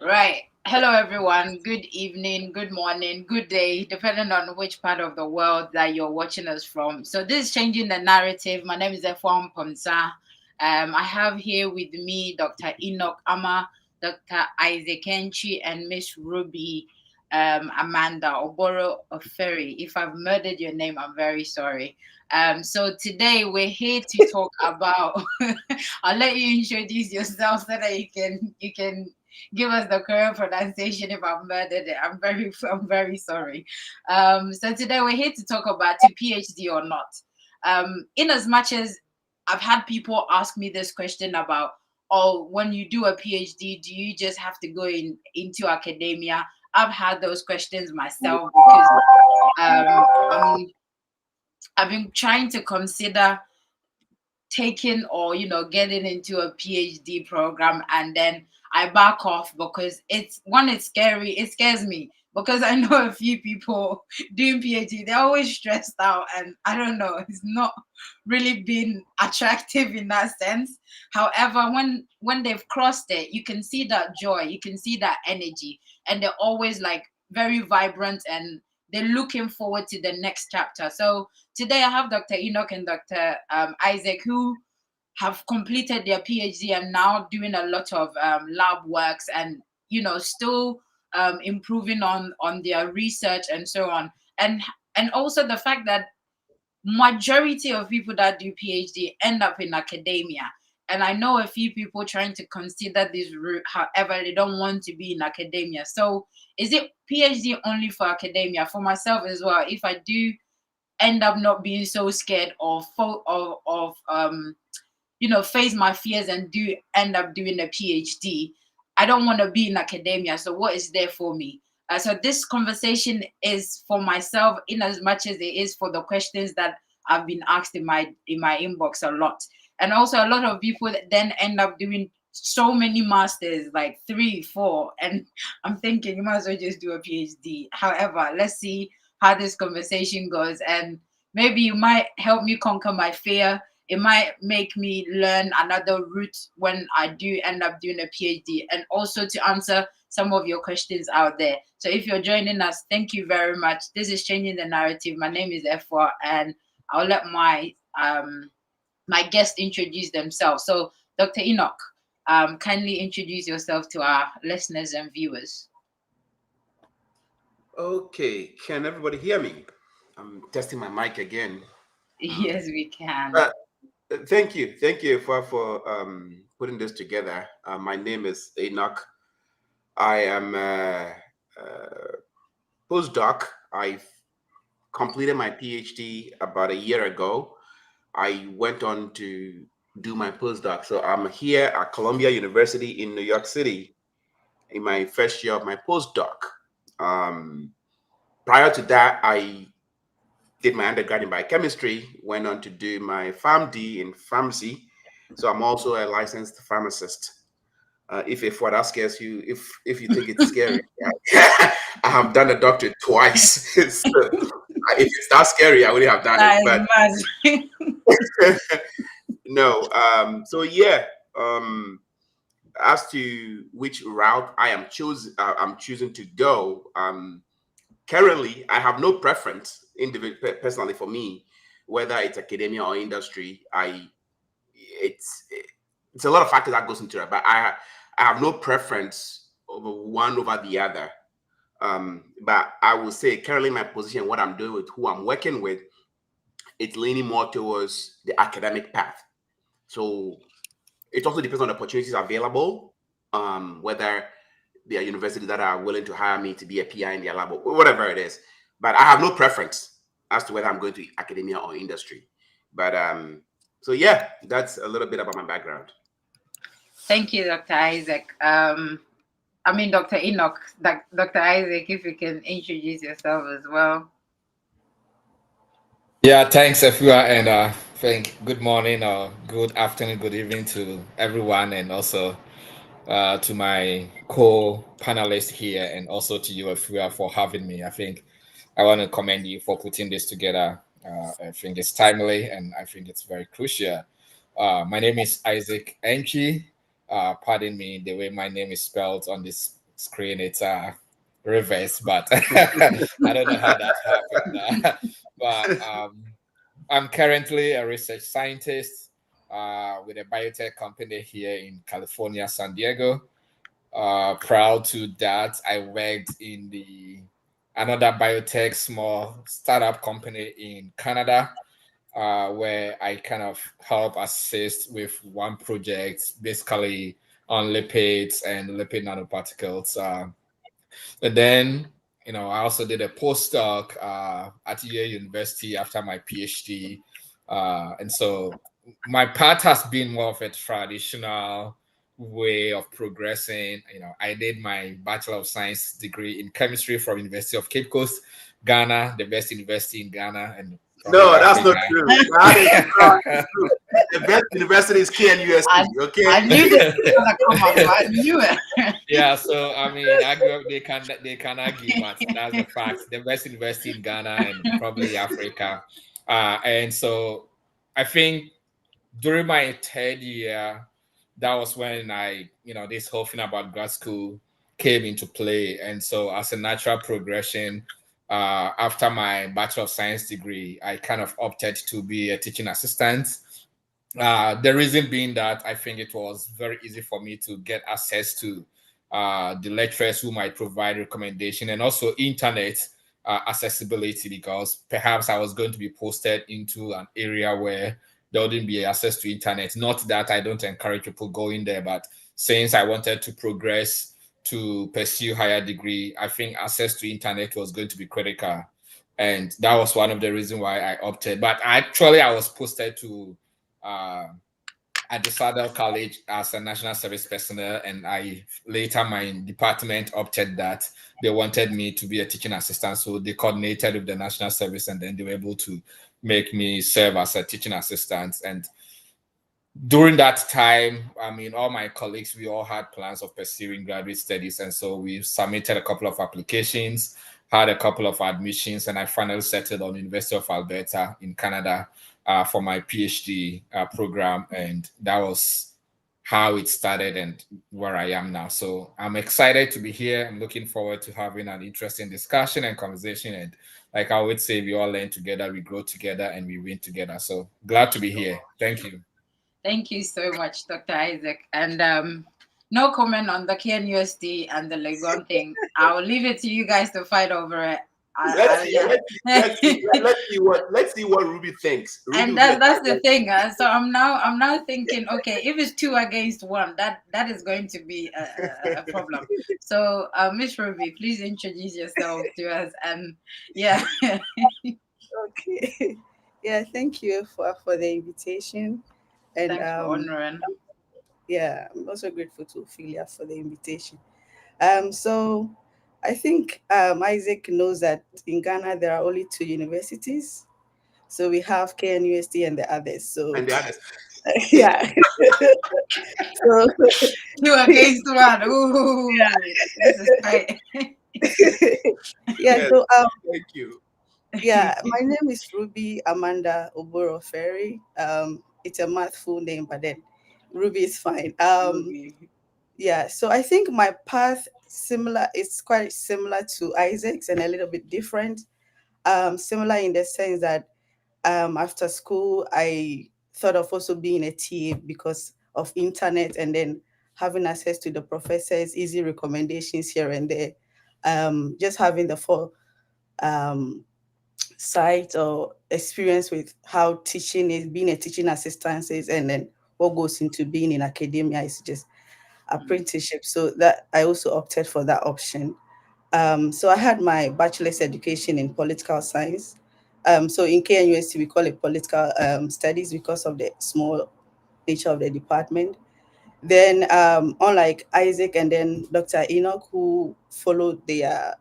Right. Hello, everyone. Good evening, good morning, good day, depending on which part of the world that you're watching us from. So, this is Changing the Narrative. My name is Efon Pomsa. I have here with me Dr. Enoch Ama, Dr. Isaac Enchi, and Miss Ruby Amanda Oboro Oferi. If I've murdered your name, I'm very sorry. So, today we're here to talk about. I'll let you introduce yourself so that you can give us the correct pronunciation if I've murdered it. I'm very sorry. So today we're here to talk about to PhD or not. In as much as I've had people ask me this question about, oh, when you do a PhD, do you just have to go into academia? I've had those questions myself because I've been trying to consider taking or getting into a PhD program, and then I back off because it's scary. It scares me because I know a few people doing PhD. They're always stressed out, and I don't know. It's not really been attractive in that sense. However, when they've crossed it, you can see that joy. You can see that energy, and they're always like very vibrant, and they're looking forward to the next chapter. So today I have Dr. Enoch and Dr. Isaac, who have completed their PhD and now doing a lot of lab works, and still improving on their research and so on. And also the fact that majority of people that do PhD end up in academia. And I know a few people trying to consider this route, however, they don't want to be in academia. So is it PhD only for academia? For myself as well, if I do end up not being so scared of face my fears and do end up doing a PhD, I don't want to be in academia. So what is there for me? So this conversation is for myself in as much as it is for the questions that I've been asked in my inbox a lot. And also a lot of people that then end up doing so many masters, like 3 4, and I'm thinking you might as well just do a PhD. However, let's see how this conversation goes, and maybe you might help me conquer my fear. It might make me learn another route when I do end up doing a PhD, and also to answer some of your questions out there. So if you're joining us, thank you very much. This is Changing the Narrative. My name is Efwa, and I'll let my guests introduce themselves. So Dr. Enoch, kindly introduce yourself to our listeners and viewers. Okay, can everybody hear me? I'm testing my mic again. Yes, we can. But thank you for putting this together. My name is Enoch. I am a postdoc. I completed my PhD about a year ago. I went on to do my postdoc. So I'm here at Columbia University in New York City in my first year of my postdoc. Um, Prior to that, I did my undergrad in biochemistry, went on to do my PharmD in pharmacy. So I'm also a licensed pharmacist. If what that scares you, if you think it's scary, I have done a doctorate twice. So, if it's that scary, I wouldn't have done it. That But is mad. no. So yeah. As to which route I'm choosing to go. Currently, I have no preference personally for me, whether it's academia or industry. It's it's a lot of factors that goes into it, but I have no preference over one over the other. But I will say currently my position, what I'm doing with who I'm working with, it's leaning more towards the academic path. So it also depends on the opportunities available, whether there are universities that are willing to hire me to be a PI in their lab or whatever it is. But I have no preference as to whether I'm going to academia or industry. But so yeah, that's a little bit about my background. Thank you, Dr. Isaac. I mean, Dr. Enoch, Dr. Isaac, if you can introduce yourself as well. Yeah, thanks, Efua, and think good morning or good afternoon, good evening to everyone, and also to my co-panelists here, and also to you, Efua, for having me. I think I want to commend you for putting this together. I think it's timely, and I think it's very crucial. My name is Isaac Enchi. Pardon me, the way my name is spelled on this screen it's reverse, but I don't know how that happened. But I'm currently a research scientist with a biotech company here in California, San Diego. Proud to that, I worked in the another biotech small startup company in Canada, where I kind of help assist with one project, basically on lipids and lipid nanoparticles. And then, I also did a postdoc at Yale University after my PhD. And so my path has been more of a traditional way of progressing. I did my Bachelor of Science degree in chemistry from University of Cape Coast, Ghana, the best university in Ghana and probably No, that's Africa. not true. That is not true. The best university is KNUST. Okay. I knew this was gonna come up. I knew it. Yeah, so I mean, argue they can argue, but that's the fact. The best university in Ghana and probably Africa, and so I think during my third year, that was when this whole thing about grad school came into play, and so as a natural progression, after my Bachelor of Science degree, I kind of opted to be a teaching assistant. The reason being that I think it was very easy for me to get access to the lecturers who might provide recommendation and also internet accessibility, because perhaps I was going to be posted into an area where there wouldn't be access to internet. Not that I don't encourage people going there, but since I wanted to progress to pursue higher degree, I think access to internet was going to be critical. And that was one of the reasons why I opted. But actually, I was posted to uh, at the Sadell College as a national service personnel, and I later my department opted that they wanted me to be a teaching assistant, so they coordinated with the national service, and then they were able to make me serve as a teaching assistant. And during that time, I mean, all my colleagues, we all had plans of pursuing graduate studies, and so we submitted a couple of applications, had a couple of admissions, and I finally settled on University of Alberta in Canada for my PhD program, and that was how it started and where I am now. So I'm excited to be here. I'm looking forward to having an interesting discussion and conversation. And like I would say, we all learn together, we grow together, and we win together. So glad to be here. Thank you. Thank you so much, Dr. Isaac. And no comment on the KNUSD and the Legon thing. I'll leave it to you guys to fight over it. Let's see what Ruby thinks. And that's the thing. So I'm now thinking, okay, if it's 2 against 1, that is going to be a problem. So Miss Ruby, please introduce yourself to us. And yeah. Okay. Yeah, thank you for the invitation. And Thanks for honoring. Yeah, I'm also grateful to Ophelia for the invitation. So I think Isaac knows that in Ghana there are only 2 universities. So we have KNUST and the others. So and the others. yeah. So 2 against 1. Ooh, yeah. This is tight. Yeah, Yes, so thank you. yeah, my name is Ruby Amanda Oboro Ferry. It's a mouthful name, but then Ruby is fine. Ruby. Yeah, so I think my path it's quite similar to Isaac's and a little bit different. Similar in the sense that after school I thought of also being a TA because of internet and then having access to the professors, easy recommendations here and there. Just having the full sight or experience with how teaching is, being a teaching assistant is, and then what goes into being in academia is just apprenticeship. So that I also opted for that option. So I had my bachelor's education in political science. So in KNUST, we call it political studies because of the small nature of the department. Then, unlike Isaac and then Dr. Enoch, who followed their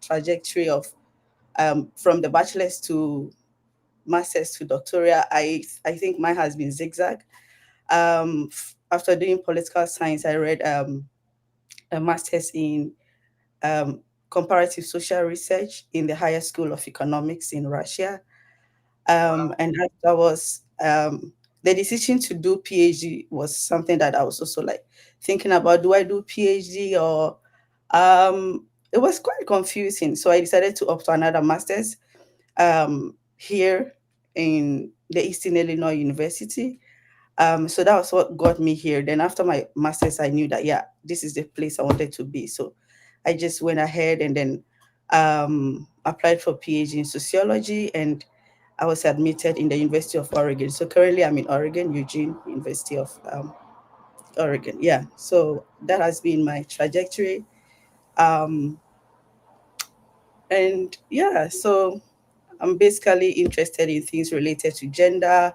trajectory of from the bachelor's to master's to doctoral, I think mine has been zigzag. After doing political science, I read a master's in comparative social research in the Higher School of Economics in Russia. And that was the decision to do PhD was something that I was also like thinking about. Do I do PhD or It was quite confusing, so I decided to opt for another master's here in the Eastern Illinois University. So that was what got me here. Then after my master's, I knew that yeah, this is the place I wanted to be. So I just went ahead and then applied for PhD in sociology, and I was admitted in the University of Oregon. So currently I'm in Oregon, Eugene University of Oregon. Yeah. So that has been my trajectory. Um, and yeah, so I'm basically interested in things related to gender,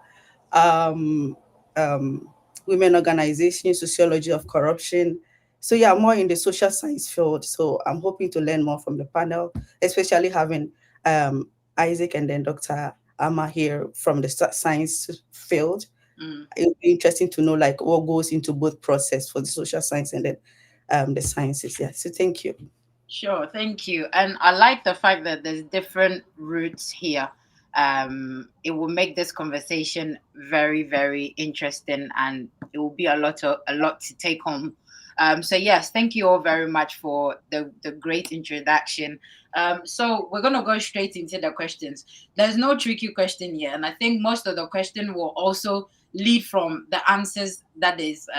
um, um, women organization, sociology of corruption. So yeah, more in the social science field. So I'm hoping to learn more from the panel, especially having um, Isaac and then Dr. Amma here from the science field. Mm. It would be interesting to know like what goes into both process for the social science and then the sciences. Yeah. So thank you. Sure, thank you. And I like the fact that there's different routes here. It will make this conversation very, very interesting, and it will be a lot to take home. So yes, thank you all very much for the great introduction. So we're gonna go straight into the questions. There's no tricky question here, and I think most of the question will also lead from the answers that is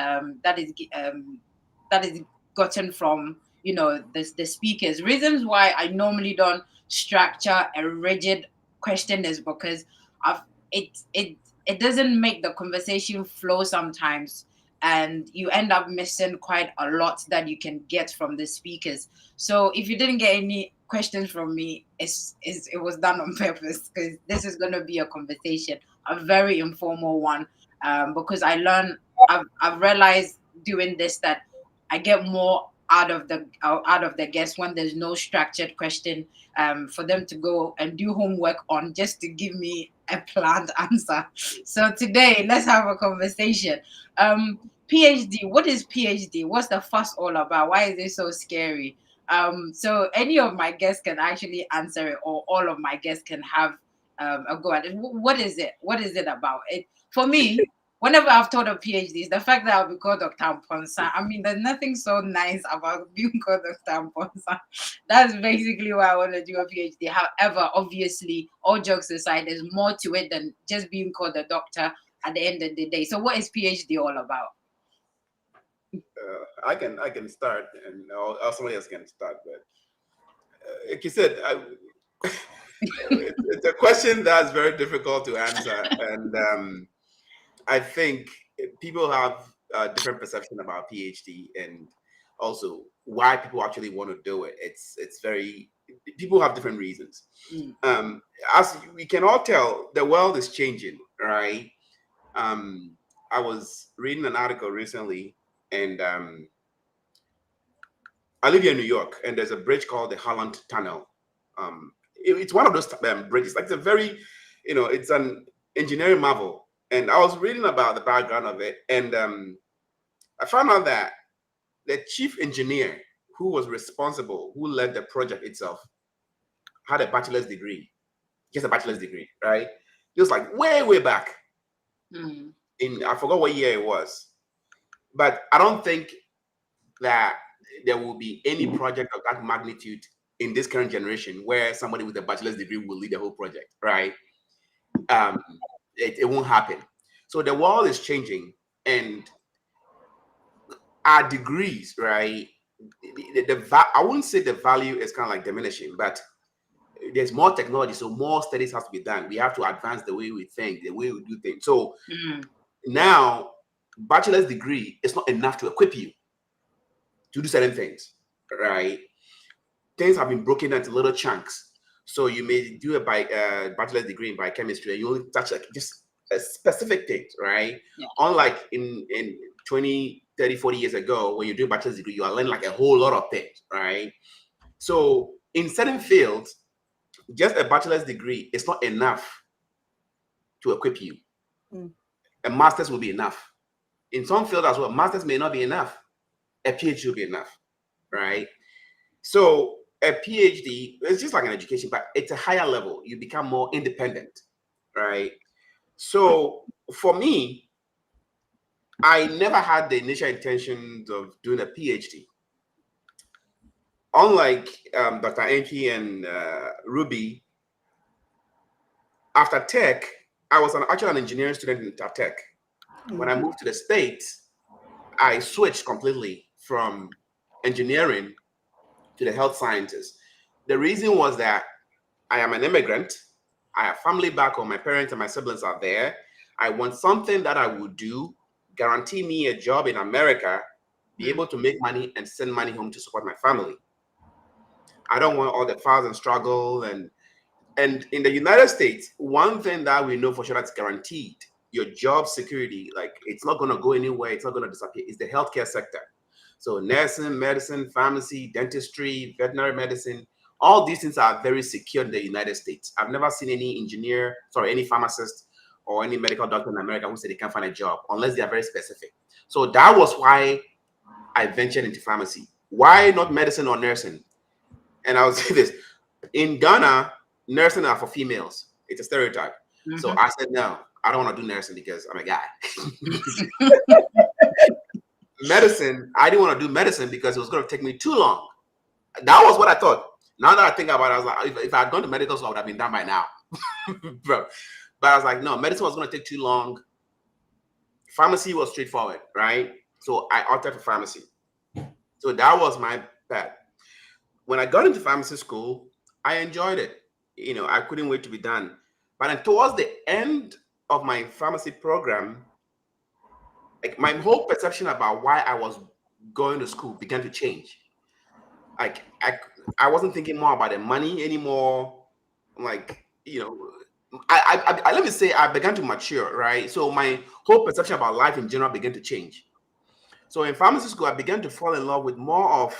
gotten from the speakers. Reasons why I normally don't structure a rigid question is because I've it doesn't make the conversation flow sometimes, and you end up missing quite a lot that you can get from the speakers. So if you didn't get any questions from me, it was done on purpose, because this is going to be a conversation, a very informal one, because I've realized doing this that I get more out of the guests when there's no structured question, for them to go and do homework on, just to give me a planned answer. So today, let's have a conversation. PhD, what is PhD? What's the fuss all about? Why is it so scary? So any of my guests can actually answer it, or all of my guests can have a go at it. What is it? What is it about? It for me, whenever I've taught of PhDs, the fact that I'll be called Dr. Ponsa, I mean, there's nothing so nice about being called Dr. Ponsa. That's basically why I want to do a PhD. However, obviously, all jokes aside, there's more to it than just being called a doctor at the end of the day. So, what is PhD all about? I can start, and or somebody else can start. But like you said, it's a question that's very difficult to answer, and I think people have a different perception about PhD, and also why people actually want to do it. It's very people have different reasons. Mm. As we can all tell, the world is changing, right? Um, I was reading an article recently, and I live here in New York, and there's a bridge called the Holland Tunnel. It's one of those bridges. Like it's a very, it's an engineering marvel. And I was reading about the background of it, and I found out that the chief engineer who was responsible, who led the project itself, had a bachelor's degree, just a bachelor's degree, right? It was like way, way back Mm. in, I forgot what year it was, but I don't think that there will be any project of that magnitude in this current generation where somebody with a bachelor's degree will lead the whole project, right? Um, it won't happen. So the world is changing, and our degrees, right? I wouldn't say the value is kind of like diminishing, but there's more technology, so more studies have to be done. We have to advance the way we think, the way we do things. So Mm. now, bachelor's degree is not enough to equip you to do certain things, right? Things have been broken into little chunks. So you may do a bachelor's degree in biochemistry, and you only touch like just a specific things, right? Yeah. Unlike in 20, 30, 40 years ago, when you do a bachelor's degree, you are learning like a whole lot of things, right? So in certain fields, just a bachelor's degree is not enough to equip you. Mm. A master's will be enough. In some fields as well, masters may not be enough. A PhD will be enough, right? So a PhD is just like an education, but it's a higher level. You become more independent, right? So for me, I never had the initial intentions of doing a PhD. unlike Dr. Enki and Ruby, after tech, I was actually an engineering student in tech. When I moved to the States, I switched completely from engineering to the health sciences. The reason was that I am an immigrant. I have family back home. My parents and my siblings are there. I want something that I would do, guarantee me a job in America, be able to make money and send money home to support my family. I don't want all the files and struggle. And in the United States, one thing that we know for sure that's guaranteed, your job security, like it's not going to go anywhere, it's not going to disappear, is the healthcare sector. So nursing, medicine, pharmacy, dentistry, veterinary medicine, all these things are very secure in the United States. I've never seen any pharmacist or any medical doctor in America who said they can't find a job unless they are very specific. So that was why I ventured into pharmacy. Why not medicine or nursing? And I would say this, in Ghana, nursing are for females. It's a stereotype. So I said, no, I don't want to do nursing because I'm a guy. Medicine, I didn't want to do medicine because it was going to take me too long. That was what I thought. Now that I think about it, I was like, if I had gone to medical school, I would have been done by now. Bro. But I was like, no, medicine was going to take too long. Pharmacy was straightforward, right? So I opted for pharmacy. So that was my path. When I got into pharmacy school, I enjoyed it. I couldn't wait to be done. But then towards the end of my pharmacy program, like my whole perception about why I was going to school began to change. Like I wasn't thinking more about the money anymore. Like, I let me say I began to mature, right? So my whole perception about life in general began to change. So in pharmacy school, I began to fall in love with more of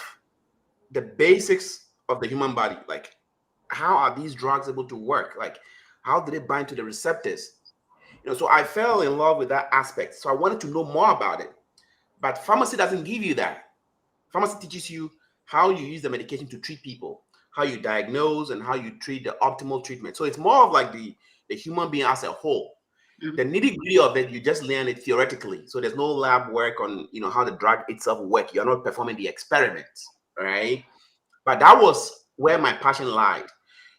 the basics of the human body. Like, how are these drugs able to work? Like, how do they bind to the receptors? So I fell in love with that aspect. So I wanted to know more about it. But pharmacy doesn't give you that. Pharmacy teaches you how you use the medication to treat people, how you diagnose and how you treat the optimal treatment. So it's more of like the human being as a whole. The nitty-gritty of it, you just learn it theoretically. So there's no lab work on how the drug itself works. You're not performing the experiments, right? But that was where my passion lied.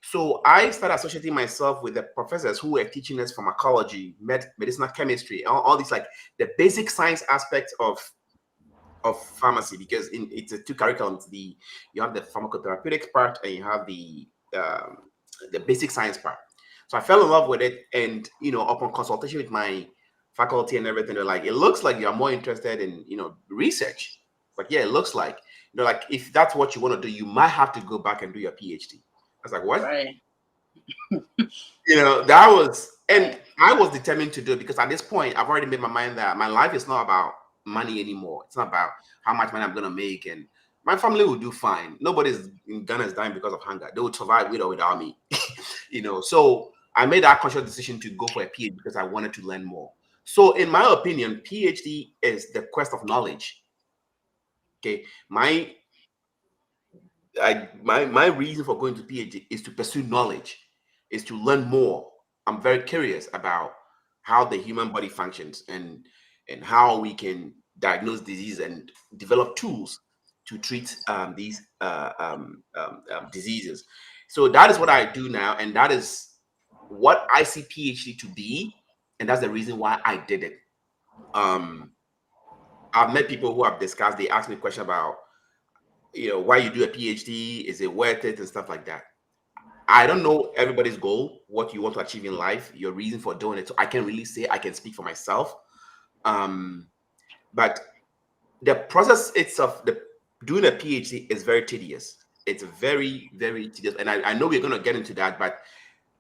So I started associating myself with the professors who were teaching us pharmacology, medicinal chemistry, all these like the basic science aspects of pharmacy, because it's a two curriculums. You have the pharmacotherapeutic part and you have the basic science part. So I fell in love with it, and upon consultation with my faculty and everything, they're like, it looks like you're more interested in research. But yeah, it looks like like if that's what you want to do, you might have to go back and do your PhD. I was like, what? Right. That was, and I was determined to do it because at this point, I've already made my mind that my life is not about money anymore. It's not about how much money I'm going to make, and my family will do fine. Nobody's in Ghana is dying because of hunger. They would survive with or without me. So I made that conscious decision to go for a PhD because I wanted to learn more. So in my opinion, PhD is the quest of knowledge. Okay, my reason for going to PhD is to pursue knowledge, is to learn more. I'm very curious about how the human body functions and how we can diagnose disease and develop tools to treat these diseases. So that is what I do now, and that is what I see PhD to be, and that's the reason why I did it. I've met people who have discussed. They ask me a question about why you do a PhD, is it worth it, and stuff like that. I don't know everybody's goal, what you want to achieve in life, your reason for doing it. So I can't really say, I can speak for myself. But the process itself, doing a PhD is very tedious. It's very, very tedious. And I know we're going to get into that, but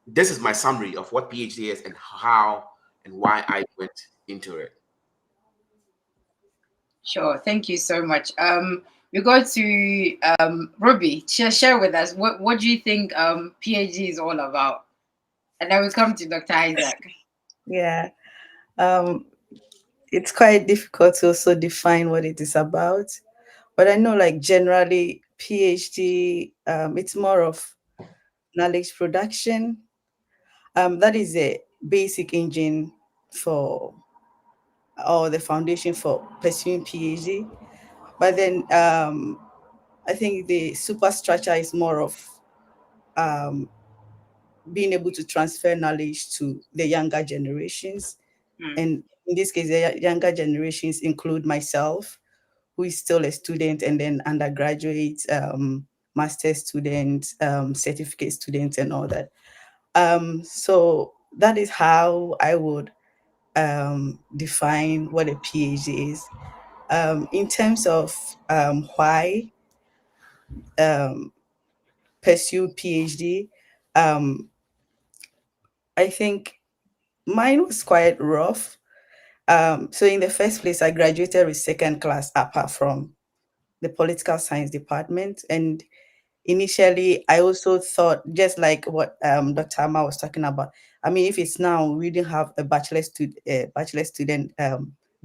this is my summary of what PhD is and how and why I went into it. Sure. Thank you so much. We go to Ruby. Share with us what do you think PhD is all about? And then we come to Dr. Isaac. Yeah. It's quite difficult to also define what it is about. But I know, like, generally, PhD, it's more of knowledge production. That is a basic engine for, or the foundation for pursuing PhD. But then I think the superstructure is more of um, being able to transfer knowledge to the younger generations. Mm, And in this case, the younger generations include myself, who is still a student, and then undergraduate, master's students, certificate students, and all that. So that is how I would define what a PhD is. In terms of why um, pursue PhD, um, I think mine was quite rough. So in the first place, I graduated with second class apart from the political science department. And initially, I also thought, just like what Dr. Amma was talking about, I mean, if it's now, we didn't have bachelor student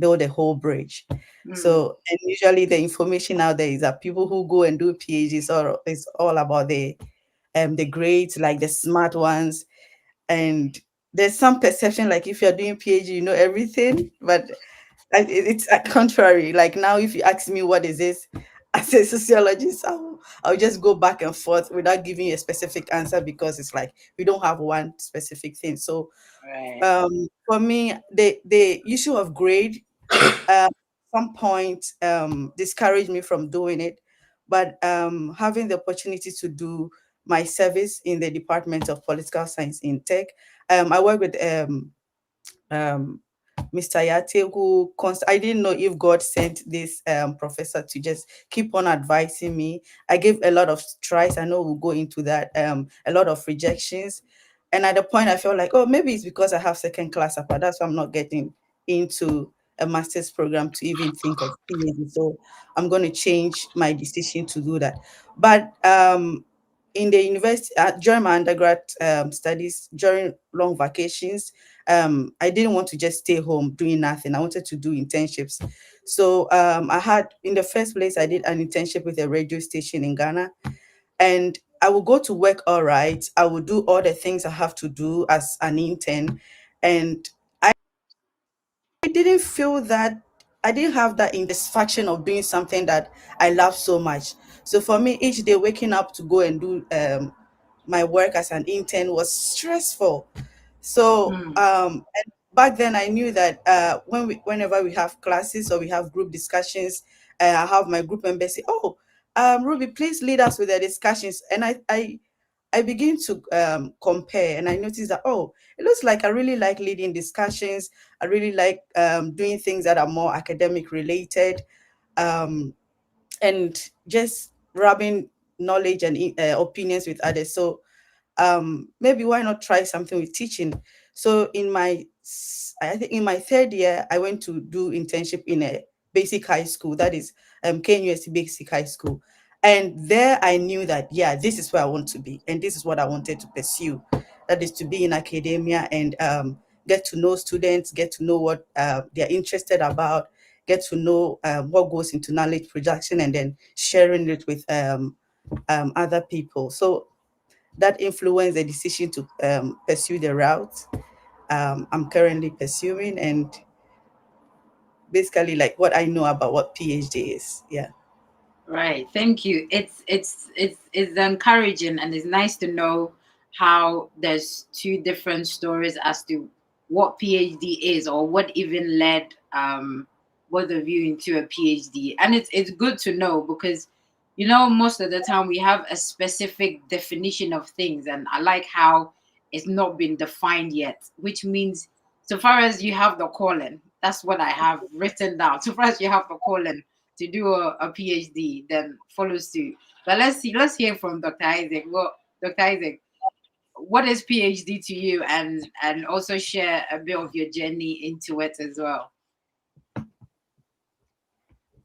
build a whole bridge. mm, So, and usually the information out there is that people who go and do PhDs is all about the grades, like the smart ones. And there's some perception like if you're doing PhD, you know everything, but it's contrary. Like now, if you ask me what is this, as a sociologist, I'll just go back and forth without giving you a specific answer because it's like we don't have one specific thing. So right. for me, the issue of grade some point discouraged me from doing it, but having the opportunity to do my service in the Department of Political Science in Tech, I work with um, Mr. Yate, who I didn't know if God sent this professor to just keep on advising me. I gave a lot of tries. I know we'll go into that. A lot of rejections, and at the point I felt like, oh, maybe it's because I have second class upper. That's why I'm not getting into a master's program to even think of PhD. So I'm going to change my decision to do that. But in the university, during my undergrad studies, during long vacations, I didn't want to just stay home doing nothing. I wanted to do internships. So I had, in the first place, I did an internship with a radio station in Ghana. And I will go to work all right. I will do all the things I have to do as an intern. And I didn't feel that I didn't have that satisfaction of doing something that I love so much. So for me, each day waking up to go and do my work as an intern was stressful. So Mm, and back then I knew that whenever we have classes or we have group discussions, I have my group members say, "Oh, Ruby, please lead us with the discussions." And I begin to compare, and I notice that, oh, it looks like I really like leading discussions. I really like doing things that are more academic related, um, and just rubbing knowledge and opinions with others. So maybe why not try something with teaching? So I think in my third year, I went to do internship in a basic high school, that is KNUST Basic High School. And there I knew that, yeah, this is where I want to be. And this is what I wanted to pursue. That is to be in academia and get to know students, get to know what they're interested about, get to know what goes into knowledge production, and then sharing it with other people. So that influenced the decision to pursue the route I'm currently pursuing, and basically like what I know about what PhD is. Yeah. right. Thank you. It's encouraging and it's nice to know how there's two different stories as to what PhD is or what even led both of you into a PhD. And it's good to know because most of the time we have a specific definition of things, and I like how it's not been defined yet, which means so far as you have the calling, that's what I have written down. So far as you have the calling to do a PhD, then follow suit. But let's hear from Dr. Isaac. Well, Dr. Isaac, what is PhD to you, and also share a bit of your journey into it as well.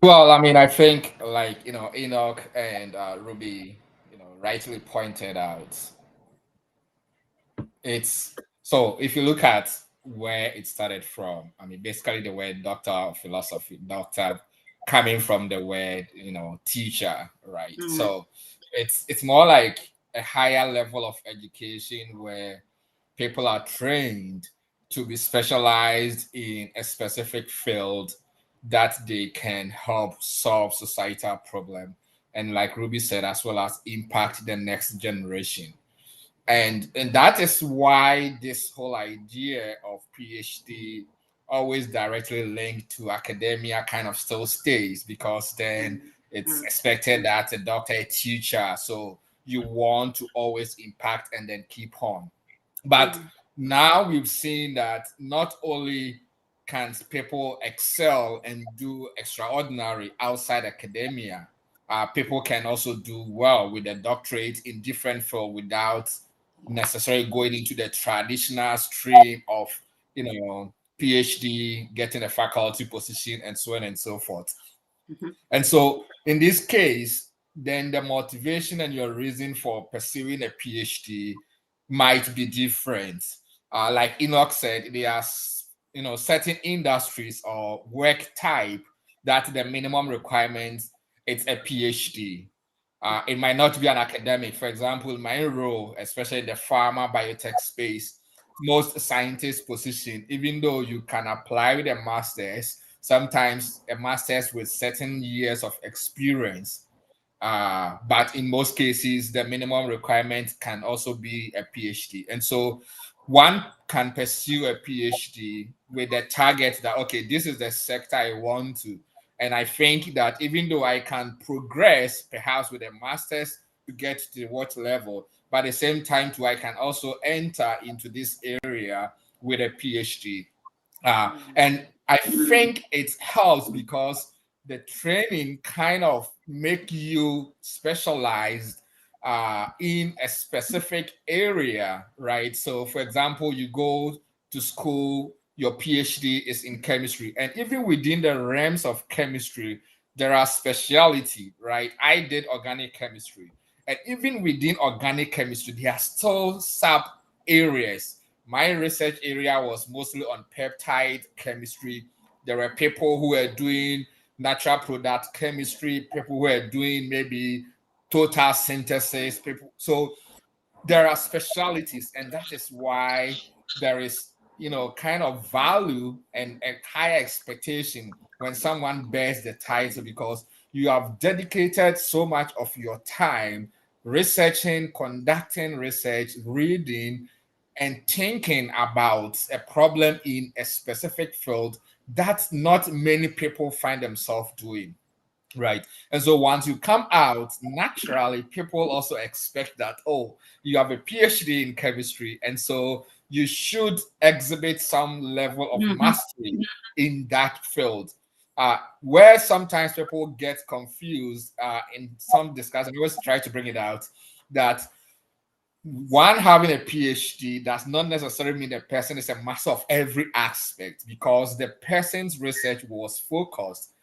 Well, I mean, I think like Enoch and Ruby, rightly pointed out. It's so if you look at where it started from, I mean, basically the word doctor of philosophy, doctor coming from the word, teacher, right? Mm, So it's more like a higher level of education where people are trained to be specialized in a specific field that they can help solve societal problem and like Ruby said, as well as impact the next generation. And that is why this whole idea of PhD always directly linked to academia kind of still stays, because then it's expected that a doctor, a teacher, so you want to always impact and then keep on. But now we've seen that not only can people excel and do extraordinary outside academia, people can also do well with a doctorate in different field without necessarily going into the traditional stream of, PhD, getting a faculty position, and so on and so forth. And so in this case, then the motivation and your reason for pursuing a PhD might be different. Like Enoch said, there are certain industries or work type that the minimum requirement it's a PhD. It might not be an academic. For example, in my role, especially in the pharma biotech space, most scientists position, even though you can apply with a master's, sometimes a master's with certain years of experience. But in most cases, the minimum requirement can also be a PhD. And so one can pursue a PhD with the target that, okay, this is the sector I want to. And I think that even though I can progress perhaps with a master's to get to what level, but at the same time, too, I can also enter into this area with a PhD. And I think it helps because the training kind of make you specialized in a specific area, right? So, for example, you go to school, your PhD is in chemistry, and even within the realms of chemistry, there are speciality, right? I did organic chemistry, and even within organic chemistry, there are still sub areas. My research area was mostly on peptide chemistry. There were people who were doing natural product chemistry, people who were doing maybe total synthesis, people. So there are specialities, and that is why there is, kind of value and a higher expectation when someone bears the title, because you have dedicated so much of your time researching, conducting research, reading, and thinking about a problem in a specific field that not many people find themselves doing. Right. And so once you come out, naturally, people also expect that, oh, you have a PhD in chemistry. And so you should exhibit some level of mastery in that field. Where sometimes people get confused in some discussion, I always try to bring it out that one having a PhD does not necessarily mean the person is a master of every aspect, because the person's research was focused.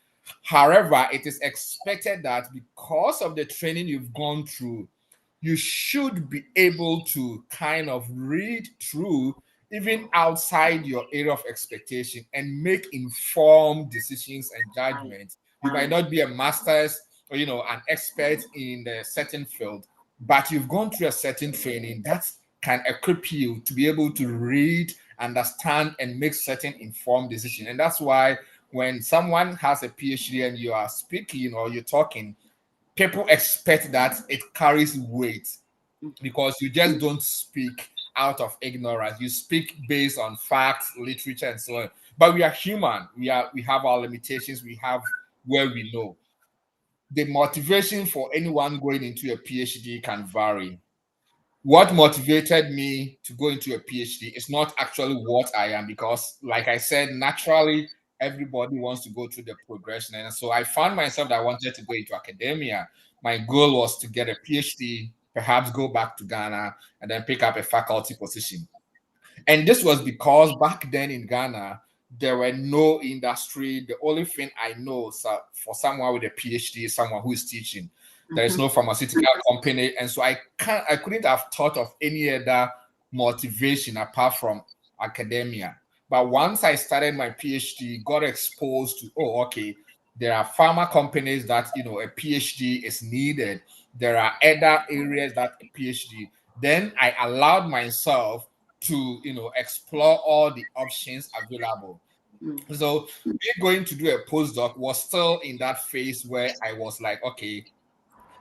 However, it is expected that because of the training you've gone through, you should be able to kind of read through even outside your area of expectation and make informed decisions and judgments. You might not be a master's or an expert in a certain field, but you've gone through a certain training that can equip you to be able to read, understand, and make certain informed decisions. And that's why when someone has a PhD and you are speaking or you're talking, people expect that it carries weight, because you just don't speak out of ignorance. You speak based on facts, literature, and so on. But we are human. We have our limitations. We have where we know. The motivation for anyone going into a PhD can vary. What motivated me to go into a PhD is not actually what I am, because, like I said, naturally, everybody wants to go through the progression. And so I found myself that I wanted to go into academia. My goal was to get a PhD, perhaps go back to Ghana, and then pick up a faculty position. And this was because back then in Ghana, there were no industry. The only thing I know, so for someone with a PhD is someone who is teaching. There is no pharmaceutical company. And so I couldn't have thought of any other motivation apart from academia. But once I started my PhD, got exposed to, oh, okay, there are pharma companies that a PhD is needed. There are other areas that a PhD. Then I allowed myself to explore all the options available. So me going to do a postdoc was still in that phase where I was like, okay,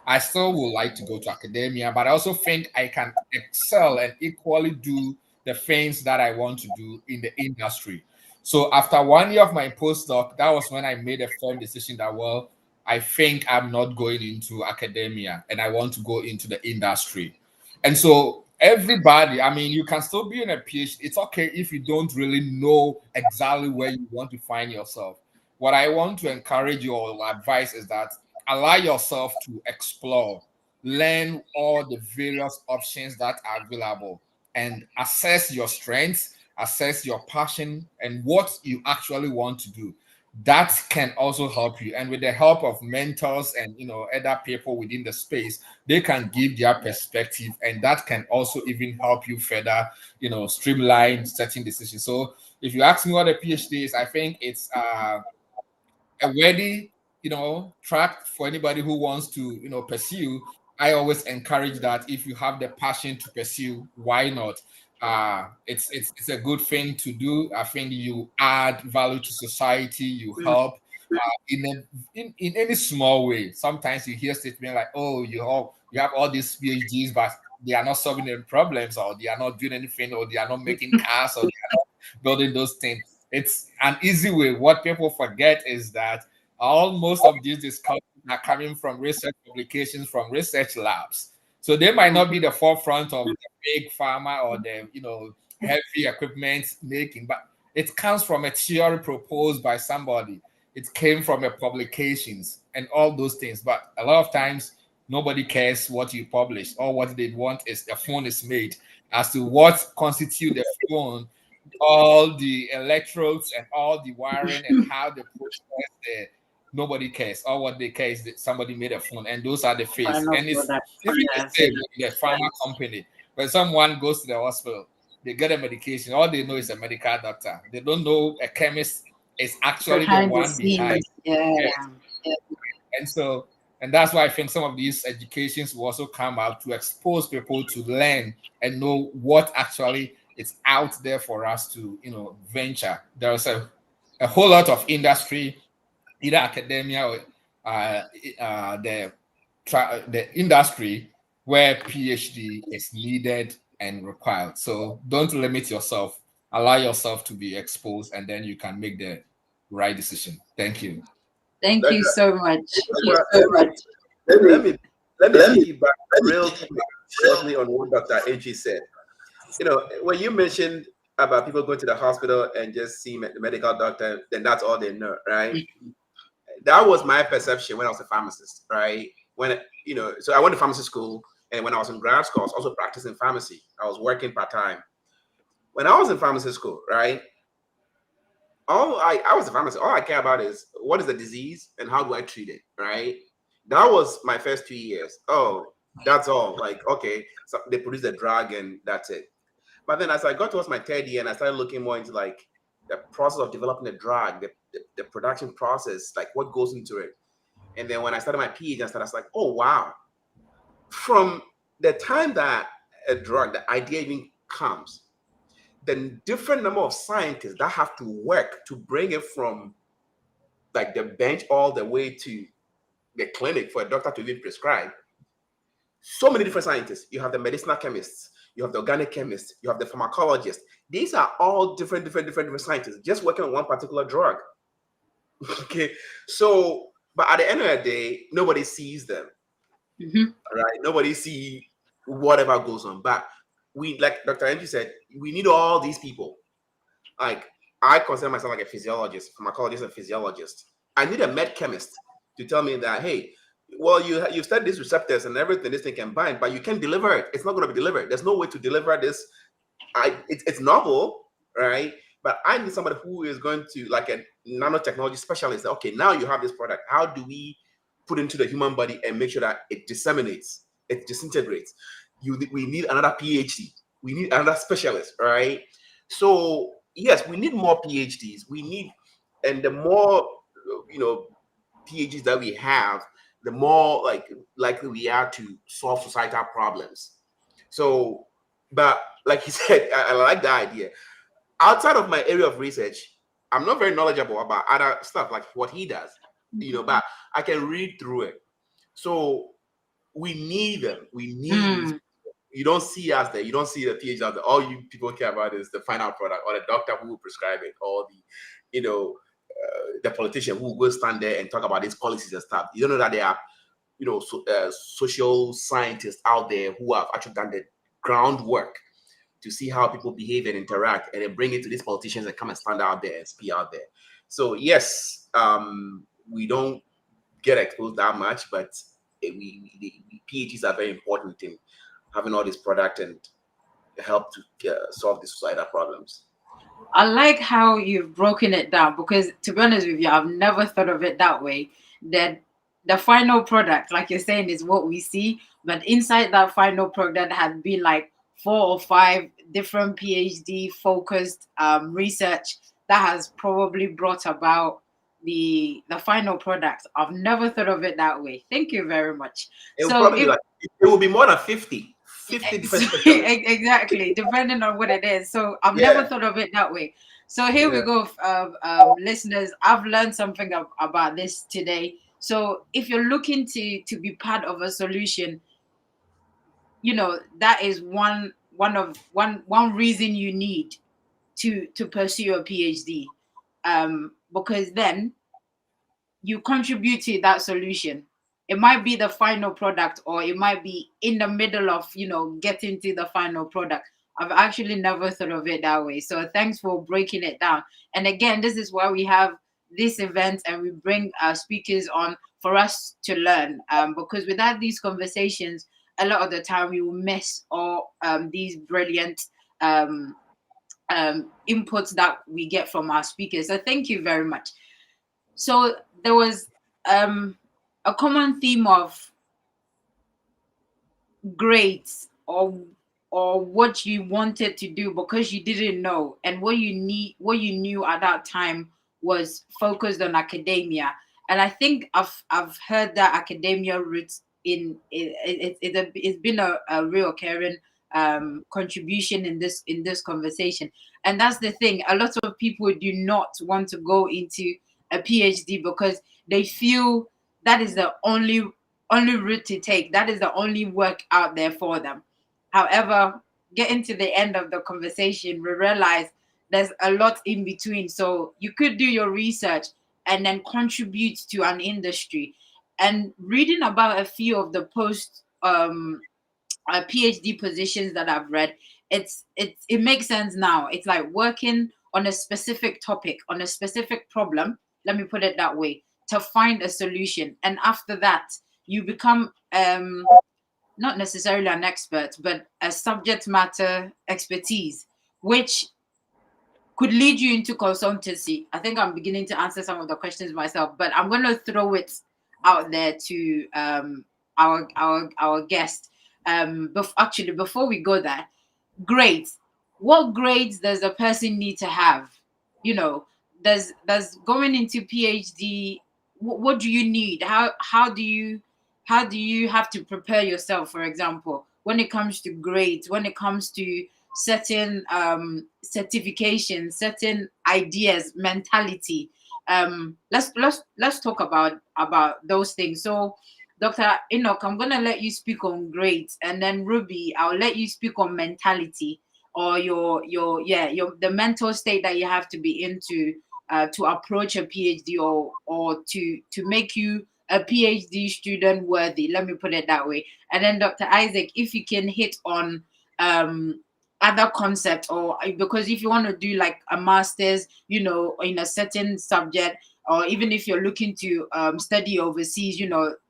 I still would like to go to academia, but I also think I can excel and equally do the things that I want to do in the industry. So after 1 year of my postdoc, that was when I made a firm decision that, well, I think I'm not going into academia and I want to go into the industry. And so everybody, I mean, you can still be in a PhD. It's okay if you don't really know exactly where you want to find yourself. What I want to encourage you or advise is that allow yourself to explore, learn all the various options that are available, and assess your strengths, assess your passion, and what you actually want to do. That can also help you. And with the help of mentors and other people within the space, they can give their perspective, and that can also even help you further, streamline certain decisions. So if you ask me what a PhD is, I think it's a ready track for anybody who wants to pursue. I always encourage that if you have the passion to pursue, why not? It's a good thing to do. I think you add value to society, you help in any small way. Sometimes you hear statements like, oh, you have all these PhDs, but they are not solving any problems, or they are not doing anything, or they are not making cars, or they are not building those things. It's an easy way. What people forget is that most of these discoveries are coming from research publications, from research labs. So they might not be the forefront of the big pharma or the heavy equipment making, but it comes from a theory proposed by somebody. It came from a publications and all those things. But a lot of times nobody cares what you publish. All what they want is the phone is made. As to what constitute the phone, all the electrodes and all the wiring and how the process there, nobody cares. All what they care is that somebody made a phone, and those are the face. Final And it's product. even the Yes. same with the pharma company. When someone goes to the hospital, they get a medication. All they know is a medical doctor. They don't know a chemist is actually the Behind the one behind. scenes. Yeah. Yes. And that's why I think some of these educations will also come out to expose people to learn and know what actually is out there for us to venture. There's a whole lot of industry, either academia or uh, the industry, where PhD is needed and required. So don't limit yourself. Allow yourself to be exposed, and then you can make the right decision. Thank you. Thank you so much. Let me piggyback real quick, shortly on what Dr. Angie said. When you mentioned about people going to the hospital and just seeing the medical doctor, then that's all they know, right? That was my perception when I was a pharmacist, right? So I went to pharmacy school, and when I was in grad school, I was also practicing pharmacy. I was working part-time. When I was in pharmacy school, right? I was a pharmacist. All I care about is what is the disease and how do I treat it, right? That was my first 2 years. Oh, that's all. Like, okay, so they produce the drug and that's it. But then as I got towards my third year and I started looking more into like the process of developing the drug, the production process, like what goes into it. And then when I started my PhD, I was like, oh wow. From the time that a drug, the idea even comes, the different number of scientists that have to work to bring it from like the bench all the way to the clinic for a doctor to even prescribe. So many different scientists. You have the medicinal chemists, you have the organic chemists, you have the pharmacologists. These are all different scientists just working on one particular drug. Okay. So, but at the end of the day, nobody sees them. Right? Nobody see whatever goes on. But we, like Dr. Andrew said, we need all these people. Like, I consider myself like a physiologist, pharmacologist, and physiologist. I need a med chemist to tell me that, hey, well, you studied these receptors and everything this thing can bind, but you can't deliver it. It's not going to be delivered. There's no way to deliver this. It's novel, right? But I need somebody who is going to, like a nanotechnology specialist. Okay, now you have this product. How do we put into the human body and make sure that it disseminates, it disintegrates? We need another PhD. We need another specialist, right? So yes, we need more PhDs. And the more PhDs that we have, the more likely we are to solve societal problems. So, but like he said, I like the idea. Outside of my area of research, I'm not very knowledgeable about other stuff like what he does, but I can read through it. So we need them. We need these. Mm. You don't see us there. You don't see the PhD out there. All you people care about is the final product, or the doctor who will prescribe it, or the politician who will go stand there and talk about these policies and stuff. You don't know that there are, social scientists out there who have actually done the groundwork to see how people behave and interact, and then bring it to these politicians and come and stand out there and speak out there. So yes, we don't get exposed that much, but PhDs are very important in having all this product and help to solve the societal problems. I like how you've broken it down, because to be honest with you, I've never thought of it that way. That the final product, like you're saying, is what we see, but inside that final product has been like 4 or 5 different PhD focused research that has probably brought about the final product. I've never thought of it that way. Thank you very much. It will So probably if it will be more than 50 different specialties. exactly, depending on what it is. So I've never Yeah, thought of it that way. So here we yeah. go, listeners. I've learned something about this today. So if you're looking to be part of a solution, that is one reason you need to pursue a PhD, because then you contribute to that solution. It might be the final product, or it might be in the middle of getting to the final product. I've actually never thought of it that way, so thanks for breaking it down. And again, this is why we have this event, and we bring our speakers on for us to learn, because without these conversations, a lot of the time we will miss all these brilliant um, inputs that we get from our speakers. So thank you very much. So there was a common theme of grades, or what you wanted to do because you didn't know, and what you knew at that time was focused on academia. And I think I've heard that academia roots it's been a real caring contribution in this conversation. And that's the thing, a lot of people do not want to go into a PhD because they feel that is the only route to take. That is the only work out there for them. However, getting to the end of the conversation, we realize there's a lot in between. So you could do your research and then contribute to an industry. And reading about a few of the post PhD positions that I've read, it makes sense now. It's like working on a specific topic, on a specific problem. Let me put it that way, to find a solution. And after that, you become not necessarily an expert, but a subject matter expertise, which could lead you into consultancy. I think I'm beginning to answer some of the questions myself, but I'm going to throw it out there to our guest. Actually, before we go there, grades. What grades does a person need to have? Does going into PhD, what do you need? How do you have to prepare yourself, for example, when it comes to grades, when it comes to certain certifications, certain ideas, mentality? Let's talk about those things. So Dr. Enoch, I'm gonna let you speak on grades, and then Ruby, I'll let you speak on mentality, or your the mental state that you have to be into to approach a PhD, or to make you a PhD student worthy. Let me put it that way. And then Dr. Isaac, if you can hit on um other concepts, or because if you want to do like a master's, in a certain subject, or even if you're looking to study overseas,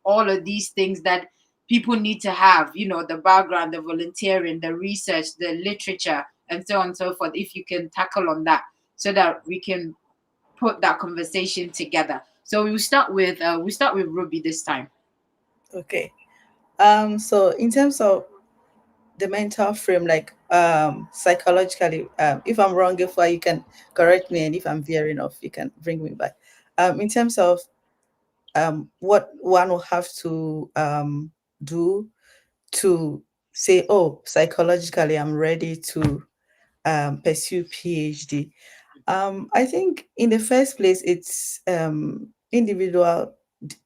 all of these things that people need to have, the background, the volunteering, the research, the literature, and so on and so forth. If you can tackle on that, so that we can put that conversation together. So we start with Ruby this time. Okay. So in terms of the mental frame, like psychologically, if I'm wrong, if you can correct me, and if I'm veering off, you can bring me back. In terms of what one will have to do to say, oh, psychologically, I'm ready to pursue PhD. I think in the first place, it's individual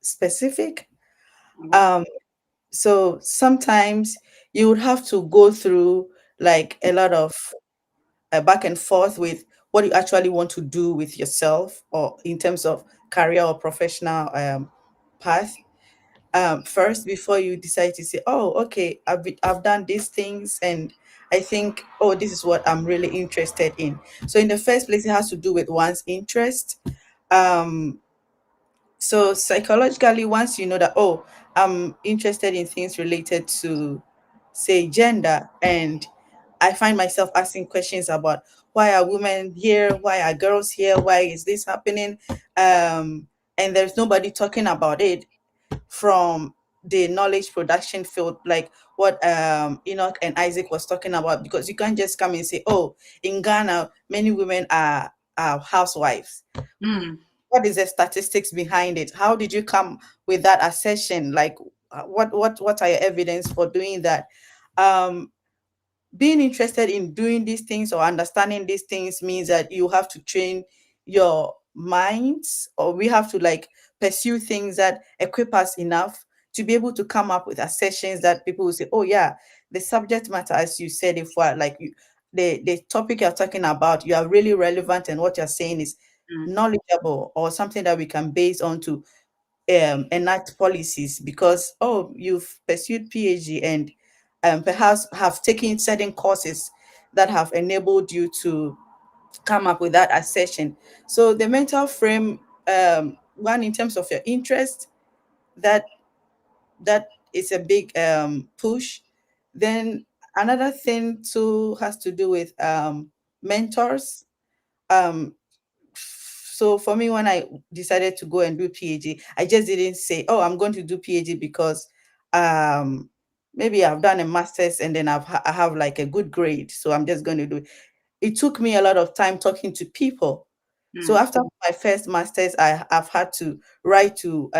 specific. Um, So sometimes you would have to go through like a lot of back and forth with what you actually want to do with yourself, or in terms of career or professional path, first, before you decide to say, oh, okay, I've done these things, and I think, oh, this is what I'm really interested in. So in the first place, it has to do with one's interest. um so psychologically, once you know that, oh, I'm interested in things related to, say, gender, and I find myself asking questions about why are women here, why are girls here, why is this happening, and there's nobody talking about it from the knowledge production field, like what Enoch and Isaac was talking about. Because you can't just come and say, oh, in Ghana many women are housewives. Mm. What is the statistics behind it? How did you come with that assertion? Like, what are your evidence for doing that? um Being interested in doing these things or understanding these things means that you have to train your minds, or we have to like pursue things that equip us enough to be able to come up with assertions that people will say, oh yeah, the subject matter, as you said, if what, like you, the topic you're talking about, you are really relevant, and what you're saying is Mm. knowledgeable, or something that we can base on to enact policies. Because, oh, you've pursued PhD, and perhaps have taken certain courses that have enabled you to come up with that assertion. So the mental frame, one, in terms of your interest, that that is a big push. Then another thing too has to do with mentors. um so for me, when I decided to go and do PhD, I just didn't say, oh, I'm going to do PhD because um maybe I've done a master's, and then I have like a good grade, so I'm just going to do it. It took me a lot of time talking to people. So Mm. after my first master's, I've had to write to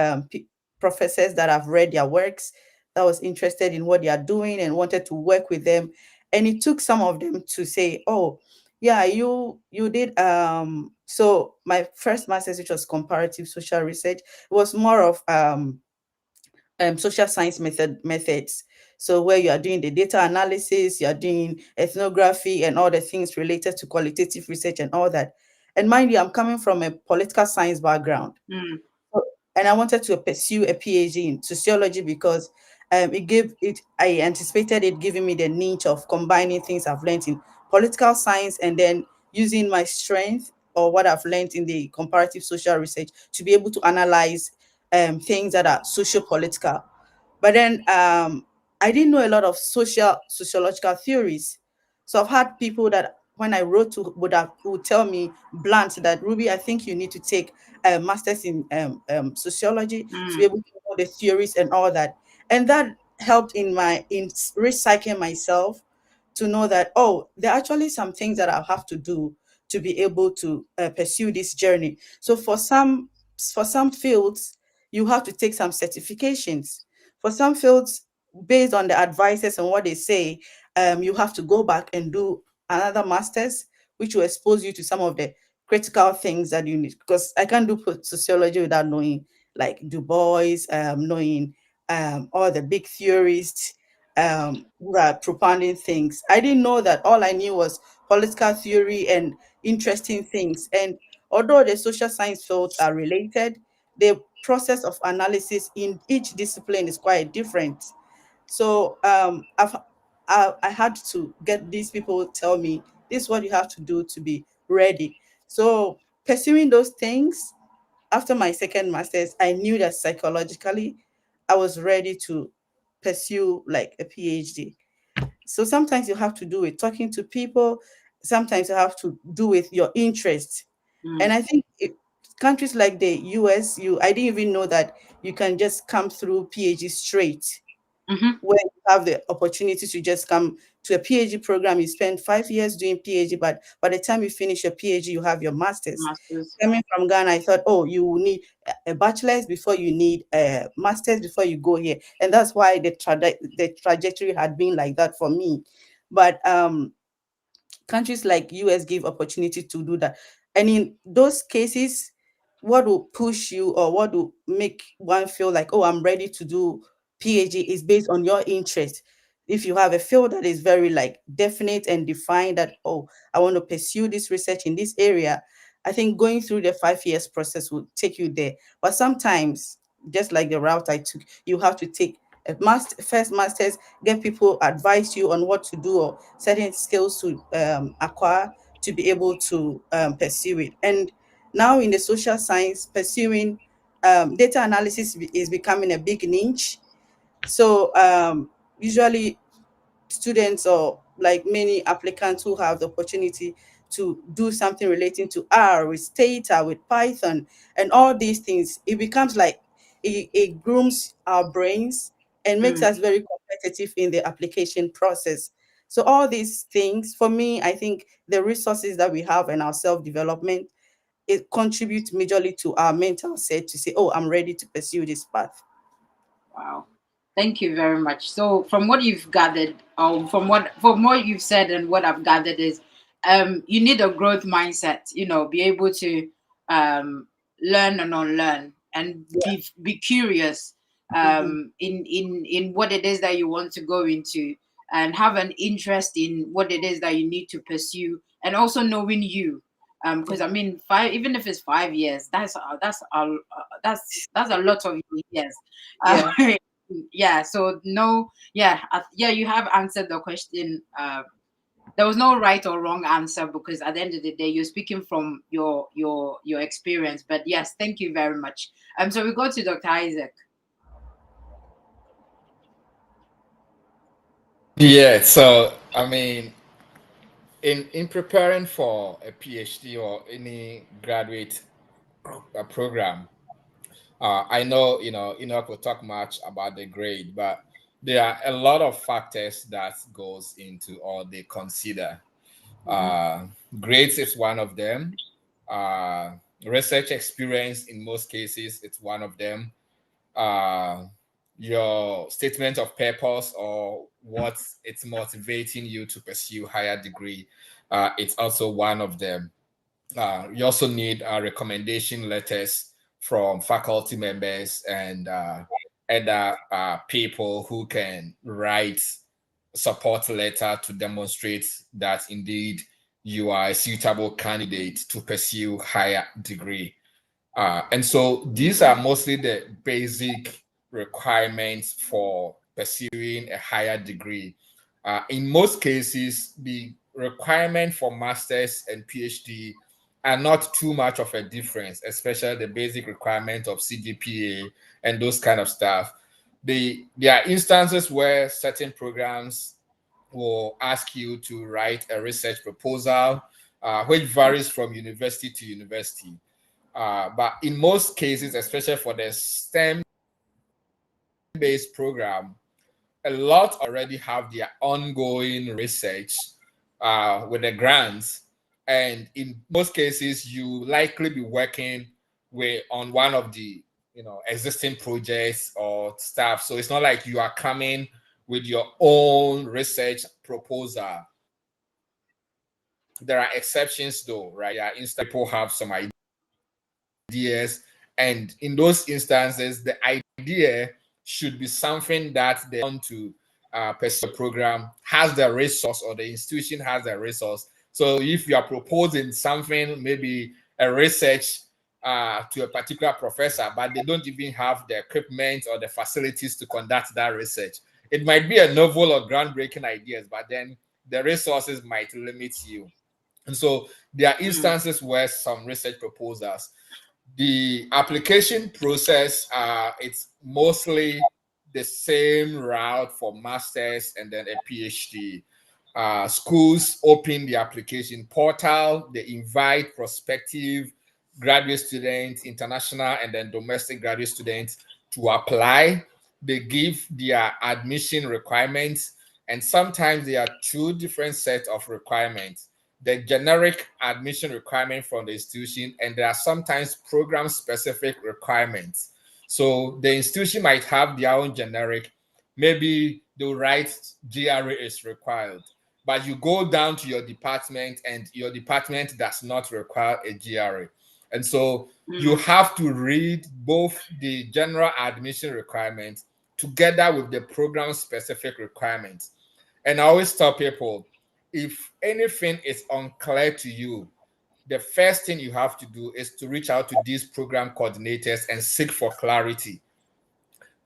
professors that have read their works, that was interested in what they are doing and wanted to work with them. And it took some of them to say, oh, yeah, you did. So my first master's, which was comparative social research, was more of social science methods. So where you are doing the data analysis, you are doing ethnography and all the things related to qualitative research and all that. And mind you, I'm coming from a political science background. Mm. So- and I wanted to pursue a PhD in sociology because I anticipated it giving me the niche of combining things I've learned in political science, and then using my strength or what I've learned in the comparative social research to be able to analyze things that are socio-political. But then I didn't know a lot of sociological theories. So I've had people that when I wrote to would tell me blunt that, Ruby, I think you need to take a master's in sociology to be Mm. able to know the theories and all that. And that helped in recycling myself to know that, oh, there are actually some things that I'll have to do to be able to pursue this journey. So for some fields, you have to take some certifications. For some fields, based on the advices and what they say, you have to go back and do another master's, which will expose you to some of the critical things that you need. Because I can't do sociology without knowing like Du Bois, knowing all the big theorists who are propounding things. I didn't know that. All I knew was political theory and interesting things. And although the social science fields are related, the process of analysis in each discipline is quite different. So I had to get these people tell me this is what you have to do to be ready. So pursuing those things, after my second master's, I knew that psychologically I was ready to pursue like a PhD. So sometimes you have to do with talking to people, sometimes you have to do with your interests. And Mm. I think countries like the US, I didn't even know that you can just come through PhD straight, Mm-hmm. where you have the opportunity to just come to a PhD program. You spend 5 years doing PhD, but by the time you finish your PhD, you have your master's. Masters. Coming from Ghana, I thought, oh, you will need a bachelor's before you need a master's before you go here, and that's why the trajectory had been like that for me. But countries like US give opportunity to do that. And in those cases, what will push you or what will make one feel like, oh, I'm ready to do PhD is based on your interest. If you have a field that is very like definite and defined that, oh, I want to pursue this research in this area, I think going through the 5 years process will take you there. But sometimes, just like the route I took, you have to take a first masters, get people advise you on what to do or certain skills to acquire to be able to pursue it. And now in the social science, pursuing data analysis is becoming a big niche. So usually students or like many applicants who have the opportunity to do something relating to R with Stata, with Python, and all these things, it becomes like it grooms our brains and makes Mm. us very competitive in the application process. So all these things, for me, I think the resources that we have in our self-development, it contributes majorly to our mental set to say, oh, I'm ready to pursue this path. Wow. Thank you very much. So from what you've gathered, from what you've said and what I've gathered is you need a growth mindset, be able to learn and unlearn and Yeah. be curious Mhm. in what it is that you want to go into, and have an interest in what it is that you need to pursue, and also knowing you. Because I mean, even if it's 5 years, that's a lot of years. Yeah. Yeah, so no, yeah, yeah, you have answered the question. There was no right or wrong answer, because at the end of the day, you're speaking from your experience. But yes, thank you very much. So we go to Dr. Isaac. Yeah, so I mean, in preparing for a PhD or any graduate program, I know Enoch will talk much about the grade, but there are a lot of factors that goes into or they consider. Mhm. Uh, Grades is one of them. Uh, Research experience in most cases, it's one of them. Uh, your statement of purpose or what it's motivating you to pursue higher degree, it's also one of them. You also need recommendation letters from faculty members and other people who can write support letter to demonstrate that indeed you are a suitable candidate to pursue higher degree. And so these are mostly the basic requirements for pursuing a higher degree. In most cases, the requirement for master's and PhD are not too much of a difference, especially the basic requirement of CGPA and those kind of stuff. There are instances where certain programs will ask you to write a research proposal, which varies from university to university. But in most cases, especially for the STEM-based program, a lot already have their ongoing research with the grants. And in most cases, you likely be working on one of the existing projects or stuff. So it's not like you are coming with your own research proposal. There are exceptions though, right? Yeah, people have some ideas, and in those instances the idea should be something that they want to pursue a program, has the resource, or the institution has the resource. So if you are proposing something, maybe a research to a particular professor, but they don't even have the equipment or the facilities to conduct that research, it might be a novel or groundbreaking ideas, but then the resources might limit you. And so there are Mm. instances where some research proposals, the application process, it's mostly the same route for masters and then a PhD. Schools open the application portal, they invite prospective graduate students, international and then domestic graduate students to apply. They give their admission requirements, and sometimes there are two different sets of requirements: the generic admission requirement from the institution, and there are sometimes program specific requirements. So the institution might have their own generic, maybe they'll write GRA is required, but you go down to your department and your department does not require a GRA. And so you Mm. have to read both the general admission requirements together with the program specific requirements. And I always tell people, if anything is unclear to you, the first thing you have to do is to reach out to these program coordinators and seek for clarity.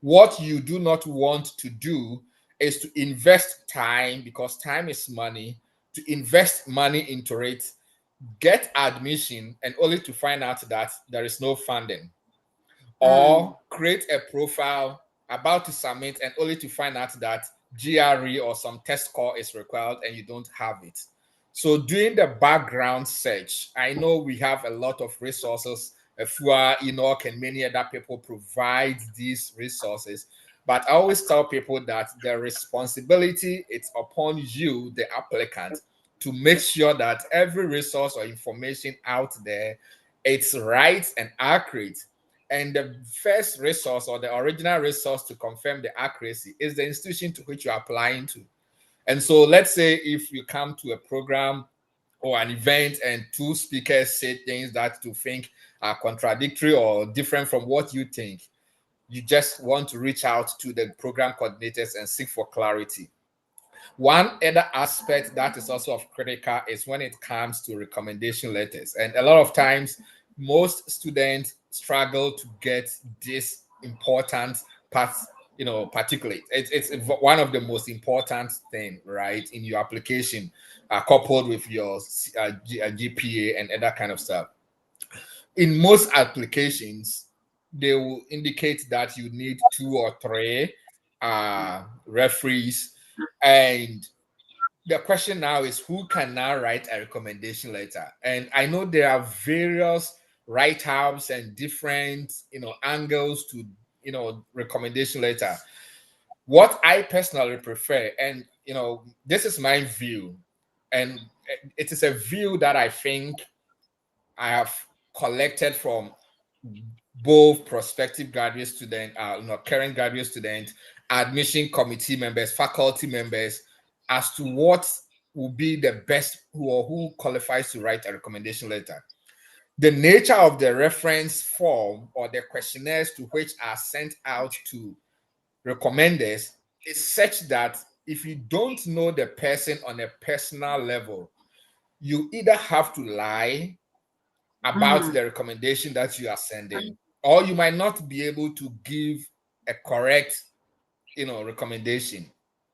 What you do not want to do is to invest time, because time is money, to invest money into it, get admission, and only to find out that there is no funding, or create a profile about to submit and only to find out that GRE or some test score is required and you don't have it. So doing the background search, I know we have a lot of resources. FUA, Enoch, and many other people provide these resources. But I always tell people that the responsibility is upon you, the applicant, to make sure that every resource or information out there, it's right and accurate. And the first resource or the original resource to confirm the accuracy is the institution to which you're applying to. And so let's say if you come to a program or an event and two speakers say things that you think are contradictory or different from what you think, you just want to reach out to the program coordinators and seek for clarity. One other aspect that is also of critical is when it comes to recommendation letters. And a lot of times, most students struggle to get this important part, particularly. It's one of the most important thing, right, in your application, coupled with your GPA and other kind of stuff. In most applications, they will indicate that you need 2 or 3 referees. And the question now is, who can now write a recommendation letter? And I know there are various write-ups and different angles to recommendation letter. What I personally prefer, and this is my view, and it is a view that I think I have collected from both prospective graduate students, current graduate students, admission committee members, faculty members, as to what will be the best who qualifies to write a recommendation letter. The nature of the reference form or the questionnaires to which are sent out to recommenders is such that if you don't know the person on a personal level, you either have to lie about the recommendation that you are sending, or you might not be able to give a correct recommendation.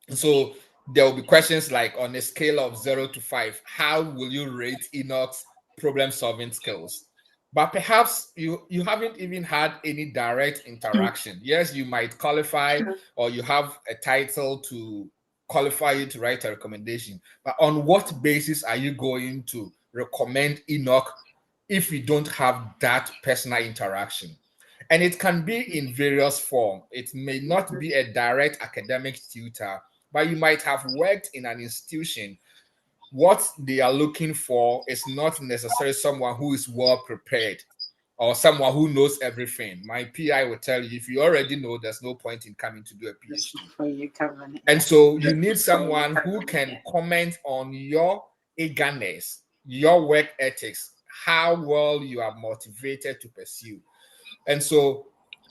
So there will be questions like, on a scale of 0 to 5, how will you rate Enoch's problem solving skills? But perhaps you haven't even had any direct interaction. Yes, you might qualify, or you have a title to qualify you to write a recommendation, but on what basis are you going to recommend Enoch if you don't have that personal interaction? And it can be in various forms. It may not be a direct academic tutor, but you might have worked in an institution. What they are looking for is not necessarily someone who is well prepared or someone who knows everything. My PI will tell you, if you already know, there's no point in coming to do a PhD. And so you need someone who can comment on your eagerness, your work ethics, how well you are motivated to pursue. And so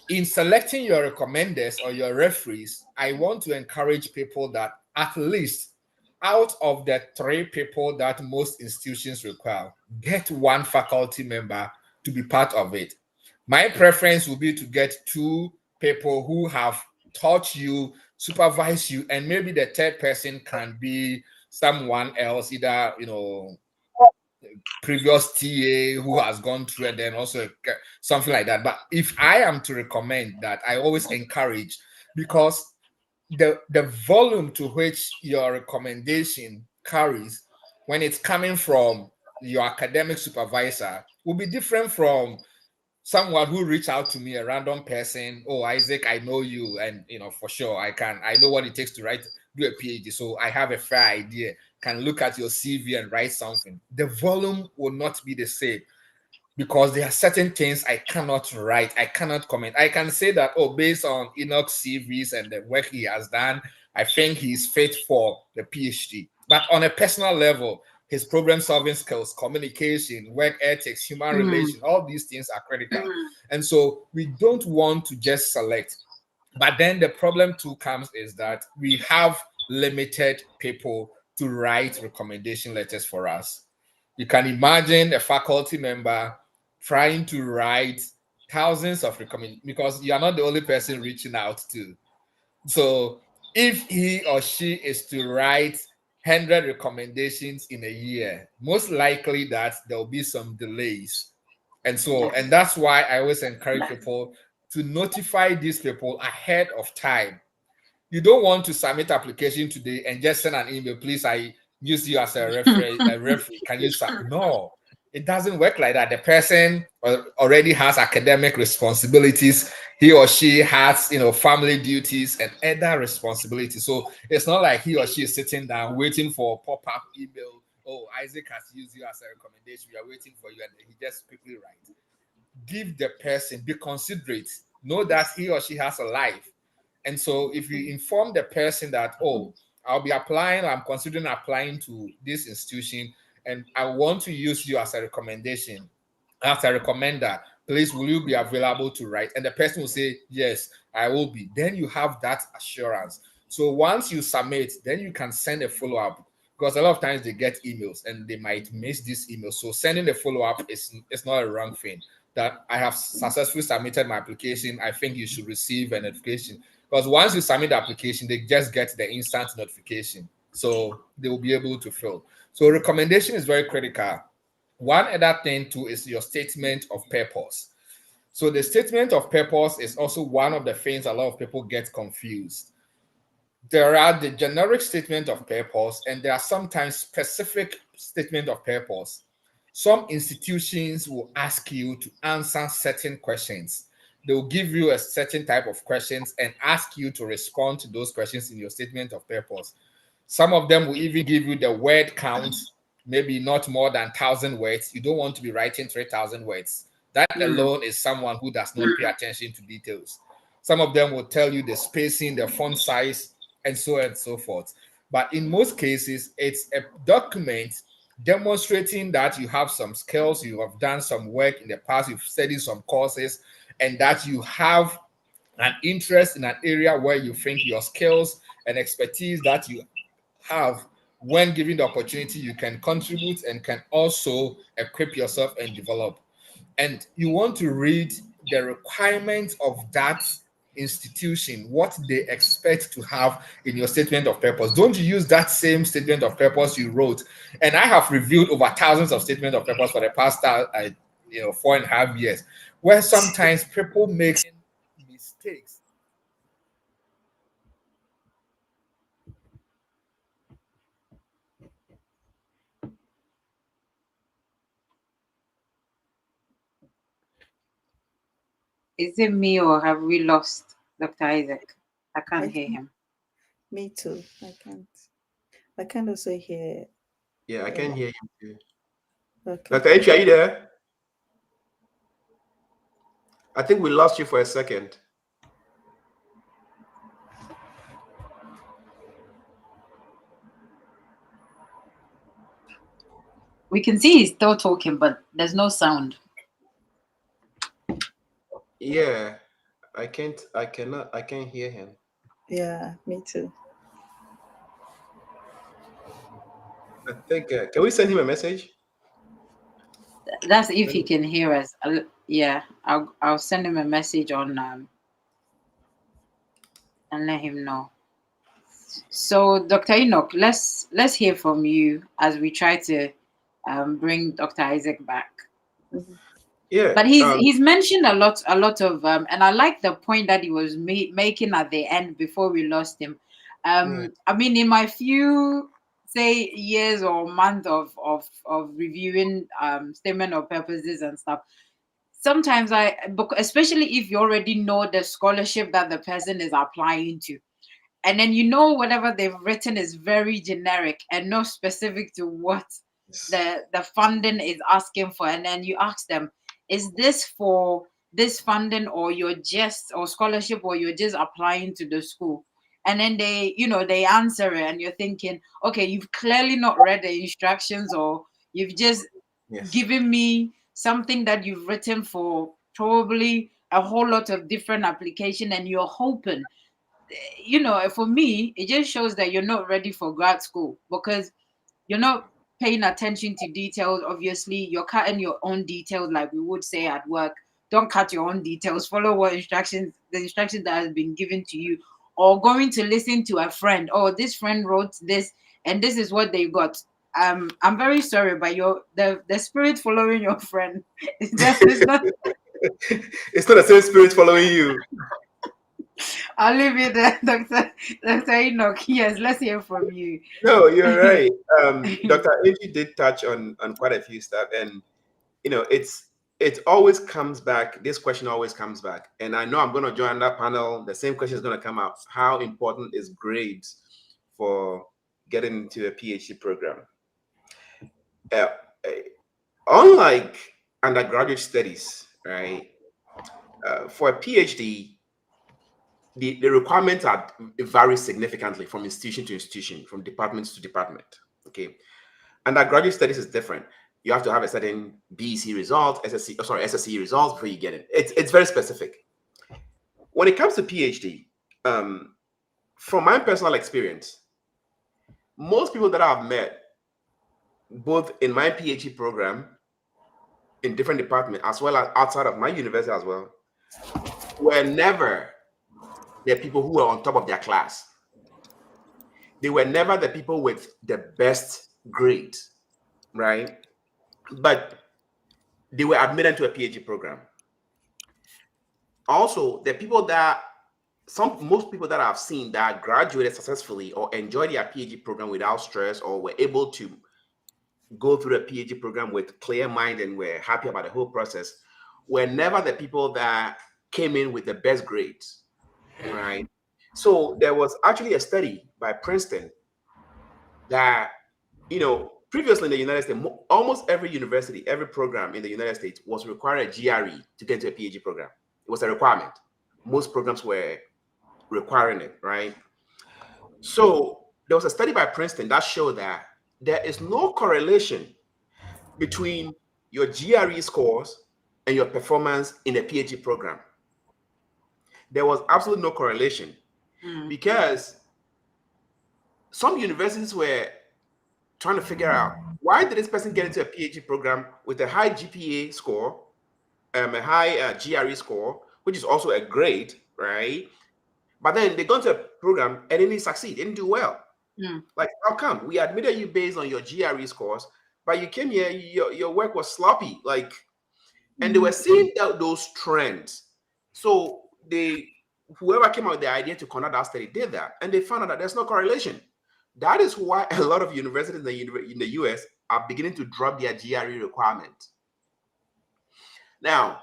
in selecting your recommenders or your referees, I want to encourage people that at least out of the 3 people that most institutions require, get 1 faculty member to be part of it. My preference would be to get 2 people who have taught you, supervised you, and maybe the 3rd person can be someone else, either previous TA who has gone through, and then also something like that. But if I am to recommend that, I always encourage, because the volume to which your recommendation carries when it's coming from your academic supervisor will be different from someone who reached out to me, a random person. Oh, Isaac, I know you, and for sure I know what it takes to do a PhD, so I have a fair idea, can look at your CV and write something. The volume will not be the same, because there are certain things I cannot write, I cannot comment. I can say that, based on Enoch's CVs and the work he has done, I think he's fit for the PhD. But on a personal level, his problem-solving skills, communication, work ethics, human relations, all these things are critical. And so we don't want to just select. But then the problem too comes is that we have limited people to write recommendation letters for us. You can imagine a faculty member trying to write thousands of recommendations, because you are not the only person reaching out to. So if he or she is to write 100 recommendations in a year, most likely that there will be some delays. And that's why I always encourage people to notify these people ahead of time. You don't want to submit application today and just send an email, please, I use you as a referee. Can you no, it doesn't work like that. The person already has academic responsibilities. He or she has, family duties and other responsibilities. So it's not like he or she is sitting down waiting for a pop-up email. Oh, Isaac has used you as a recommendation. We are waiting for you, and he just quickly writes. Give the person, be considerate, know that he or she has a life. And so if you inform the person that, oh, I'll be applying, I'm considering applying to this institution, and I want to use you as a recommendation, as a recommender, please, will you be available to write? And the person will say, yes, I will be. Then you have that assurance. So once you submit, then you can send a follow-up, because a lot of times they get emails and they might miss this email. So sending a follow-up is not a wrong thing. That I have successfully submitted my application, I think you should receive a notification. Because once you submit the application, they just get the instant notification. So they will be able to fill. So recommendation is very critical. One other thing too is your statement of purpose. So the statement of purpose is also one of the things a lot of people get confused. There are the generic statement of purpose, and there are sometimes specific statement of purpose. Some institutions will ask you to answer certain questions. They will give you a certain type of questions and ask you to respond to those questions in your statement of purpose. Some of them will even give you the word count, maybe not more than 1,000 words. You don't want to be writing 3,000 words. That alone is someone who does not pay attention to details. Some of them will tell you the spacing, the font size, and so on and so forth. But in most cases, it's a document demonstrating that you have some skills, you have done some work in the past, you've studied some courses, and that you have an interest in an area where you think your skills and expertise that you have, when given the opportunity, you can contribute and can also equip yourself and develop. And you want to read the requirements of that institution, what they expect to have in your statement of purpose. Don't you use that same statement of purpose you wrote. And I have reviewed over thousands of statements of purpose for the past 4.5 years, where sometimes people make mistakes. Is it me or have we lost Dr. Isaac? I can't hear him. Me too. I can't. I can't also hear. Yeah, I can hear you too. Okay. Dr. H, are you there? I think we lost you for a second. We can see he's still talking, but there's no sound. Yeah, I can't hear him. Yeah, me too. I think, can we send him a message? That's if he can hear us. I'll send him a message on and let him know. So, Dr. Enoch, let's hear from you as we try to bring Dr. Isaac back. Yeah, but he's mentioned a lot of and I like the point that he was making at the end before we lost him. I mean, in my few years or months of reviewing statement of purposes and stuff, sometimes especially if you already know the scholarship that the person is applying to, and then whatever they've written is very generic and not specific to what the funding is asking for, and then you ask them, is this for this funding or scholarship, or you're just applying to the school? And then they answer it, and you're thinking, okay, you've clearly not read the instructions, or you've just given me something that you've written for probably a whole lot of different application, and you're hoping, for me, it just shows that you're not ready for grad school, because you're not paying attention to details. Obviously, you're cutting your own details, like we would say at work. Don't cut your own details. Follow the instructions that has been given to you, or going to listen to a friend. Oh, this friend wrote this, and this is what they got. I'm very sorry, but the spirit following your friend is not. It's not the same spirit following you. I'll leave it there, Dr. Enoch. Yes, let's hear from you. No, you're right. Dr. Angie did touch on quite a few stuff, and it always comes back. This question always comes back, and I know I'm going to join that panel. The same question is going to come out: how important is grades for getting into a PhD program? Uh, uh, Unlike undergraduate studies, right? For a PhD, the requirements vary significantly from institution to institution, from department to department. Okay, undergraduate studies is different. You have to have a certain BEC result, SSC results before you get it. It's very specific. When it comes to PhD, from my personal experience, most people that I've met, both in my PhD program, in different departments, as well as outside of my university as well, were never the people who were on top of their class. They were never the people with the best grade, right? But they were admitted to a PhD program. Also, the people that most people that I've seen that graduated successfully or enjoyed their PhD program without stress, or were able to go through the PhD program with clear mind and were happy about the whole process, were never the people that came in with the best grades, right? So there was actually a study by Princeton that, previously in the United States, almost every university, every program in the United States was required a GRE to get into a PhD program. It was a requirement. Most programs were requiring it, right? So there was a study by Princeton that showed that there is no correlation between your GRE scores and your performance in a PhD program. There was absolutely no correlation because some universities were trying to figure out, why did this person get into a PhD program with a high GPA score, a high GRE score, which is also a grade, right? But then they go into a program and they didn't succeed, didn't do well. Like, how come? We admitted you based on your GRE scores, but you came here, your work was sloppy. Like, and they were seeing those trends. So whoever came up with the idea to conduct that study did that, and they found out that there's no correlation. That is why a lot of universities in the US are beginning to drop their GRE requirement. Now,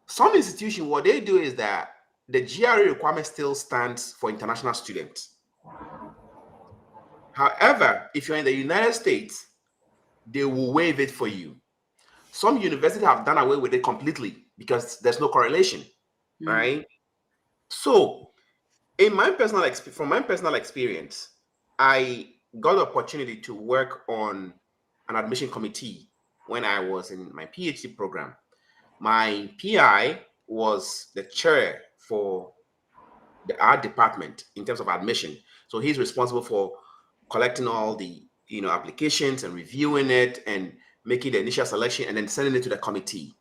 some institutions, what they do is that the GRE requirement still stands for international students. However, if you're in the United States, they will waive it for you. Some universities have done away with it completely because there's no correlation, right? So, from my personal experience, I got the opportunity to work on an admission committee when I was in my PhD program. My PI was the chair for our department in terms of admission. So he's responsible for collecting all the applications and reviewing it and making the initial selection and then sending it to the committee.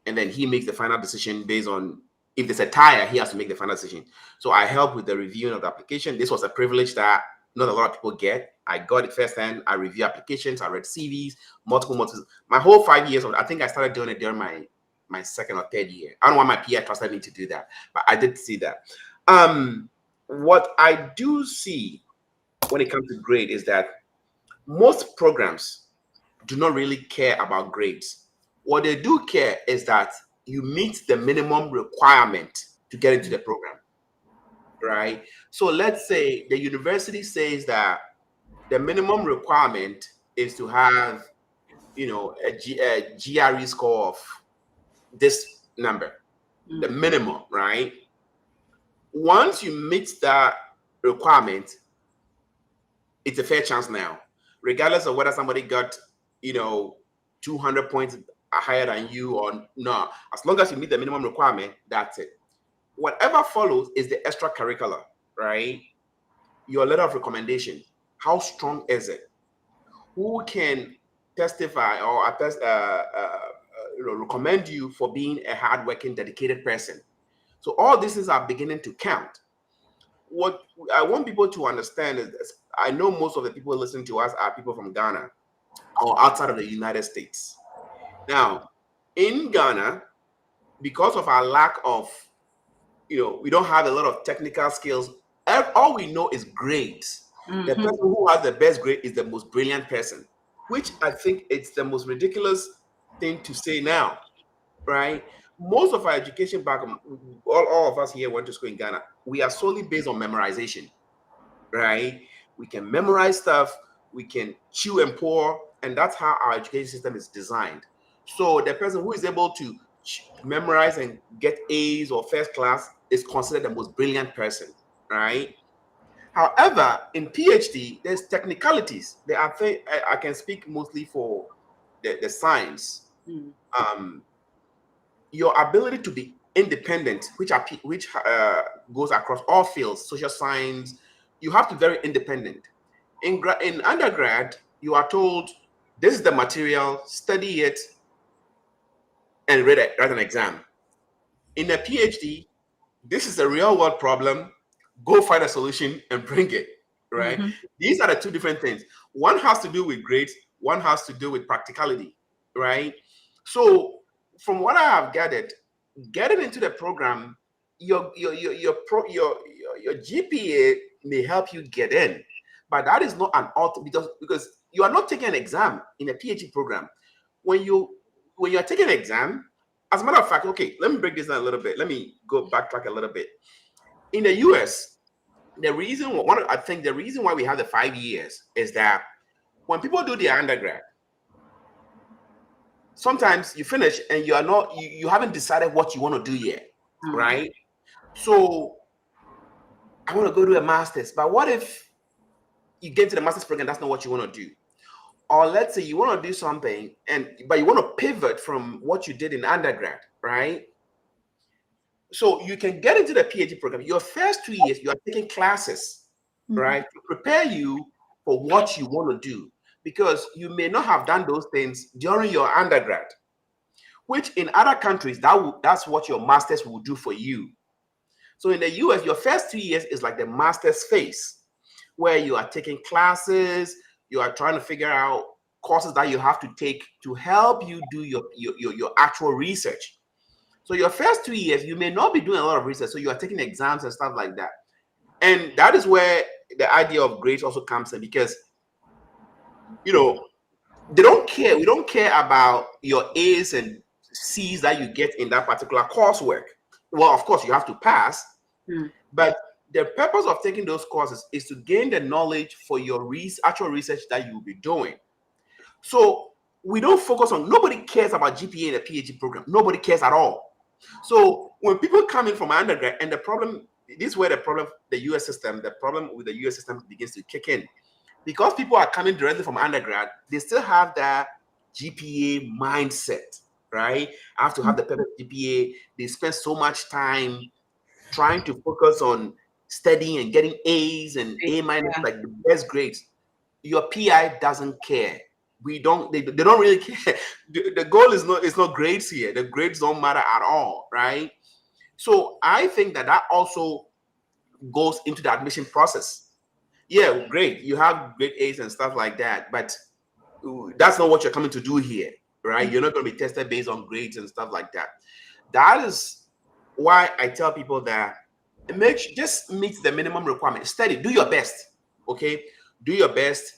And then he makes the final decision based on, if there's a tie, he has to make the final decision. So I help with the reviewing of the application. This was a privilege that not a lot of people get. I got it firsthand. I review applications. I read CVs, multiple. My whole 5 years I think I started doing it during my second or third year. I don't want my PI trusted me to do that, but I did see that. What I do see when it comes to grade is that most programs do not really care about grades. What they do care is that you meet the minimum requirement to get into the program, right? So let's say the university says that the minimum requirement is to have, a GRE score of this number, the minimum, right? Once you meet that requirement, it's a fair chance now, regardless of whether somebody got, 200 points higher than you or no. As long as you meet the minimum requirement, that's it. Whatever follows is the extracurricular, right? Your letter of recommendation. How strong is it? Who can testify or recommend you for being a hardworking, dedicated person? So all these things are beginning to count. What I want people to understand is this. I know most of the people listening to us are people from Ghana or outside of the United States. Now, in Ghana, because of our lack of, we don't have a lot of technical skills. All we know is grades. The person who has the best grade is the most brilliant person, which I think it's the most ridiculous thing to say now, right? Most of our education back, all of us here went to school in Ghana. We are solely based on memorization, right? We can memorize stuff, we can chew and pour, and that's how our education system is designed. So the person who is able to memorize and get A's or first class is considered the most brilliant person, right? However, in PhD, there's technicalities. There are things I can speak mostly for the science. Your ability to be independent, which goes across all fields, social science, you have to be very independent. In undergrad, you are told this is the material, study it, and write an exam. In a PhD, this is a real world problem. Go find a solution and bring it, right? These are the two different things. One has to do with grades, one has to do with practicality, right? So from what I have gathered, getting into the program, your GPA may help you get in, but that is not an auto because you are not taking an exam in a PhD program. When you are taking an exam, as a matter of fact, okay, let me break this down a little bit. Let me go backtrack a little bit. In the US, the reason why we have the 5 years is that when people do their undergrad, sometimes you finish and you haven't decided what you want to do yet, right? So I want to go do a master's, but what if you get to the master's program, that's not what you want to do? Or let's say you want to do something but you want to pivot from what you did in undergrad, right? So you can get into the PhD program. Your first 2 years, you are taking classes, right, to prepare you for what you want to do, because you may not have done those things during your undergrad, which in other countries, that's what your master's will do for you. So in the US, your first 2 years is like the master's phase, where you are taking classes, you are trying to figure out courses that you have to take to help you do your actual research. So your first 2 years, you may not be doing a lot of research, so you are taking exams and stuff like that. And that is where the idea of grades also comes in, because they don't care. We don't care about your A's and C's that you get in that particular coursework. Well, of course, you have to pass, but the purpose of taking those courses is to gain the knowledge for your actual research that you will be doing. So we don't focus on, nobody cares about GPA in a PhD program. Nobody cares at all. So when people come in from undergrad, and the problem with the US system begins to kick in. Because people are coming directly from undergrad, they still have that GPA mindset, right? I have to have the perfect GPA. They spend so much time trying to focus on studying and getting A's and A minus, like the best grades. Your PI doesn't care. They don't really care. The goal is not grades here. The grades don't matter at all, right? So I think that also goes into the admission process. Yeah, great. You have grade A's and stuff like that, but that's not what you're coming to do here, right? You're not going to be tested based on grades and stuff like that. That is why I tell people that just meet the minimum requirement. Study, do your best, okay? Do your best.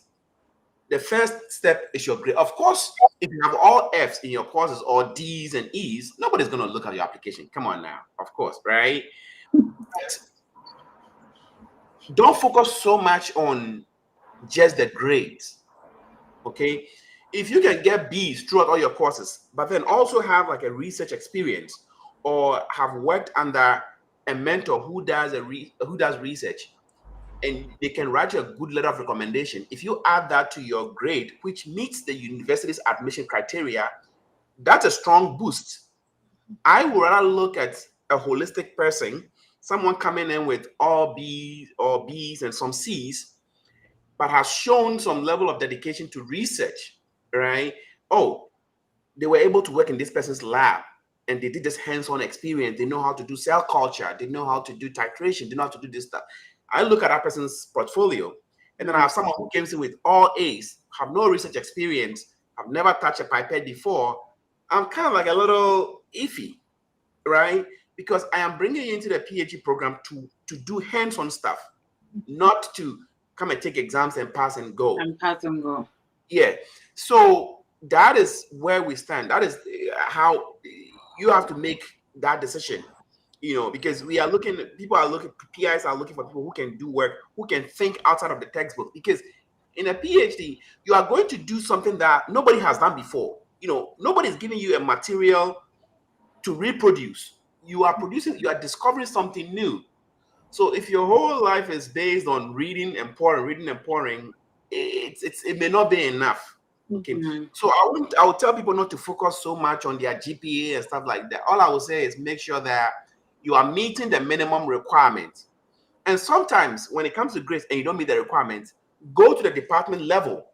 The first step is your grade. Of course, if you have all F's in your courses or D's and E's, nobody's going to look at your application. Come on now, of course, right? But don't focus so much on just the grades, okay? If you can get B's throughout all your courses, but then also have like a research experience or have worked under a mentor who does research, and they can write you a good letter of recommendation. If you add that to your grade, which meets the university's admission criteria, that's a strong boost. I would rather look at a holistic person, someone coming in with all B's and some C's, but has shown some level of dedication to research, right? Oh, they were able to work in this person's lab and they did this hands-on experience. They know how to do cell culture. They know how to do titration. They know how to do this stuff. I look at that person's portfolio, and then I have someone who comes in with all A's, have no research experience, have never touched a pipette before. I'm kind of like a little iffy, right? Because I am bringing you into the PhD program to do hands-on stuff, not to come and take exams and pass and go. And pass and go. Yeah. So that is where we stand. That is how you have to make that decision, because we are looking, people are looking, PIs are looking for people who can do work, who can think outside of the textbook. Because in a PhD, you are going to do something that nobody has done before. Nobody's giving you a material to reproduce. You are discovering something new. So if your whole life is based on reading and pouring, it may not be enough. Okay. Mm-hmm. So I would tell people not to focus so much on their GPA and stuff like that. All I would say is make sure that you are meeting the minimum requirements. And sometimes when it comes to grades and you don't meet the requirements, go to the department level.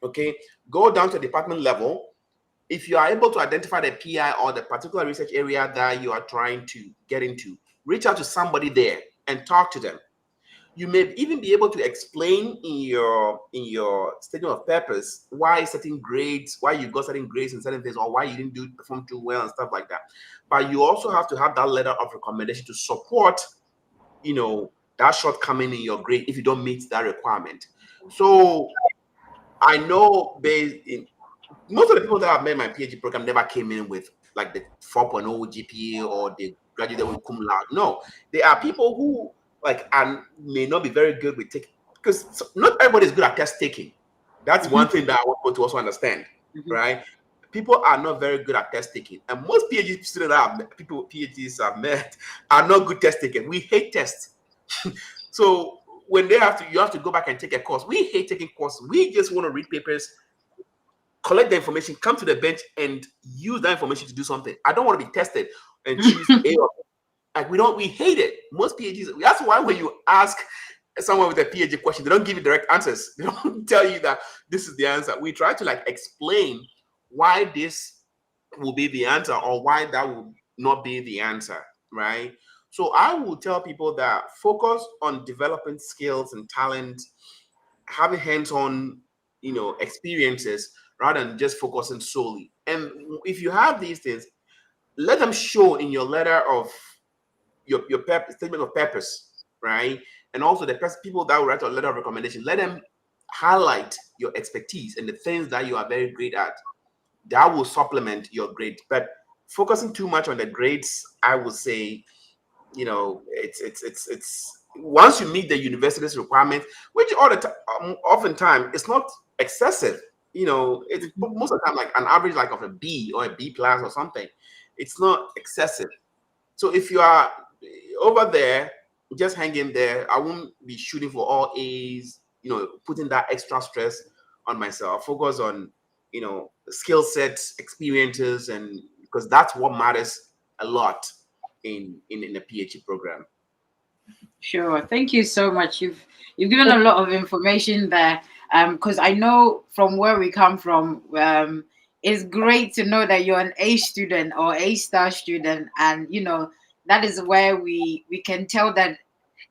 Okay. Go down to the department level. If you are able to identify the PI or the particular research area that you are trying to get into, reach out to somebody there and talk to them. You may even be able to explain in your statement of purpose why you got certain grades in certain things, or why you didn't perform too well and stuff like that. But you also have to have that letter of recommendation to support, that shortcoming in your grade if you don't meet that requirement. So I know most of the people that have made my PhD program never came in with like the 4.0 GPA or they graduated with cum laude. No, there are people who may not be very good with taking, because not everybody is good at test taking. That's one thing that I want people to also understand, right? People are not very good at test taking, and most PhD students PhDs have met are not good test taking. We hate tests. So when you have to go back and take a course. We hate taking courses. We just want to read papers, collect the information, come to the bench, and use that information to do something. I don't want to be tested and choose A or we hate it. Most PhDs, that's why when you ask someone with a PhD question, they don't give you direct answers. They don't tell you that this is the answer. We try to explain why this will be the answer or why that will not be the answer, right? So I will tell people that focus on developing skills and talent, having hands-on, experiences rather than just focusing solely. And if you have these things, let them show in your letter of your statement of purpose, right? And also the people that will write a letter of recommendation, let them highlight your expertise and the things that you are very great at. That will supplement your grades. But focusing too much on the grades, I would say, it's once you meet the university's requirements, which oftentimes it's not excessive. It's most of the time like an average of a B or a B plus or something. It's not excessive. So if you are over there, just hang in there. I won't be shooting for all A's, putting that extra stress on myself. Focus on, skill sets, experiences, and because that's what matters a lot in a PhD program. Sure. Thank you so much. You've given a lot of information there. Because I know from where we come from, it's great to know that you're an A student or A star student, and that is where we can tell that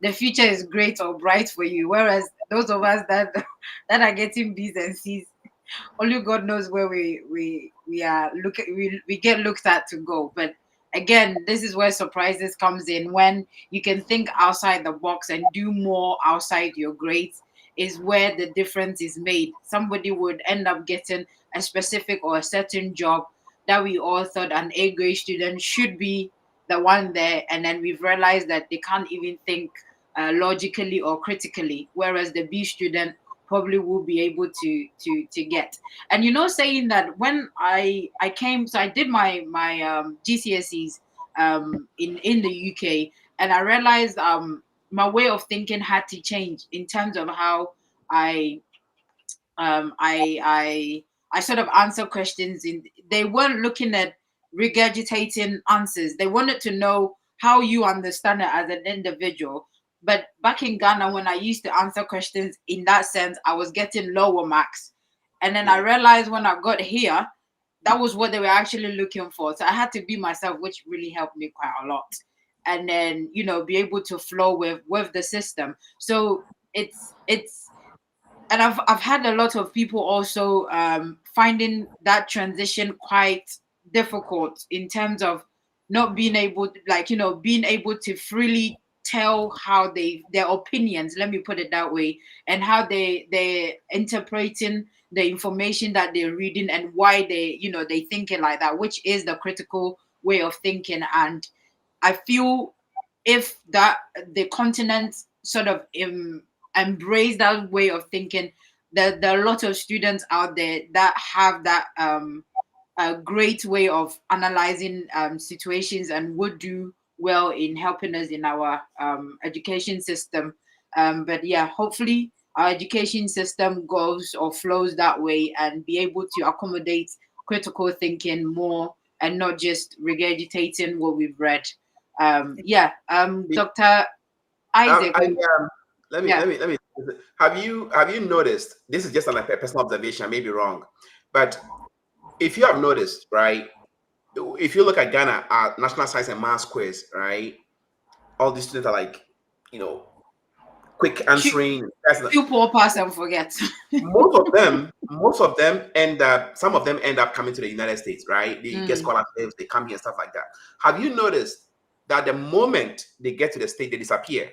the future is great or bright for you. Whereas those of us that that are getting B's and C's, only God knows where we are we get looked at to go. But again, this is where surprises comes in, when you can think outside the box and do more outside your grades, is where the difference is made. Somebody would end up getting a specific or a certain job that we all thought an A grade student should be the one there, and then we've realized that they can't even think logically or critically, whereas the B student probably will be able to get. And saying that, when I came, so I did my GCSEs in the UK, and I realized my way of thinking had to change in terms of how I I sort of answer questions in, they weren't looking at regurgitating answers. They wanted to know how you understand it as an individual. But back in Ghana, when I used to answer questions in that sense, I was getting lower marks. And then I realized when I got here, that was what they were actually looking for. So I had to be myself, which really helped me quite a lot. And then, you know, be able to flow with the system. So it's and I've had a lot of people also finding that transition quite difficult in terms of not being able to, like, you know, being able to freely tell how their opinions, let me put it that way, and how they're interpreting the information that they're reading and why they, you know, they think it like that, which is the critical way of thinking. And I feel if that the continent sort of embrace that way of thinking, there are a lot of students out there that have that a great way of analyzing situations and would do well in helping us in our education system. But yeah, hopefully our education system goes or flows that way and be able to accommodate critical thinking more and not just regurgitating what we've read. Yeah, Dr. Isaac. I, let me Yeah. have you noticed, this is just like a personal observation, I may be wrong, but if you have noticed, right, if you look at Ghana, national science and math quiz, right, all these students are like, you know, quick answering. Few poor pass and forget. Most of them end up, some of them end up coming to the United States, right? They get scholarships, they come here and stuff like that. Have you noticed that the moment they get to the state, they disappear?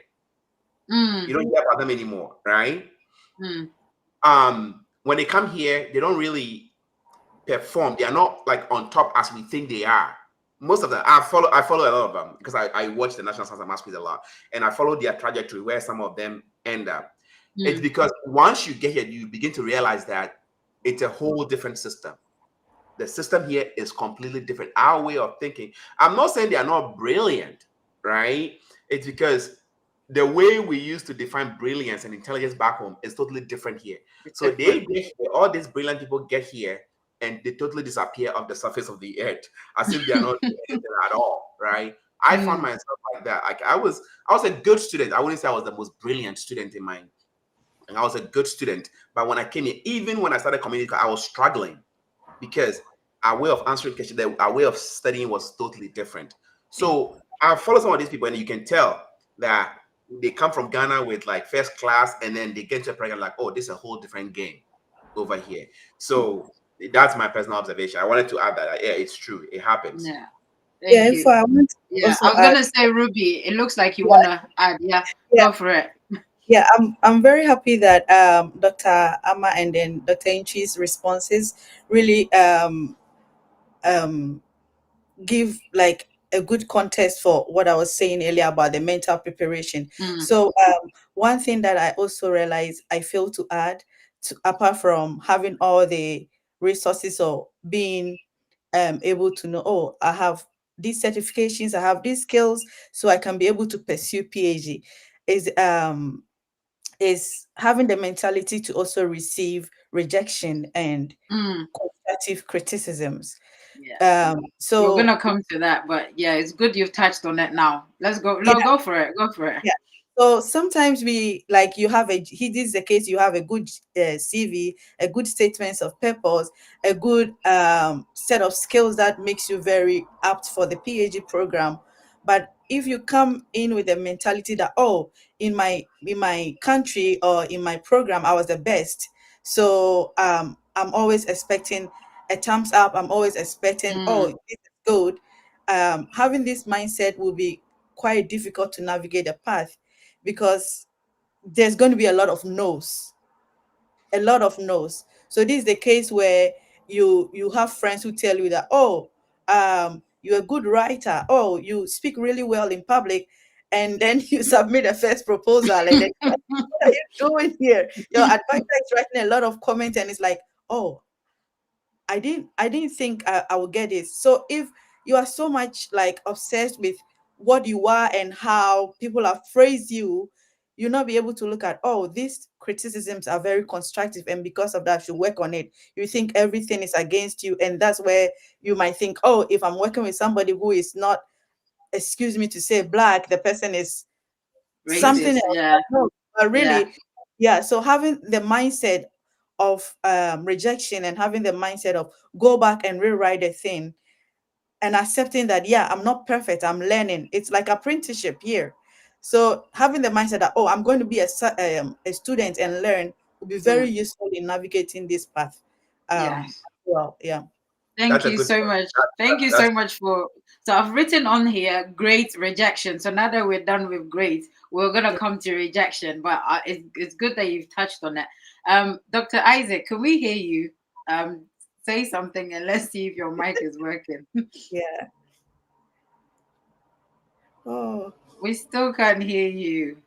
You don't hear about them anymore, right? When they come here, they don't really perform. They are not like on top as we think they are. Most of them, I follow a lot of them because I watch the National Science and Math Quiz a lot, and I follow their trajectory where some of them end up. It's because once you get here, you begin to realize that it's a whole different system. The system here is completely different. Our way of thinking. I'm not saying they are not brilliant, right? It's because the way we used to define brilliance and intelligence back home is totally different here. So they get here, all these brilliant people get here and they totally disappear off the surface of the earth as if they are not doing anything at all, right? I found myself like that. Like I was a good student. I wouldn't say I was the most brilliant student in my, and I was a good student. But when I came here, even when I started community, I was struggling because our way of answering questions, our way of studying was totally different. So I follow some of these people, and you can tell that they come from Ghana with like first class, and then they get to a program like, oh, this is a whole different game over here. So that's my personal observation. I wanted to add that. Yeah, it's true. It happens. Yeah. Yeah, if I want to Yeah, also I was add, gonna say Ruby. It looks like you wanna add. Yeah, yeah, go for it. yeah, I'm very happy that Dr. Amma and then Dr. Inchi's responses really um give like a good context for what I was saying earlier about the mental preparation. So one thing that I also realized I failed to add, to apart from having all the resources or being able to know, oh, I have these certifications, I have these skills, so I can be able to pursue PhD, is having the mentality to also receive rejection and constructive criticisms. Yeah, we're So gonna come to that, but yeah, it's good you've touched on it now. Let's go. yeah, No, go for it. Go for it. yeah. So sometimes we like you have a he this is the case, you have a good CV, a good statements of purpose, a good set of skills that makes you very apt for the PhD program. But if you come in with a mentality that, oh, in my country or in my program I was the best, so I'm always expecting a thumbs up, I'm always expecting, oh, this is good. Having this mindset will be quite difficult to navigate the path, because there's going to be a lot of no's, a lot of no's. So this is the case where you have friends who tell you that, oh, you're a good writer, oh, you speak really well in public, and then you submit a first proposal, and then what are you doing here? Your advisor is writing a lot of comments, and it's like, oh, I didn't think I would get it. So if you are so much like obsessed with what you are and how people have praised you, you'll not be able to look at, oh, these criticisms are very constructive, and because of that, you work on it. You think everything is against you, and that's where you might think, oh, if I'm working with somebody who is not, excuse me to say, black, the person is something Racist. else. Yeah. No, but Yeah. really, yeah. So having the mindset of rejection, and having the mindset of go back and rewrite the thing, and accepting that, yeah, I'm not perfect, I'm learning. It's like apprenticeship here. So having the mindset that, oh, I'm going to be a student and learn, will be very Mm. useful in navigating this path. Yes. Well, yeah. Thank That's a you good so point. much. Thank you so That's much for. So I've written on here great rejection. So now that we're done with great, we're gonna Yeah. come to rejection. But it's good that you've touched on it. Dr. Isaac, can we hear you? Say something and let's see if your mic is working. Yeah. Oh, We still can't hear you.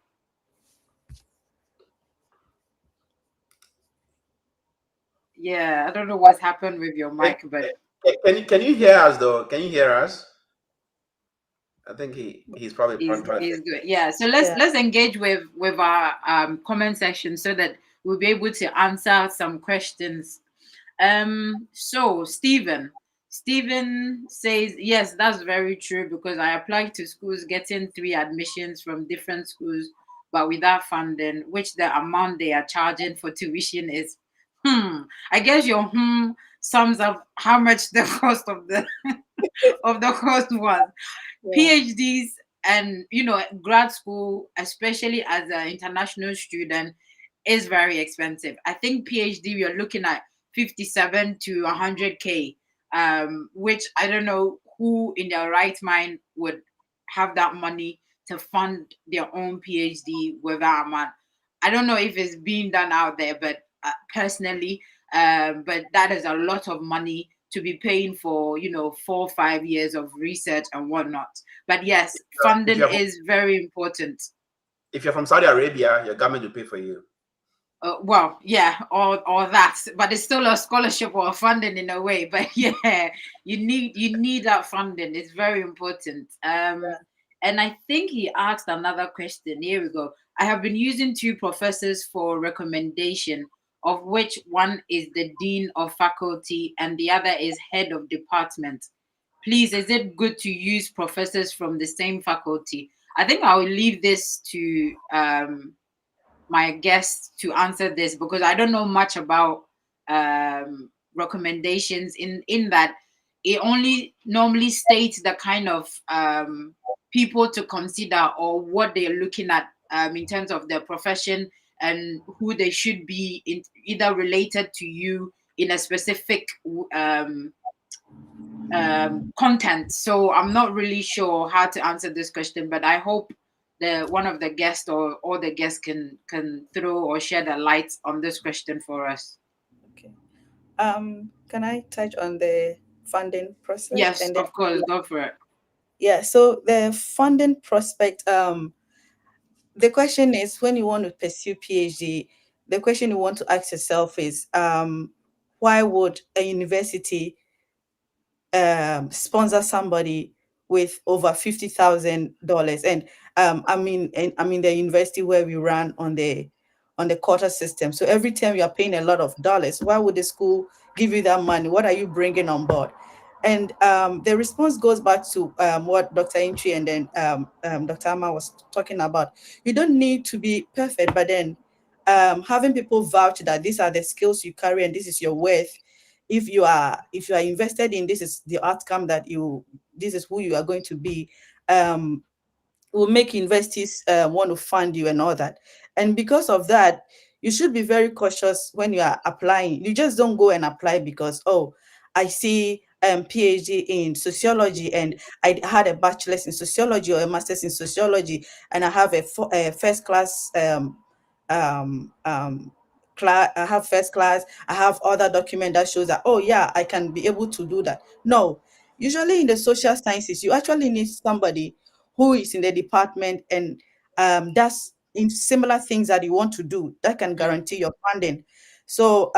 Yeah, I don't know what's happened with your can, mic, but can you hear us though? Can you hear us? I think he's probably trying to is fix. good. Yeah. So yeah. let's engage with our comment section so that we'll be able to answer some questions. So Stephen says, yes, that's very true because I applied to schools getting 3 admissions from different schools, but without funding, which the amount they are charging for tuition is I guess your sums up how much the cost of the of the course was. Yeah. PhDs and grad school, especially as an international student, is very expensive. I think PhD we are looking at 57 to 100K, which I don't know who in their right mind would have that money to fund their own PhD with that amount. I don't know if it's being done out there, but personally, but that is a lot of money to be paying for 4 or 5 years of research and whatnot. But yes, If funding you're from, is very important. if you're from Saudi Arabia, your government will pay for you. Well, yeah, or that, but it's still a scholarship or funding in a way. But yeah, you need that funding. It's very important. And I think he asked another question. Here we go. I have been using 2 professors for recommendation, of which one is the dean of faculty and the other is head of department. Please, is it good to use professors from the same faculty? I think I will leave this to my guest to answer this because I don't know much about recommendations in that it only normally states the kind of people to consider or what they're looking at in terms of their profession and who they should be in, either related to you in a specific content. So I'm not really sure how to answer this question, but I hope the one of the guests or all the guests can throw or shed a light on this question for us. Okay. Can I touch on the funding prospect Yes, and then, of course, go for it. yeah, so the funding prospect, the question is, when you want to pursue PhD, the question you want to ask yourself is, why would a university sponsor somebody with over $50,000? And I'm in the university where we run on the quota system. So every time you are paying a lot of dollars, why would the school give you that money? What are you bringing on board? And the response goes back to what Dr. Intri and then Dr. Amma was talking about. You don't need to be perfect, but then having people vouch that these are the skills you carry and this is your worth. If you are invested in, this is the outcome that this is who you are going to be, um, will make universities want to fund you and all that. And because of that, you should be very cautious when you are applying. You just don't go and apply because, oh, I see PhD in sociology and I had a bachelor's in sociology or a master's in sociology, and I have a first class class. I have first class. I have other document that shows that, oh yeah, I can be able to do that. No, usually in the social sciences, you actually need somebody who is in the department and does in similar things that you want to do that can Mm. guarantee your funding. So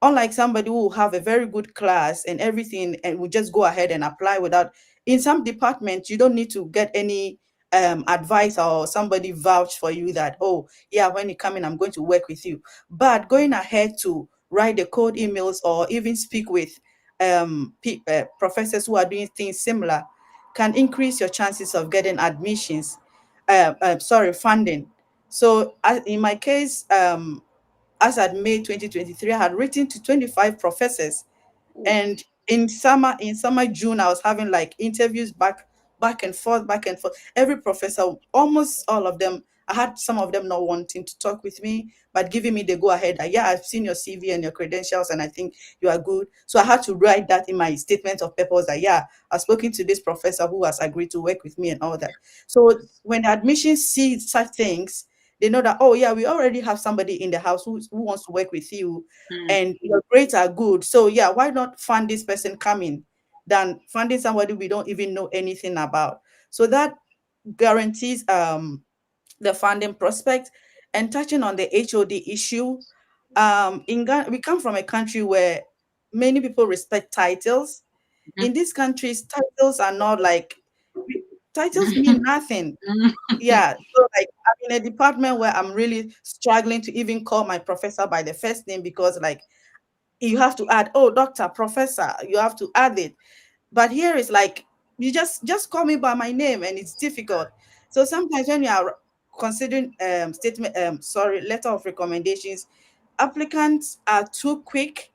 unlike somebody who will have a very good class and everything and will just go ahead and apply without, in some departments you don't need to get any advice or somebody vouch for you that, oh yeah, when you come in, I'm going to work with you. But going ahead to write the code emails or even speak with professors who are doing things similar can increase your chances of getting admissions, funding. So in my case, as at May 2023, I had written to 25 professors, and in summer June, I was having like interviews back and forth. Every professor, almost all of them, I had some of them not wanting to talk with me, but giving me the go ahead that, yeah, I've seen your CV and your credentials and I think you are good. So I had to write that in my statement of purpose that, yeah, I've spoken to this professor who has agreed to work with me and all that. So when admissions see such things, they know that, oh yeah, we already have somebody in the house who wants to work with you, and your grades are good. So yeah, why not fund this person coming than funding somebody we don't even know anything about? So that guarantees the funding prospect. And touching on the HOD issue, in Ghana, we come from a country where many people respect titles. In these countries, titles are not like, titles mean nothing. Yeah, so like I'm in a department where I'm really struggling to even call my professor by the first name, because like you have to add, oh, doctor, professor, you have to add it. But here it's like, you just call me by my name, and it's difficult. So sometimes when you are considering letter of recommendations, applicants are too quick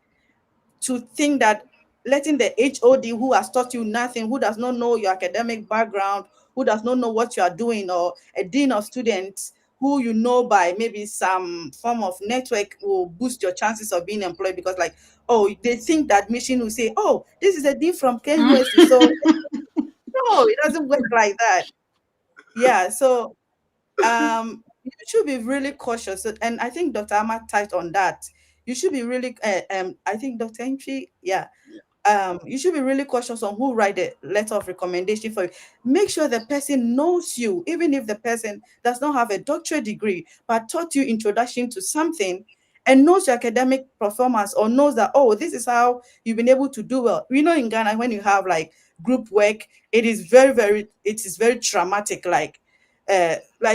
to think that letting the HOD, who has taught you nothing, who does not know your academic background, who does not know what you are doing, or a dean of students who you know by maybe some form of network, will boost your chances of being employed, because like, oh, they think that admission will say, oh, this is a dean from KUST. So no, it doesn't work like that. Yeah, so you should be really cautious. And I think Dr. Ahmad touched on that. You should be really I think Dr. Entry, yeah, you should be really cautious on who write the letter of recommendation for you. Make sure the person knows you, even if the person does not have a doctorate degree, but taught you introduction to something, and knows your academic performance, or knows that, oh, this is how you've been able to do well. You know, in Ghana, when you have like group work, it is very traumatic. Like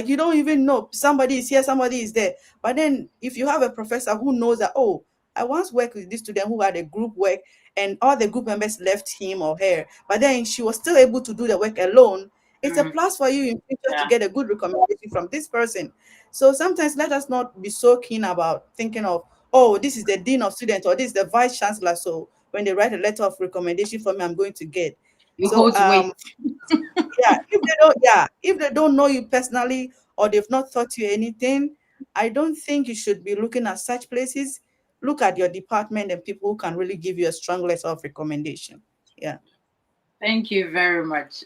you don't even know somebody is here, somebody is there. But then if you have a professor who knows that, oh, I once worked with this student who had a group work, and all the group members left him or her, but then she was still able to do the work alone. It's a plus for you in future to Yeah. get a good recommendation from this person. So sometimes let us not be so keen about thinking of, oh, this is the dean of students, or this is the vice chancellor. So when they write a letter of recommendation for me, I'm going to get. It So holds weight. if they don't know you personally, or they've not taught you anything, I don't think you should be looking at such places. Look at your department and people who can really give you a strong letter of recommendation. Yeah. Thank you very much.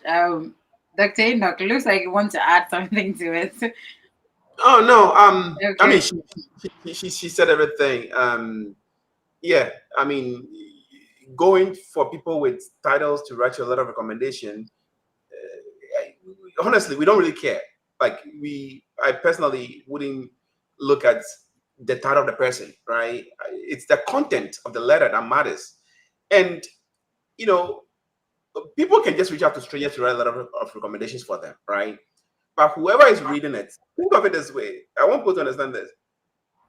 Dr. Enoch, looks like you want to add something to it. Oh no, I mean, Okay. she said everything. Yeah, I mean, going for people with titles to write your letter of recommendation, honestly, we don't really care. Like I personally wouldn't look at the title of the person, right? It's the content of the letter that matters. And you know, people can just reach out to strangers to write a letter of recommendations for them, right? But whoever is reading it, think of it this way. I want people to understand this.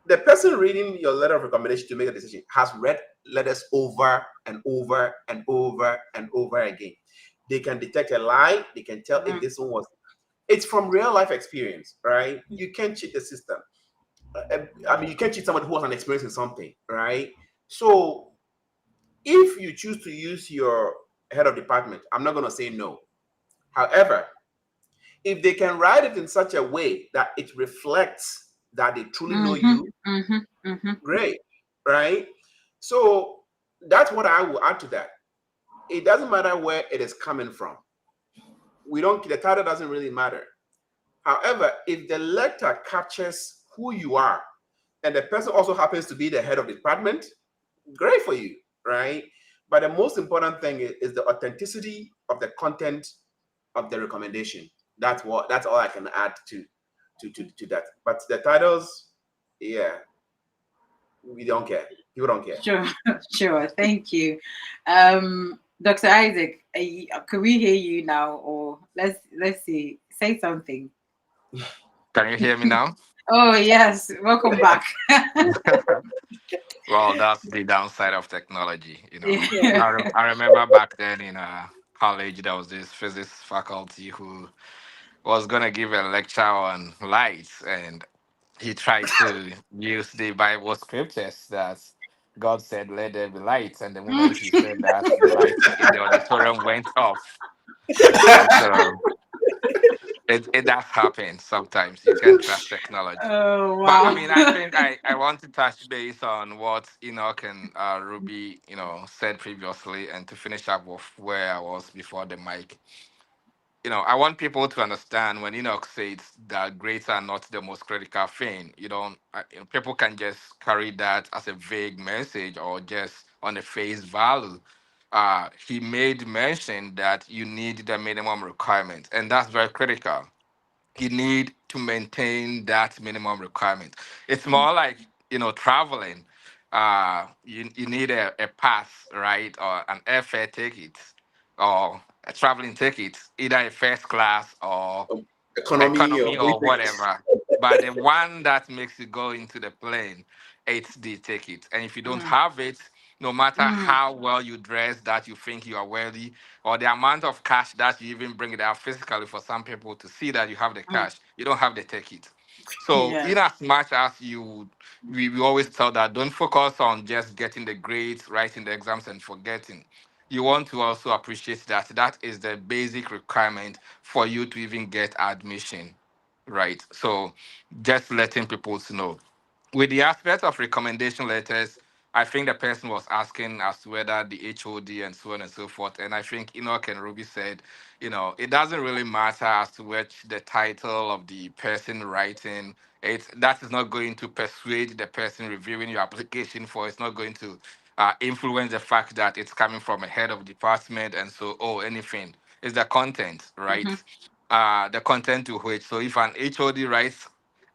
The person reading your letter of recommendation to make a decision has read letters over and over and over and over again. They can detect a lie. They can tell if this one was. It's from real life experience, right? You can't cheat the system. I mean, you can't cheat somebody who has an experience in something, right? So if you choose to use your head of department, I'm not going to say no. However, if they can write it in such a way that it reflects that they truly know you, great, right? So that's what I will add to that. It doesn't matter where it is coming from. The title doesn't really matter. However, if the letter captures who you are and the person also happens to be the head of the department, great for you, right? But the most important thing is the authenticity of the content of the recommendation. That's all I can add to that. But the titles, yeah, we don't care. People don't care. Sure, sure. Thank you. Dr. Isaac, can we hear you now? Or let's see. say something. Can you hear me now? Oh yes, welcome back. Well, that's the downside of technology. Yeah. I remember back then in college, there was this physics faculty who was going to give a lecture on lights, and he tried to use the Bible scriptures that God said, "Let there be lights." And the moment he said that, the lights in the auditorium went off. And so it does happen sometimes. You can't trust technology. Oh But I wow. mean, I think I want to touch base on what Enoch and Ruby, said previously, and to finish up with where I was before the mic. I want people to understand when Enoch says that grades are not the most critical thing. You don't, people can just carry that as a vague message or just on the face value. He made mention that you need the minimum requirement, and that's very critical. You need to maintain that minimum requirement. It's more like traveling. You need a pass, right, or an airfare ticket, or a traveling ticket, either a first class or Economy or economy or whatever. But the one that makes you go into the plane, it's the ticket. And if you don't Mm, have it, no matter mm, how well you dress, that you think you are worthy, or the amount of cash that you even bring it out physically for some people to see that you have the mm. cash, you don't have the ticket. So, Yes. in as much as we always tell that don't focus on just getting the grades, writing the exams, and forgetting. You want to also appreciate that that is the basic requirement for you to even get admission, right? So just letting people to know. With the aspect of recommendation letters, I think the person was asking as to whether the HOD and so on and so forth. And I think Enoch and Ruby said, it doesn't really matter as to which the title of the person writing. That is not going to persuade the person reviewing your application for. It's not going to influence the fact that it's coming from a head of department and so anything. It's the content, right? Mm-hmm. The content to which. So if an HOD writes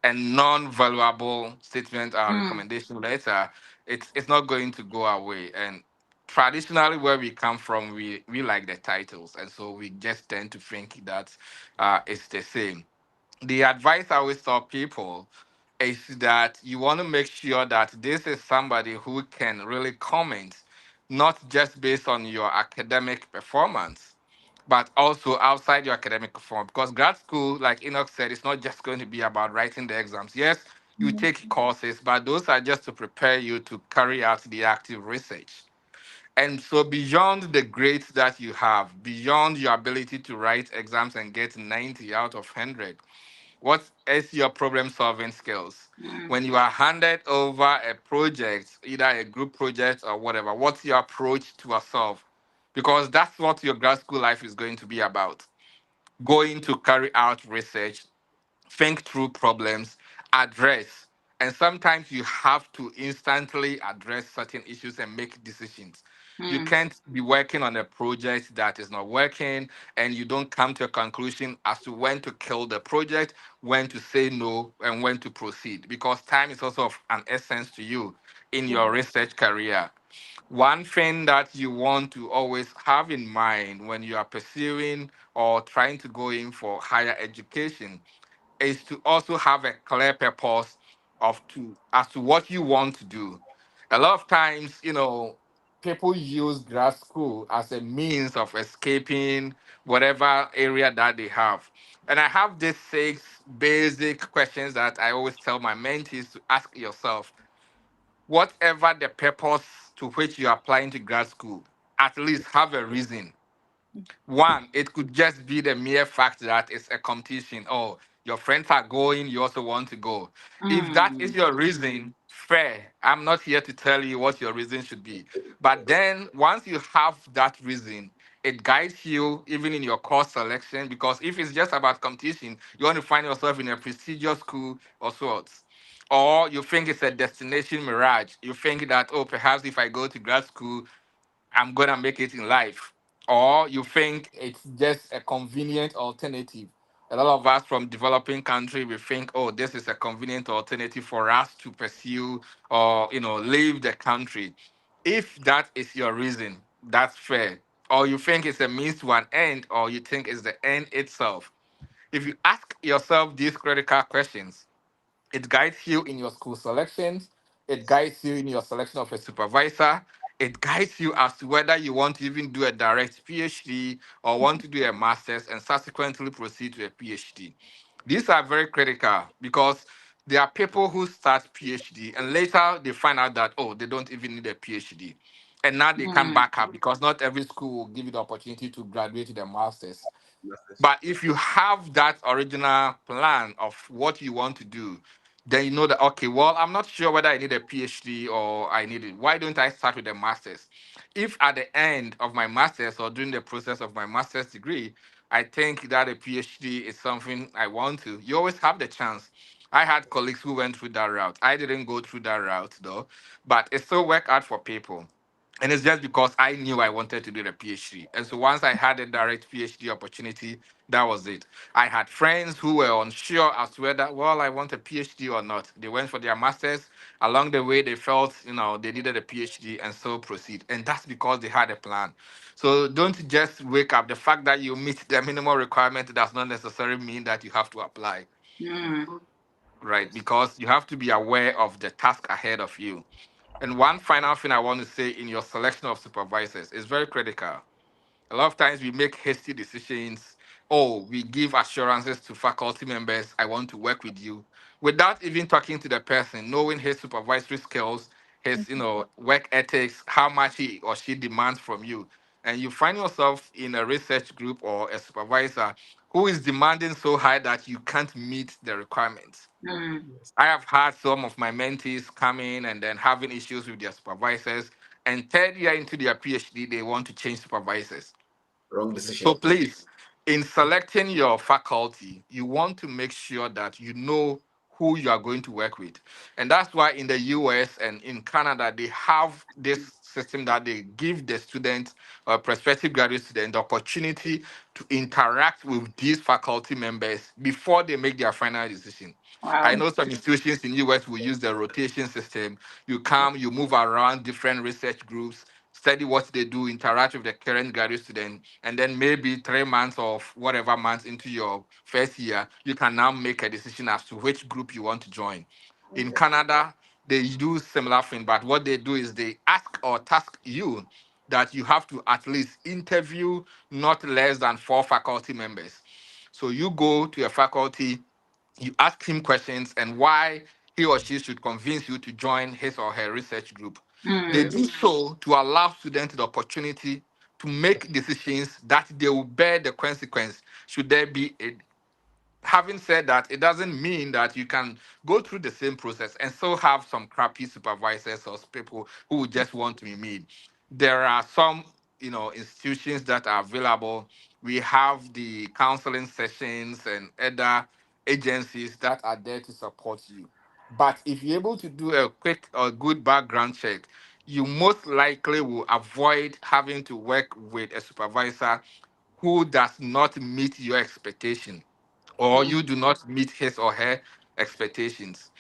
a non-valuable statement or Mm, recommendation letter, it's not going to go away. And traditionally, where we come from, we like the titles, and so we just tend to think that it's the same. The advice I always tell people is that you want to make sure that this is somebody who can really comment, not just based on your academic performance, but also outside your academic performance. Because grad school, like Enoch said, it's not just going to be about writing the exams. Yes, you take courses, but those are just to prepare you to carry out the active research. And so, beyond the grades that you have, beyond your ability to write exams and get 90 out of 100, what is your problem solving skills? mm, When you are handed over a project, either a group project or whatever, what's your approach to a solve? Because that's what your grad school life is going to be about. Going to carry out research, think through problems, address. And sometimes you have to instantly address certain issues and make decisions. You mm. can't be working on a project that is not working and you don't come to a conclusion as to when to kill the project, when to say no, and when to proceed. Because time is also of an essence to you in your research career. One thing that you want to always have in mind when you are pursuing or trying to go in for higher education is to also have a clear purpose of to as to what you want to do. A lot of times, people use grad school as a means of escaping whatever area that they have. And I have these six basic questions that I always tell my mentees to ask yourself. Whatever the purpose to which you're applying to grad school, at least have a reason. One, it could just be the mere fact that it's a competition. Oh, your friends are going, you also want to go. If that is Mm. your reason, fair. I'm not here to tell you what your reason should be. But then once you have that reason, it guides you even in your course selection. Because if it's just about competition, you want to find yourself in a prestigious school or sorts. Or you think it's a destination mirage. You think that, oh, perhaps if I go to grad school, I'm gonna make it in life. Or you think it's just a convenient alternative. A lot of us from developing country we think, oh, this is a convenient alternative for us to pursue or leave the country. If that is your reason, that's fair. Or you think it's a means to an end, or you think it's the end itself. If you ask yourself these critical questions, it guides you in your school selections. It guides you in your selection of a supervisor. It guides you as to whether you want to even do a direct PhD or want to do a master's and subsequently proceed to a PhD. These are very critical because there are people who start PhD and later they find out that, oh, they don't even need a PhD. And now they come Mm, back up because not every school will give you the opportunity to graduate with a master's. Masters. But if you have that original plan of what you want to do, then you know that, okay, well, I'm not sure whether I need a PhD or I need it. Why don't I start with a master's? If at the end of my master's or during the process of my master's degree, I think that a PhD is something I want to, you always have the chance. I had colleagues who went through that route. I didn't go through that route though, but it still worked out for people. And it's just because I knew I wanted to do the PhD. And so once I had a direct PhD opportunity, that was it. I had friends who were unsure as to whether, well, I want a PhD or not. They went for their masters. Along the way, they felt, they needed a PhD and so proceed. And that's because they had a plan. So don't just wake up. The fact that you meet the minimal requirement does not necessarily mean that you have to apply, mm, right? Because you have to be aware of the task ahead of you. And one final thing I want to say in your selection of supervisors is very critical. A lot of times we make hasty decisions. Oh, we give assurances to faculty members, I want to work with you, without even talking to the person, knowing his supervisory skills, his work ethics, how much he or she demands from you. And you find yourself in a research group or a supervisor who is demanding so high that you can't meet the requirements. mm. I have had some of my mentees come in and then having issues with their supervisors. And third year into their PhD, they want to change supervisors. Wrong So decision. please, in selecting your faculty, you want to make sure that you know who you are going to work with. And that's why in the US and in Canada, they have this system that they give the students or prospective graduate student the opportunity to interact with these faculty members before they make their final decision. I Wow. know some institutions in US will use the rotation system. You come, you move around different research groups, study what they do, interact with the current graduate student, and then maybe 3 months or whatever months into your first year, you can now make a decision as to which group you want to join. In Canada, they do similar thing, but what they do is they ask or task you that you have to at least interview not less than 4 faculty members. So you go to a faculty, you ask him questions and why he or she should convince you to join his or her research group. They Mm, do so to allow students the opportunity to make decisions that they will bear the consequence should there be a. Having said that, it doesn't mean that you can go through the same process and still have some crappy supervisors or people who just want to be mean. There are some, institutions that are available. We have the counseling sessions and other agencies that are there to support you. But if you're able to do a quick or good background check, you most likely will avoid having to work with a supervisor who does not meet your expectation or mm, you do not meet his or her expectations.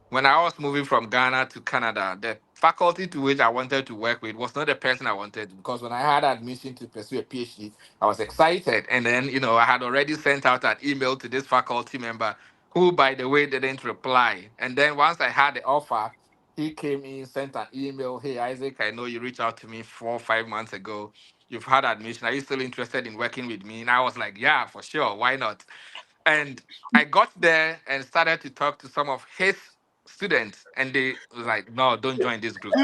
When I was moving from Ghana to Canada, the faculty to which I wanted to work with was not the person I wanted because when I had admission to pursue a PhD, I was excited. And then, I had already sent out an email to this faculty member who, by the way, didn't reply. And then once I had the offer, he came in, sent an email. Hey, Isaac, I know you reached out to me 4 or 5 months ago. You've had admission. Are you still interested in working with me? And I was like, yeah, for sure. Why not? And I got there and started to talk to some of his students, and they was like, no, don't join this group.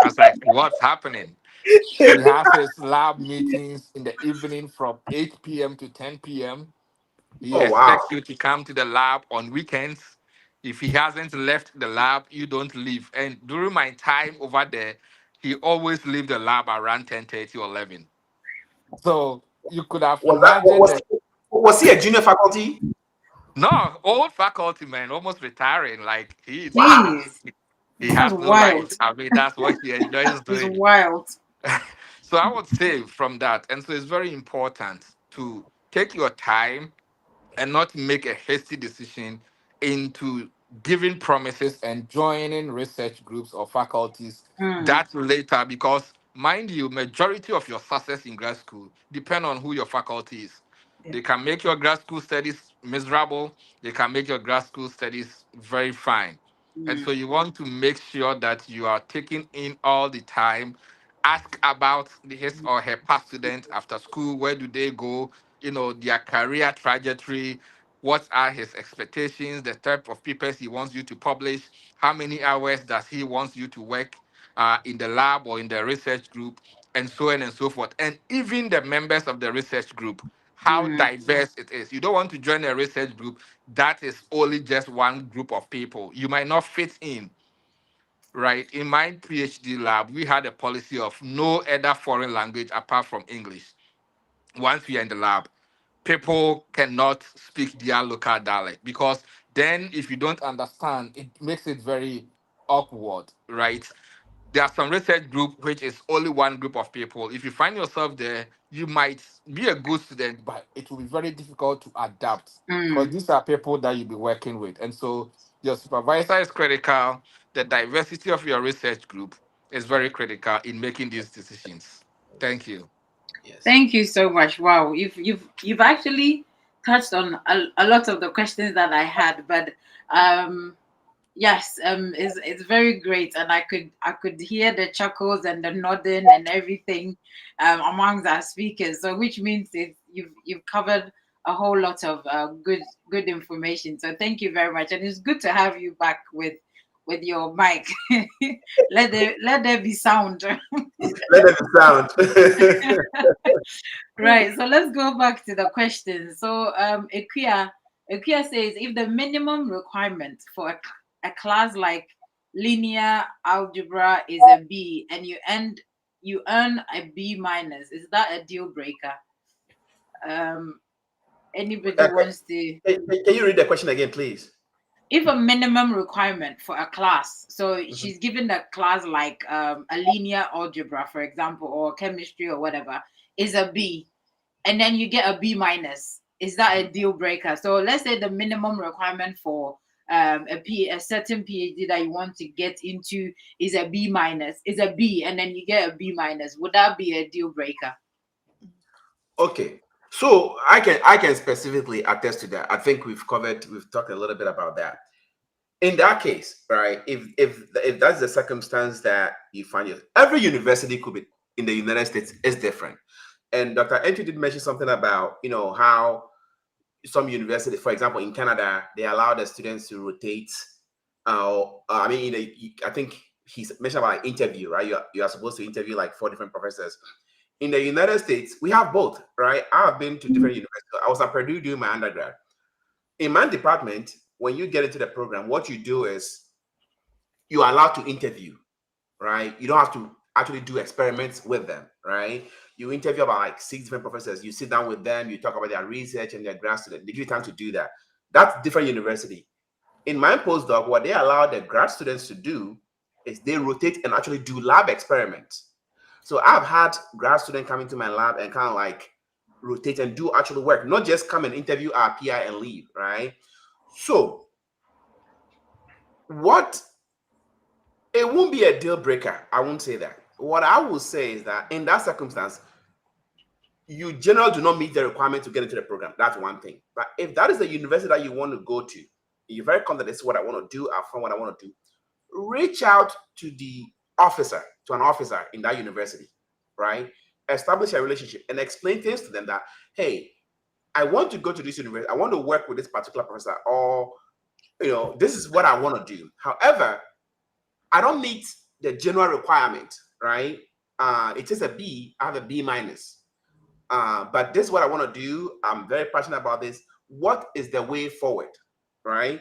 I was like, what's happening? He has his lab meetings in the evening from 8 p.m. to 10 p.m. He Oh wow. expects you to come to the lab on weekends. If he hasn't left the lab, you don't leave. And during my time over there, he always leave the lab around 10:30 or 11. So you could have Was that imagined that. was he a junior faculty? No, old faculty man, almost retiring. Like Wow. jeez, he that's has no life. wild. I mean, that's what he enjoys It's doing. wild. So I would say from that, and so it's very important to take your time and not make a hasty decision into giving promises and joining research groups or faculties Mm, that later, because mind you, majority of your success in grad school depend on who your faculty is. They can make your grad school studies miserable. They can make your grad school studies very fine. And so you want to make sure that you are taking in all the time. Ask about his or her past students after school. Where do they go? You know, their career trajectory. What are his expectations? The type of papers he wants you to publish. How many hours does he wants you to work in the lab or in the research group? And so on and so forth. And even the members of the research group, how diverse it is. You don't want to join a research group that is only just one group of people. You might not fit in, right? In my PhD lab, we had a policy of no other foreign language apart from English. Once we are in the lab, people cannot speak their local dialect because then if you don't understand, it makes it very awkward, right? There are some research group which is only one group of people. If you find yourself there, you might be a good student, but it will be very difficult to adapt because these are people that you'll be working with. And so your supervisor is critical. The diversity of your research group is very critical in making these decisions. Thank you. Yes. Thank you so much. Wow, you've actually touched on a lot of the questions that I had, but um yes, it's very great, and I could hear the chuckles and the nodding and everything amongst our speakers. So which means you've covered a whole lot of good information. So thank you very much, and it's good to have you back with your mic. Let there be sound. Let it sound. Right. So let's go back to the question. So Ikuya says if the minimum requirement for a class like linear algebra is a B and you earn a B minus, is that a deal breaker? Um Anybody wants to, Can you read the question again, please? if a minimum requirement for a class, so she's given the class like a linear algebra, for example, or chemistry or whatever, is a B, and then you get a B minus, is that a deal breaker? So let's say the minimum requirement for a certain PhD that you want to get into is a B minus, is a B, and then you get a B minus. Would that be a deal breaker? Okay. So I can specifically attest to that. I think we've talked a little bit about that. In that case, right? If that's the circumstance that you find every university could be in the United States is different. And Dr. Entry did mention something about, how some university, for example, in Canada, they allow the students to rotate. I mean, I think he's mentioned about interview, right? You are supposed to interview like 4 different professors. In the United States, we have both, right? I've been to different universities. I was at Purdue doing my undergrad. In my department, when you get into the program, what you do is you are allowed to interview, right? You don't have to actually do experiments with them, right? You interview about like 6 different professors. You sit down with them, you talk about their research and their grad student. They give you time to do that. That's different university. In my postdoc, what they allow the grad students to do is they rotate and actually do lab experiments. So I've had grad students come into my lab and kind of like rotate and do actual work, not just come and interview our PI and leave, right? So it won't be a deal breaker. I won't say that. What I will say is that in that circumstance, you generally do not meet the requirement to get into the program. That's one thing. But if that is the university that you want to go to, you're very confident this is what I want to do, I found what I want to do, reach out to an officer in that university, right? Establish a relationship and explain things to them that, hey, I want to go to this university. I want to work with this particular professor, or, this is what I want to do. However, I don't meet the general requirement, right? It is a B, I have a B minus. But this is what I want to do. I'm very passionate about this. What is the way forward, right?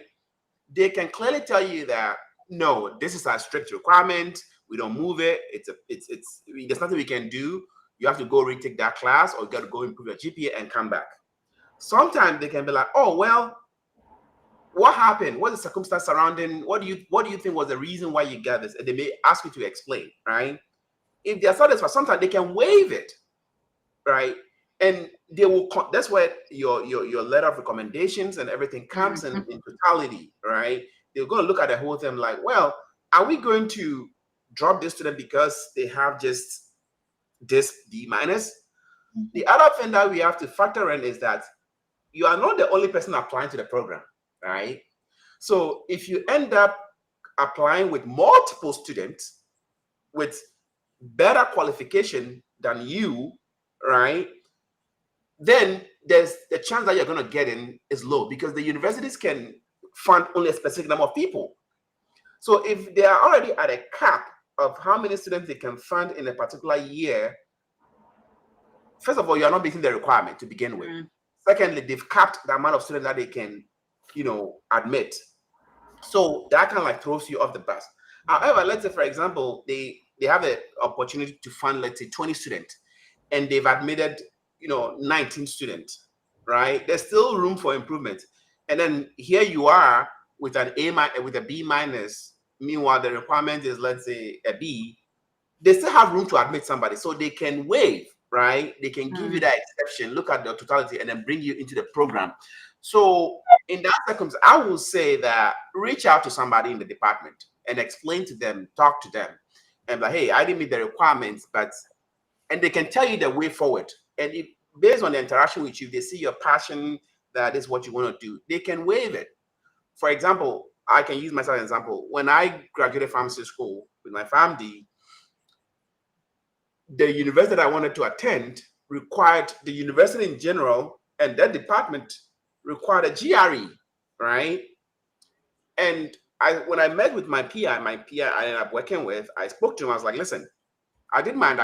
They can clearly tell you that, no, this is a strict requirement. We don't move it. There's nothing we can do. You have to go retake that class, or you got to go improve your GPA and come back. Sometimes they can be like, oh, well, what happened? What's the circumstance surrounding? What do you think was the reason why you got this? And they may ask you to explain, right? If they're satisfied, sometimes they can waive it, right? And they will. That's where your letter of recommendations and everything comes in totality, right? They're going to look at the whole thing like, well, are we going to drop this student because they have just this B minus? The other thing that we have to factor in is that you are not the only person applying to the program, right? So if you end up applying with multiple students with better qualification than you, right, then there's the chance that you're going to get in is low because the universities can fund only a specific number of people. So if they are already at a cap of how many students they can fund in a particular year, first of all, you're not meeting the requirement to begin with. Secondly, they've capped the amount of students that they can, admit. So that kind of like throws you off the bus. However, let's say, for example, they have an opportunity to fund, let's say, 20 students, and they've admitted, 19 students, right? There's still room for improvement. And then here you are with with a B minus. Meanwhile, the requirement is, let's say, a B. They still have room to admit somebody, so they can waive, right? They can give you that exception, look at the totality, and then bring you into the program. So in that circumstance, I will say that reach out to somebody in the department and explain to them, talk to them, and like, hey, I didn't meet the requirements, and they can tell you the way forward. And if based on the interaction with you, they see your passion, that is what you want to do, they can waive it. For example, I can use myself as an example. When I graduated pharmacy school with my PhD, the university that I wanted to attend required, the university in general and that department required a GRE, right? And when I met with my PI I ended up working with, I spoke to him. I was like, listen, I did my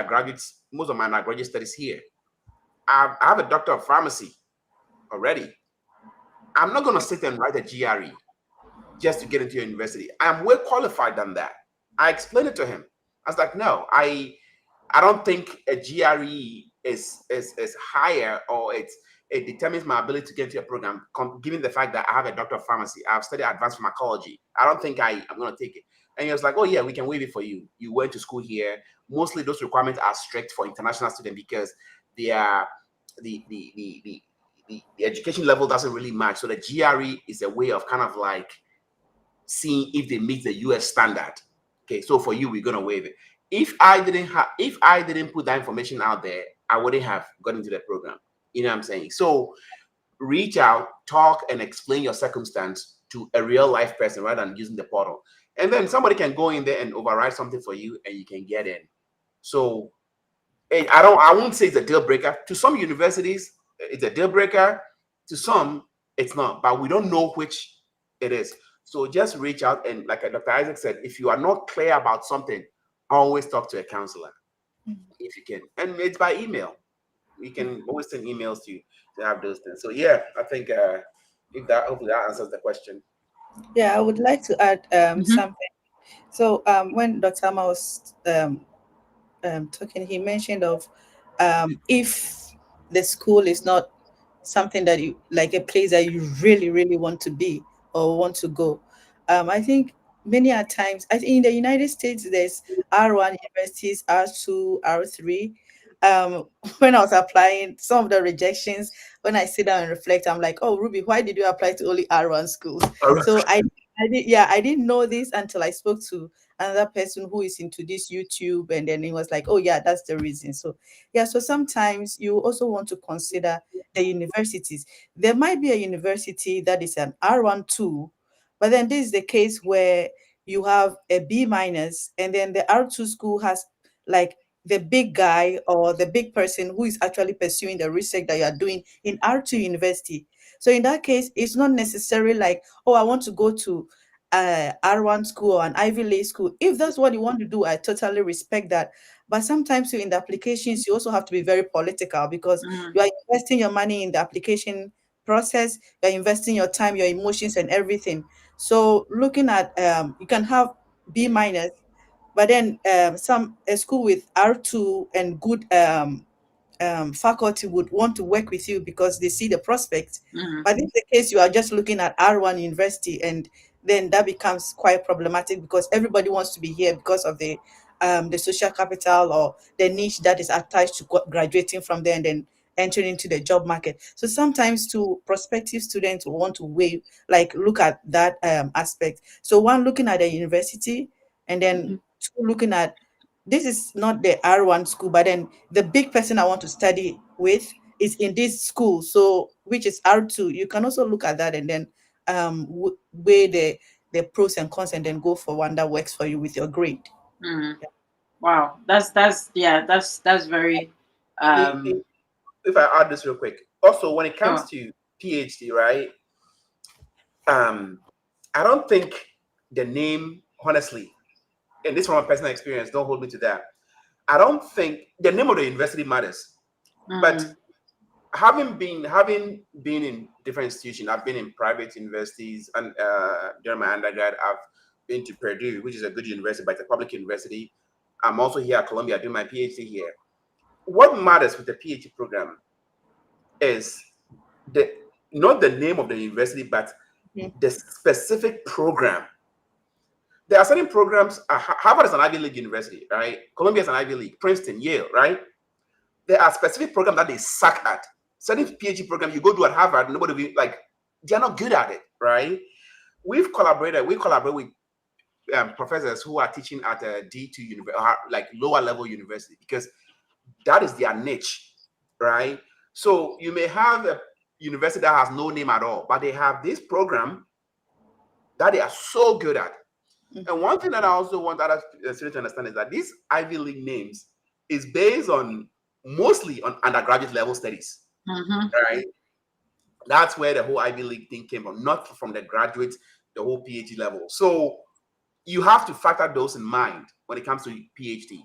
most of my undergraduate studies here. I have a doctor of pharmacy already. I'm not going to sit and write a GRE just to get into your university. I'm way qualified than that. I explained it to him. I was like, no, I don't think a GRE is higher, or it determines my ability to get into a program, given the fact that I have a doctor of pharmacy. I've studied advanced pharmacology. I don't think I'm going to take it. And he was like, oh yeah, we can waive it for you. You went to school here. Mostly those requirements are strict for international students because they are the education level doesn't really match. So the GRE is a way of kind of like seeing if they meet the US standard. Okay, so for you, we're going to waive it. If I didn't put that information out there, I wouldn't have gotten into the program. You know what I'm saying? So reach out, talk, and explain your circumstance to a real life person rather than using the portal. And then somebody can go in there and override something for you, and you can get in. So I won't say it's a deal breaker. To some universities, it's a deal breaker. To some, it's not. But we don't know which it is. So just reach out, and like Dr. Isaac said, if you are not clear about something, always talk to a counselor if you can. And it's by email. We can always send emails to have those things. So yeah, I think hopefully that answers the question. Yeah, I would like to add something. So when Dr. Ama was talking, he mentioned of if the school is not something that you like, a place that you really, really want to be or want to go. I think many a times, I think in the United States, there's R1 universities, R2, R3. When I was applying, some of the rejections, when I sit down and reflect, I'm like, oh, Ruby, why did you apply to only R1 schools? So I didn't know this until I spoke to another person who is into this YouTube, and then he was like, oh yeah, that's the reason. So yeah, so sometimes you also want to consider the universities. There might be a university that is an R1 2, but then this is the case where you have a B minus, and then the R2 school has like the big guy or the big person who is actually pursuing the research that you are doing in R2 university. So in that case, it's not necessarily like, oh, I want to go to R1 school or an Ivy League school. If that's what you want to do, I totally respect that. But sometimes in the applications, you also have to be very political because you are investing your money in the application process, you're investing your time, your emotions, and everything. So looking at you can have B minus, but then a school with R2 and good faculty would want to work with you because they see the prospect. But in the case you are just looking at R1 university, and then that becomes quite problematic because everybody wants to be here because of the social capital or the niche that is attached to graduating from there and then entering into the job market. So sometimes to prospective students who want to look at that aspect. So one, looking at the university, and then two, looking at, this is not the R1 school, but then the big person I want to study with is in this school, so which is R2. You can also look at that and then weigh the pros and cons and then go for one that works for you with your grade. Mm. Wow, that's very Me, if I add this real quick, also when it comes sure. to PhD, right? I don't think the name, honestly, and this from my personal experience, don't hold me to that. I don't think the name of the university matters. But Mm. having been in different institutions, I've been in private universities, and during my undergrad, I've been to Purdue, which is a good university, but it's a public university. I'm also here at Columbia doing my PhD here. What matters with the PhD program is the not the name of the university, but the specific program. There are certain programs. Harvard is an Ivy League university, right? Columbia is an Ivy League. Princeton, Yale, right? There are specific programs that they suck at. Certain PhD programs you go to at Harvard, nobody will, like, they're not good at it, right? We collaborate with professors who are teaching at a D2 university, like lower level university, because that is their niche, right? So you may have a university that has no name at all, but they have this program that they are so good at. And one thing that I also want other students to understand is that these Ivy League names is based on mostly on undergraduate level studies, Mm-hmm. right? That's where the whole Ivy League thing came from, not from the graduate, the whole PhD level. So you have to factor those in mind when it comes to PhD.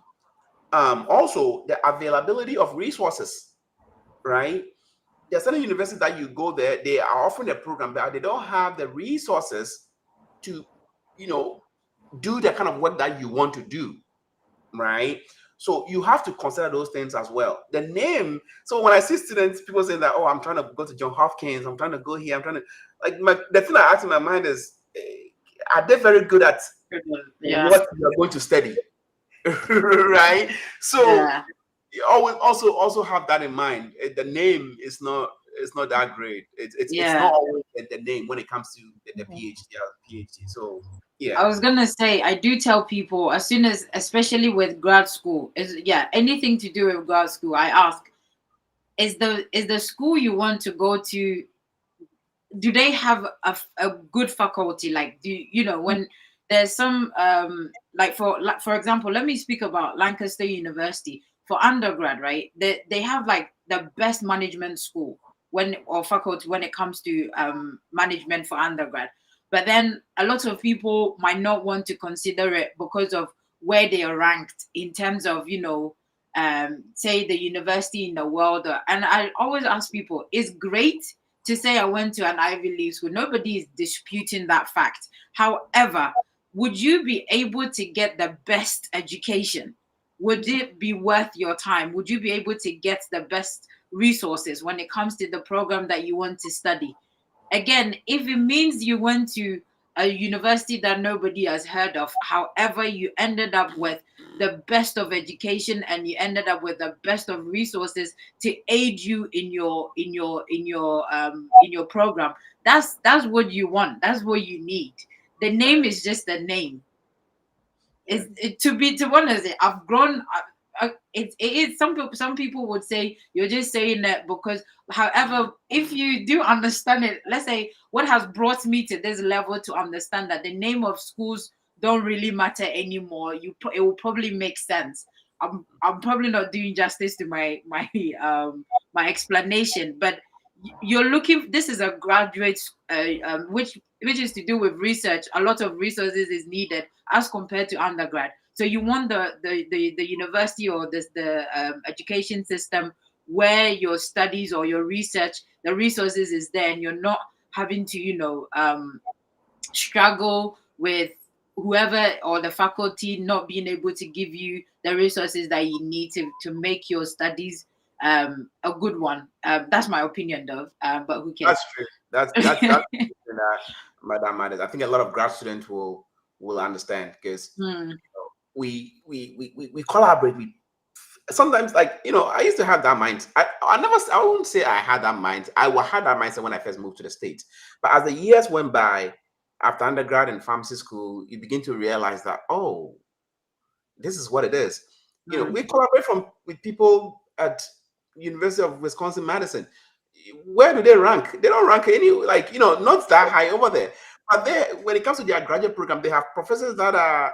Also, the availability of resources, right? There are certain universities that you go there, they are offering a program, but they don't have the resources to, do the kind of work that you want to do, right? So you have to consider those things as well. The name. So when I see students, people saying that, oh, I'm trying to go to John Hopkins, I'm trying to go here, I'm trying to, the thing I ask in my mind is, are they very good at Yeah. what you're going to study? Right? So Yeah. you always also have that in mind. The name is not, it's not that great. It's Yeah. not always the name when it comes to the PhD. So yeah. I was gonna say, I do tell people as soon as, especially with grad school, is anything to do with grad school, I ask, is the school you want to go to, do they have a good faculty? Like, do you know when there's some like for example, let me speak about Lancaster University for undergrad, right? They have like the best management school when or faculty when it comes to management for undergrad. But then a lot of people might not want to consider it because of where they are ranked in terms of, say the university in the world. And I always ask people, it's great to say I went to an Ivy League school. Nobody is disputing that fact. However, would you be able to get the best education? Would it be worth your time? Would you be able to get the best resources when it comes to the program that you want to study? Again, if it means you went to a university that nobody has heard of, however, you ended up with the best of education and you ended up with the best of resources to aid you in your program. That's what you want. That's what you need. The name is just a name. To be honest, I've grown. It is some people would say you're just saying that because. However, if you do understand it, let's say what has brought me to this level to understand that the name of schools don't really matter anymore. It will probably make sense. I'm probably not doing justice to my explanation, but you're looking. This is a graduate, which is to do with research. A lot of resources is needed as compared to undergrad. So you want the university or the education system where your studies or your research, the resources is there, and you're not having to struggle with whoever or the faculty not being able to give you the resources that you need to make your studies a good one. That's my opinion though, but who cares? That's true. That's something that Madam matters. I think a lot of grad students will understand because Hmm. we collaborate. We sometimes, like, I used to have that mind. I wouldn't say I had that mind. Had that mindset when I first moved to the States. But as the years went by, after undergrad and pharmacy school, you begin to realize that, this is what it is. Hmm. We collaborate with people at University of Wisconsin Madison. Where do they rank? They don't rank any, like, not that high over there. But there, when it comes to their graduate program, they have professors that are,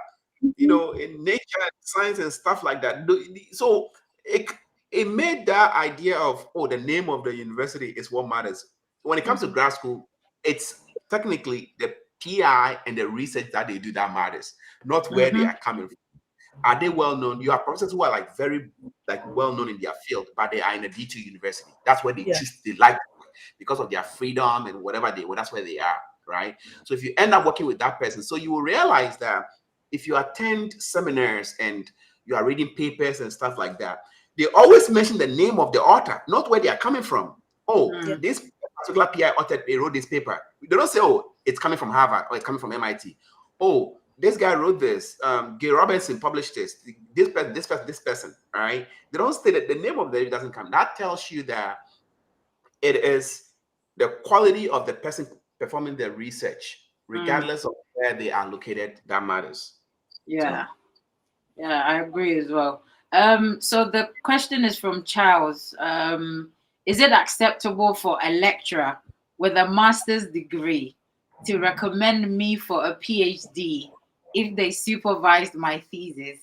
in nature and science and stuff like that. So it made that idea of, the name of the university is what matters. When it comes to grad school, it's technically the PI and the research that they do that matters, not where they are coming from. Are they well known? You have professors who are like very well known in their field, but they are in a D2 university. That's where they Yeah. choose, they like, because of their freedom and whatever that's where they are, right? So if you end up working with that person, so you will realize that if you attend seminars and you are reading papers and stuff like that, they always mention the name of the author, not where they are coming from. Oh, Yeah. this particular PI author, they wrote this paper. They don't say, oh, it's coming from Harvard or it's coming from MIT. Oh, this guy wrote this. Gay Robinson published this. This person. All right. They don't say that the name of the doesn't come. That tells you that it is the quality of the person performing the research, regardless of where they are located, that matters. Yeah. Yeah, I agree as well. So the question is from Charles. Is it acceptable for a lecturer with a master's degree to recommend me for a PhD if they supervised my thesis?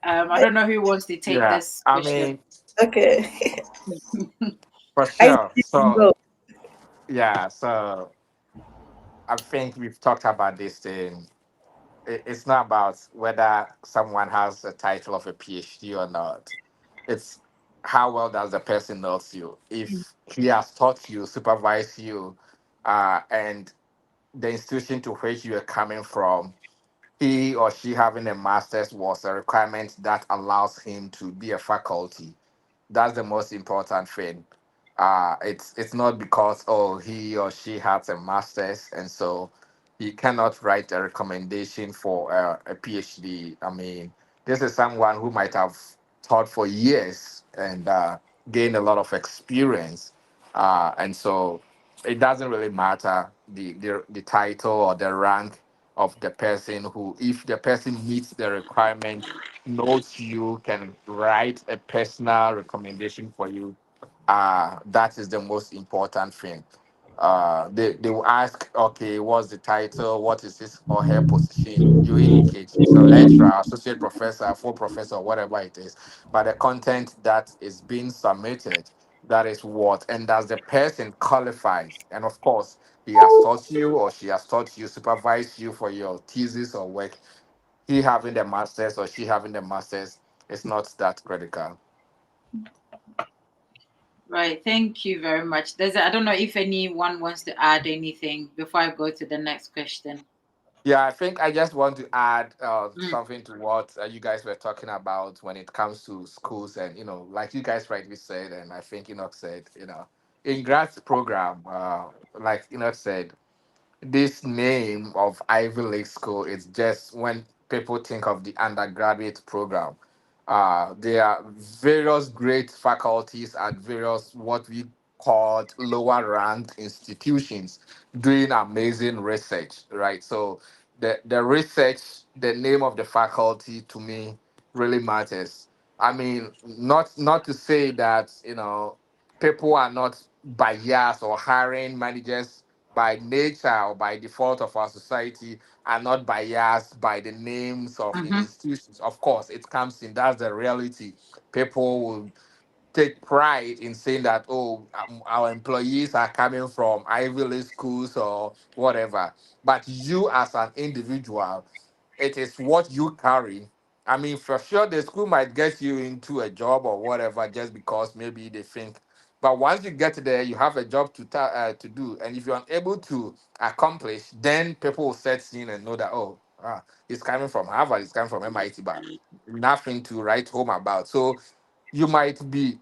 I don't know who wants to take Yeah, this I question. mean, Okay. for I sure. see you So go. yeah, so I think we've talked about this thing. It's not about whether someone has a title of a PhD or not. It's how well does the person knows you. If he has taught you, supervised you, and the institution to which you are coming from, he or she having a master's was a requirement that allows him to be a faculty. That's the most important thing. It's not because, oh, he or she has a master's and so he cannot write a recommendation for a PhD. I mean, this is someone who might have taught for years and gained a lot of experience, and so it doesn't really matter the title or the rank of the person who, if the person meets the requirement, knows you, can write a personal recommendation for you, that is the most important thing. They will ask, okay, what's the title? What is his or her position? You indicate he's a lecturer, associate professor, full professor, whatever it is. But the content that is being submitted, that is what, and does the person qualifies? And of course, he has taught you or she has taught you, supervised you for your thesis or work. He having the masters or she having the masters is not that critical. Right. Thank you very much. I don't know if anyone wants to add anything before I go to the next question. Yeah, I think I just want to add Mm, something to what you guys were talking about when it comes to schools, and like you guys rightly said, and I think Enoch said, in grad program, like Enoch said, this name of Ivy League school is just when people think of the undergraduate program. There are various great faculties at various what we called lower ranked institutions doing amazing research, right? So the research, the name of the faculty to me really matters. I mean, not to say that people are not biased or hiring managers by nature or by default of our society are not biased by the names of mhm, institutions. Of course, it comes in. That's the reality. People will take pride in saying that, oh, our employees are coming from Ivy League schools or whatever. But you as an individual, it is what you carry. I mean, for sure, the school might get you into a job or whatever just because maybe they think. But once you get there, you have a job to do, and if you're unable to accomplish, then people will set in and know that, oh, it's coming from Harvard, it's coming from MIT, but nothing to write home about. So you might be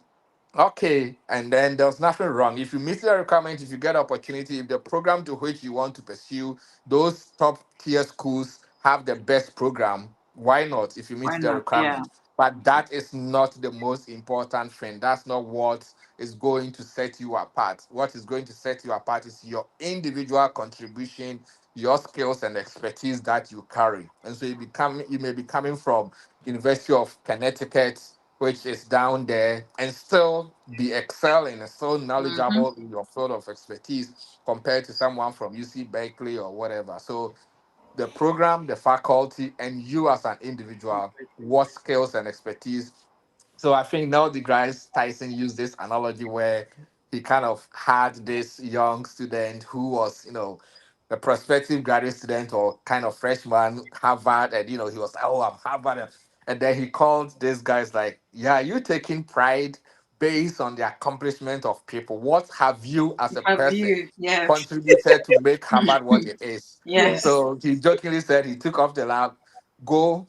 okay, and then there's nothing wrong. If you meet the requirement, if you get opportunity, if the program to which you want to pursue, those top tier schools have the best program, why not if you why meet the not? Yeah. requirement? But that is not the most important thing. That's not what is going to set you apart. What is going to set you apart is your individual contribution, your skills and expertise that you carry. And so you may be coming from University of Connecticut, which is down there, and still be excelling and still Mm-hmm. knowledgeable in your field of expertise compared to someone from UC Berkeley or whatever. So the program, the faculty, and you as an individual, what skills and expertise. So I think Neil deGrasse Tyson used this analogy where he kind of had this young student who was, a prospective graduate student or kind of freshman, Harvard, and he was like, oh, I'm Harvard. And then he called these guys like, yeah, you taking pride based on the accomplishment of people. What have you as a Have person you? Yes. contributed to make Harvard what it is? Yeah. Yes. So he jokingly said he took off the lab, go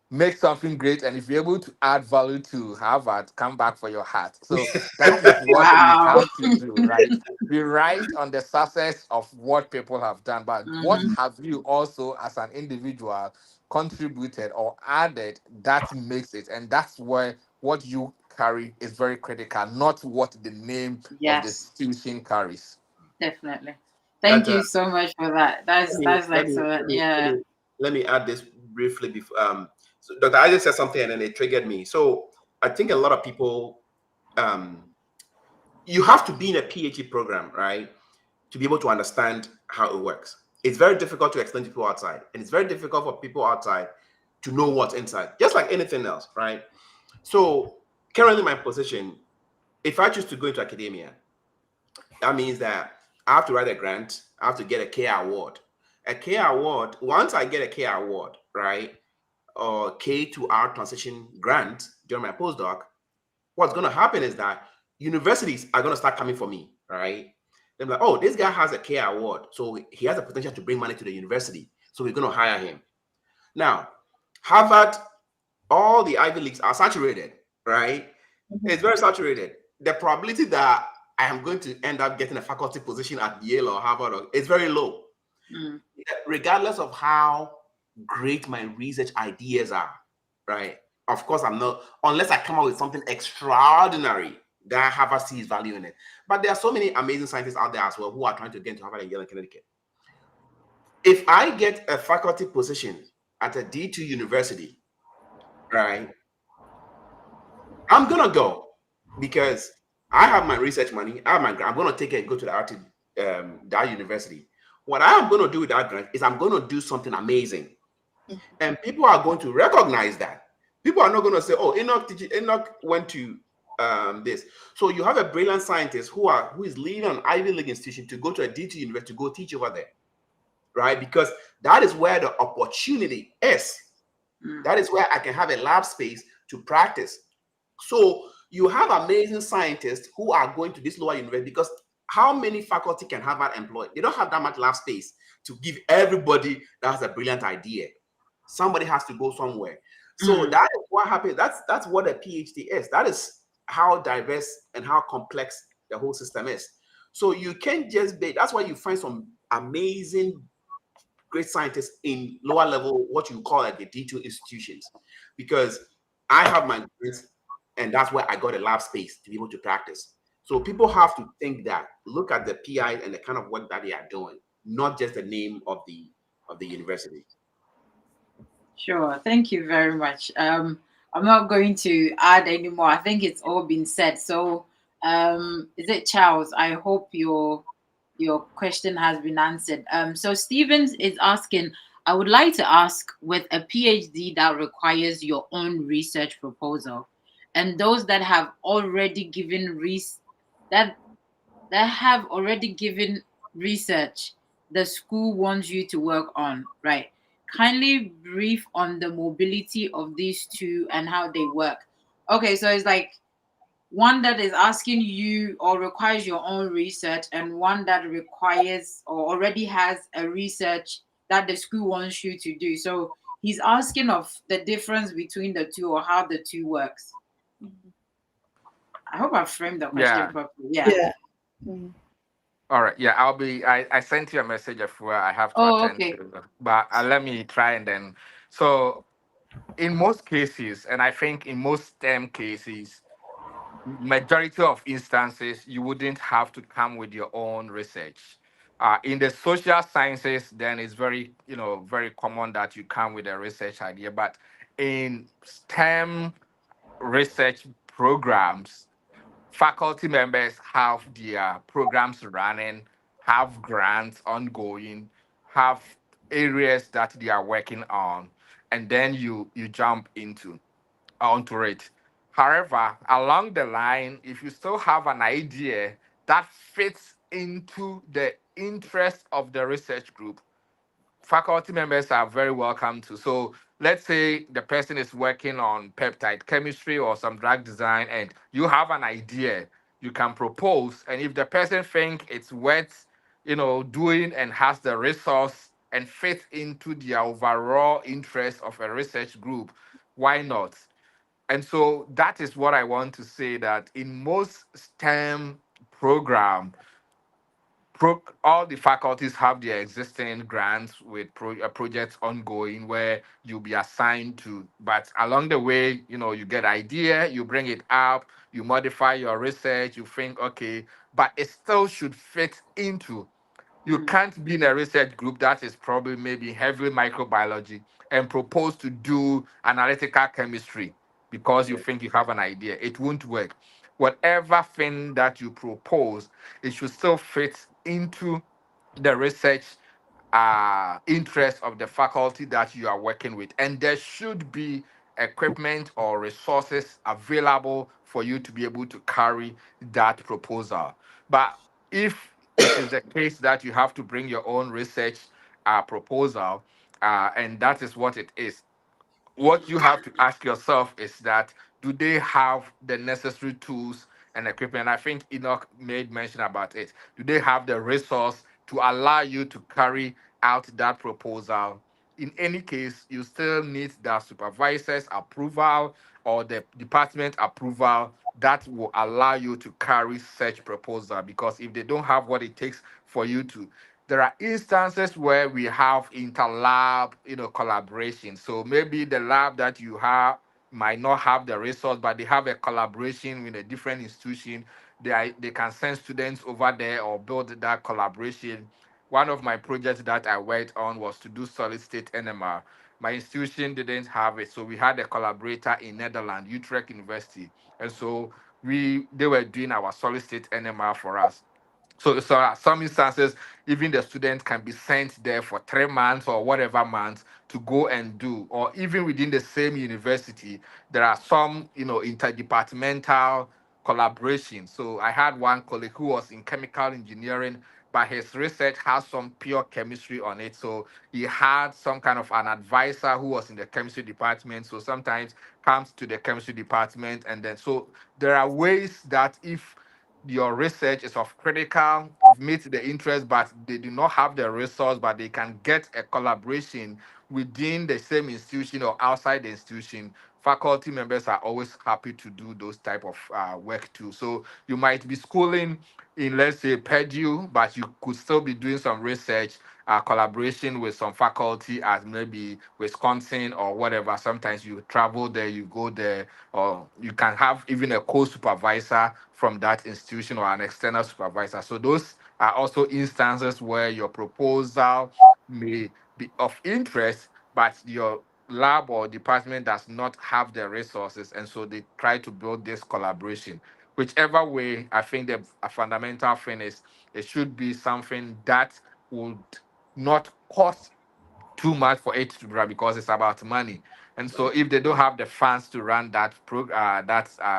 make something great, and if you're able to add value to Harvard, come back for your hat. So that is what we Wow. have to do, right? We write on the success of what people have done, but what Mm-hmm. have you also as an individual contributed or added that makes it? And that's where what you carry is very critical, not what the name of the Yes, institution carries. definitely. That Thank you so much for that. That's let me excellent. let me let Yeah. me let me add this briefly before so Dr. Isaac said something and then it triggered me. So I think a lot of people um you have to be in a PhD program, right? To be able to understand how it works. It's very difficult to explain to people outside, and it's very difficult for people outside to know what's inside, just like anything else, right? So currently my position, if I choose to go into academia, that means that I have to write a grant, I have to get a K award. A K award, once I get a K award, right? Or K to R transition grant during my postdoc, what's going to happen is that universities are going to start coming for me, right? They're like, oh, this guy has a K award, so he has the potential to bring money to the university. So we're going to hire him. Now, Harvard, all the Ivy Leagues are saturated, right? It's very saturated. The probability that I am going to end up getting a faculty position at Yale or Harvard is very low, Mm. regardless of how great my research ideas are, right? Of course, I'm not, unless I come up with something extraordinary that Harvard sees value in it. But there are so many amazing scientists out there as well who are trying to get into Harvard and Yale and Connecticut. If I get a faculty position at a D2 university, right, I'm gonna go because I have my research money. I have my grant. I'm gonna take it and go to the RT, that university. What I am gonna do with that grant is I'm gonna do something amazing, and people are going to recognize that. People are not gonna say, "Oh, Enoch went to this." So you have a brilliant scientist who is leading an Ivy League institution to go to a D2 university to go teach over there, right? Because that is where the opportunity is. Mm. That is where I can have a lab space to practice. So you have amazing scientists who are going to this lower university because how many faculty can Harvard employ? They don't have that much lab space to give everybody that has a brilliant idea. Somebody has to go somewhere. So Mm. that is what happens. That's what a PhD is. That is how diverse and how complex the whole system is. So you can't just be. That's why you find some amazing great scientists in lower level, what you call like the D2 institutions, because I have my grants and that's where I got a lab space to be able to practice. So people have to think that, look at the PI and the kind of work that they are doing, not just the name of the university. Sure. Thank you very much. I'm not going to add anymore. I think it's all been said. So, is it Charles? I hope your question has been answered. So Stevens is asking, I would like to ask, with a PhD that requires your own research proposal, and those that have already given that have already given research the school wants you to work on, right? Kindly brief on the mobility of these two and how they work. Okay, so it's like one that is asking you or requires your own research, and one that requires or already has a research that the school wants you to do. So he's asking of the difference between the two or how the two works. I hope I framed the question Yeah. properly. Yeah. Yeah. Mm. All right. Yeah, I sent you a message of where I have to Oh, attend okay. to, but let me try and then. So, in most cases, and I think in most STEM cases, majority of instances, you wouldn't have to come with your own research. In the social sciences, then it's very, very common that you come with a research idea. But in STEM research programs, faculty members have their programs running, have grants ongoing, have areas that they are working on, and then you jump onto it. However, along the line, if you still have an idea that fits into the interest of the research group, faculty members are very welcome to. So let's say the person is working on peptide chemistry or some drug design, and you have an idea, you can propose. And if the person think it's worth, doing and has the resource and fit into the overall interest of a research group, why not? And so that is what I want to say, that in most STEM program, all the faculties have their existing grants with projects ongoing where you'll be assigned to. But along the way, you get idea, you bring it up, you modify your research, you think, okay, but it still should fit into. You can't be in a research group that is probably maybe heavily microbiology and propose to do analytical chemistry because you Yeah. think you have an idea. It won't work. Whatever thing that you propose, it should still fit into the research interest of the faculty that you are working with. And there should be equipment or resources available for you to be able to carry that proposal. But if it is the case that you have to bring your own research proposal, and that is what it is, what you have to ask yourself is that, do they have the necessary tools and equipment? I think Enoch made mention about it. Do they have the resource to allow you to carry out that proposal? In any case, you still need the supervisor's approval or the department approval that will allow you to carry such proposal, because if they don't have what it takes for you to, there are instances where we have interlab, collaboration. So maybe the lab that you have might not have the resource, but they have a collaboration with a different institution. They can send students over there or build that collaboration. One of my projects that I worked on was to do solid state NMR. My institution didn't have it, so we had a collaborator in Netherlands, Utrecht University, and so they were doing our solid state NMR for us. So some instances, even the student can be sent there for 3 months or whatever months to go and do, or even within the same university, there are some, interdepartmental collaboration. So I had one colleague who was in chemical engineering, but his research has some pure chemistry on it. So he had some kind of an advisor who was in the chemistry department. So sometimes comes to the chemistry department, and then so there are ways that if your research is of critical, meet the interest, but they do not have the resource, but they can get a collaboration within the same institution or outside the institution. Faculty members are always happy to do those type of work too. So you might be schooling in, let's say, Purdue, but you could still be doing some research collaboration with some faculty at maybe Wisconsin or whatever. Sometimes you travel there, you go there, or you can have even a co-supervisor from that institution or an external supervisor. So those are also instances where your proposal may be of interest, but your lab or department does not have the resources, and so they try to build this collaboration. Whichever way, I think the a fundamental thing is it should be something that would not cost too much for it to run, because it's about money. And so if they don't have the funds to run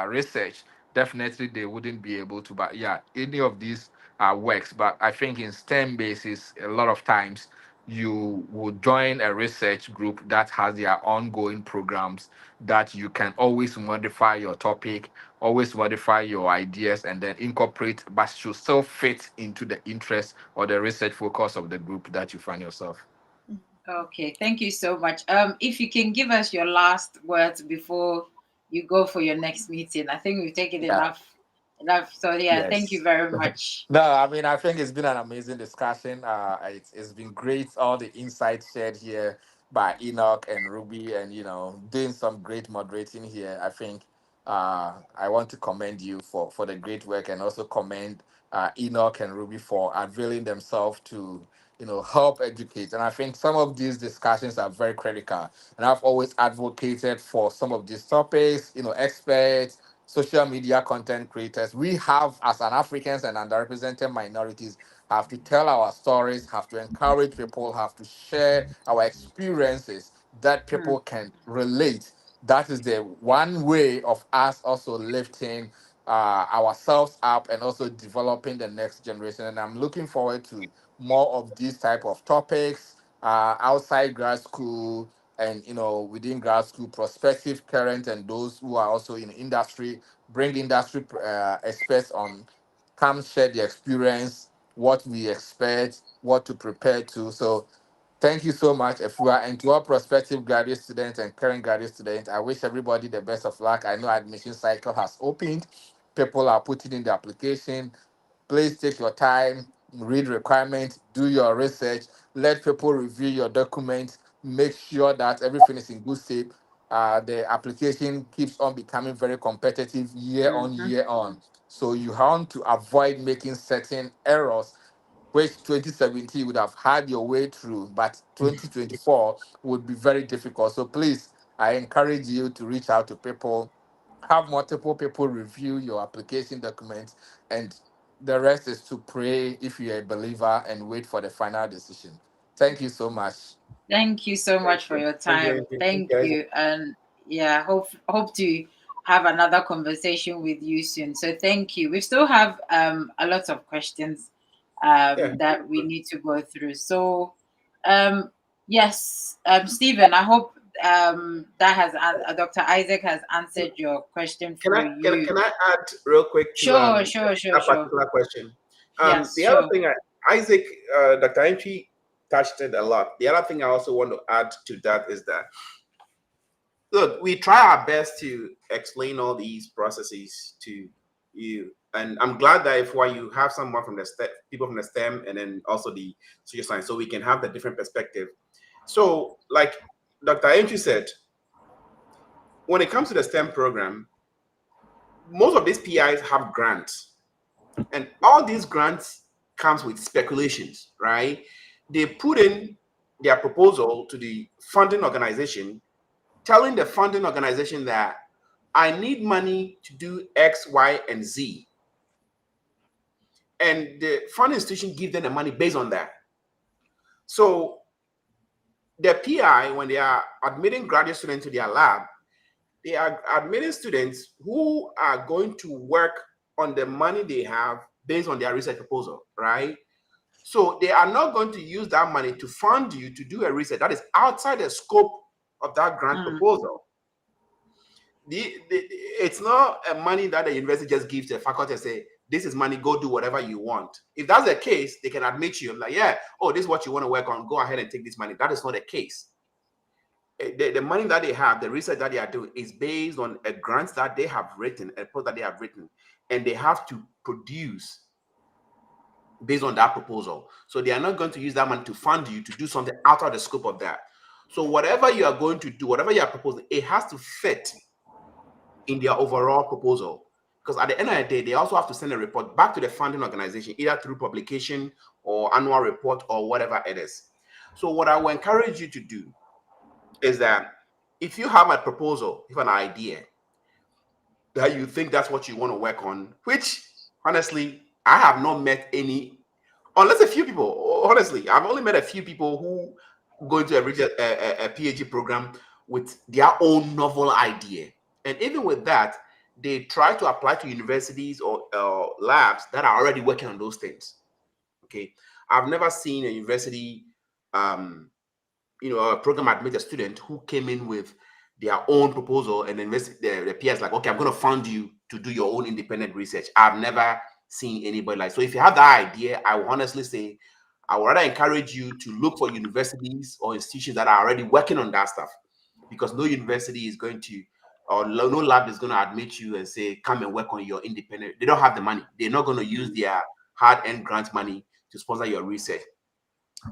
research, definitely they wouldn't be able to. But yeah, any of these works. But I think in STEM basis, a lot of times you would join a research group that has their ongoing programs that you can always modify your topic, always modify your ideas, and then incorporate, but should still fit into the interest or the research focus of the group that you find yourself. Okay, thank you so much. If you can give us your last words before you go for your next meeting, I think we've taken Yeah. enough. So yeah, thank you Yes. very much. No, I mean, I think it's been an amazing discussion. It's been great, all the insights shared here by Enoch and Ruby, and doing some great moderating here. I think I want to commend you for the great work, and also commend Enoch and Ruby for availing themselves to help educate. And I think some of these discussions are very critical. And I've always advocated for some of these topics. Experts, social media content creators. We have, as an Africans and underrepresented minorities, have to tell our stories, have to encourage people, have to share our experiences that people can relate. That is the one way of us also lifting ourselves up and also developing the next generation. And I'm looking forward to more of these type of topics outside grad school, and within grad school, prospective, current, and those who are also in industry. Bring industry experts on, come share the experience, what we expect, what to prepare to. So thank you so much, Efua. And to all prospective graduate students and current graduate students, I wish everybody the best of luck. I know admission cycle has opened. People are putting in the application. Please take your time, read requirements, do your research, let people review your documents, make sure that everything is in good shape. The application keeps on becoming very competitive year on year on. So you want to avoid making certain errors which 2017 would have had your way through, but 2024 would be very difficult. So please, I encourage you to reach out to people, have multiple people review your application documents, and the rest is to pray if you're a believer and wait for the final decision. Thank you so much. Thank you so much for your Thank you, time. thank Thank you, Isaac. you. And yeah, hope to have another conversation with you soon. So thank you. We still have a lot of questions Yeah. that we need to go through. So yes, Stephen, I hope that has Dr. Isaac has answered your question Can for I can, you. can I add real quick to Sure, sure, sure, that sure. particular question? Yes, The other sure. thing, Isaac, Dr. Entry touched it a lot. The other thing I also want to add to that is that, look, we try our best to explain all these processes to you, and I'm glad that if while you have someone from the people from the STEM, and then also the social science, so we can have the different perspective. So, like Dr. Entry said, when it comes to the STEM program, most of these PIs have grants, and all these grants comes with speculations, right? They put in their proposal to the funding organization, telling the funding organization that I need money to do X, Y, and Z. And the funding institution give them the money based on that. So the PI, when they are admitting graduate students to their lab, they are admitting students who are going to work on the money they have based on their research proposal, right? So they are not going to use that money to fund you to do a research that is outside the scope of that grant proposal. It's not a money that the university just gives to the faculty and say, this is money, go do whatever you want. If that's the case, they can admit you, like, yeah, oh, this is what you want to work on, go ahead and take this money. That is not the case. The money that they have, the research that they are doing is based on a grant that they have written, a post that they have written, and they have to produce based on that proposal. So they are not going to use that money to fund you to do something out of the scope of that. So whatever you are going to do, whatever you are proposing, it has to fit in their overall proposal. Because at the end of the day, they also have to send a report back to the funding organization, either through publication or annual report or whatever it is. So what I will encourage you to do is that if you have a proposal, if an idea that you think that's what you want to work on, which honestly, I have not met any, unless a few people, honestly, I've only met a few people who go into a PhD program with their own novel idea. And even with that, they try to apply to universities or labs that are already working on those things. Okay. I've never seen a university, a program admit a student who came in with their own proposal, and then the peers like, okay, I'm going to fund you to do your own independent research. I've never seen anybody like. So if you have that idea, I will honestly say, I would rather encourage you to look for universities or institutions that are already working on that stuff, because no university is going to, or no lab is going to admit you and say, come and work on your independent. They don't have the money. They're not going to use their hard-earned grant money to sponsor your research.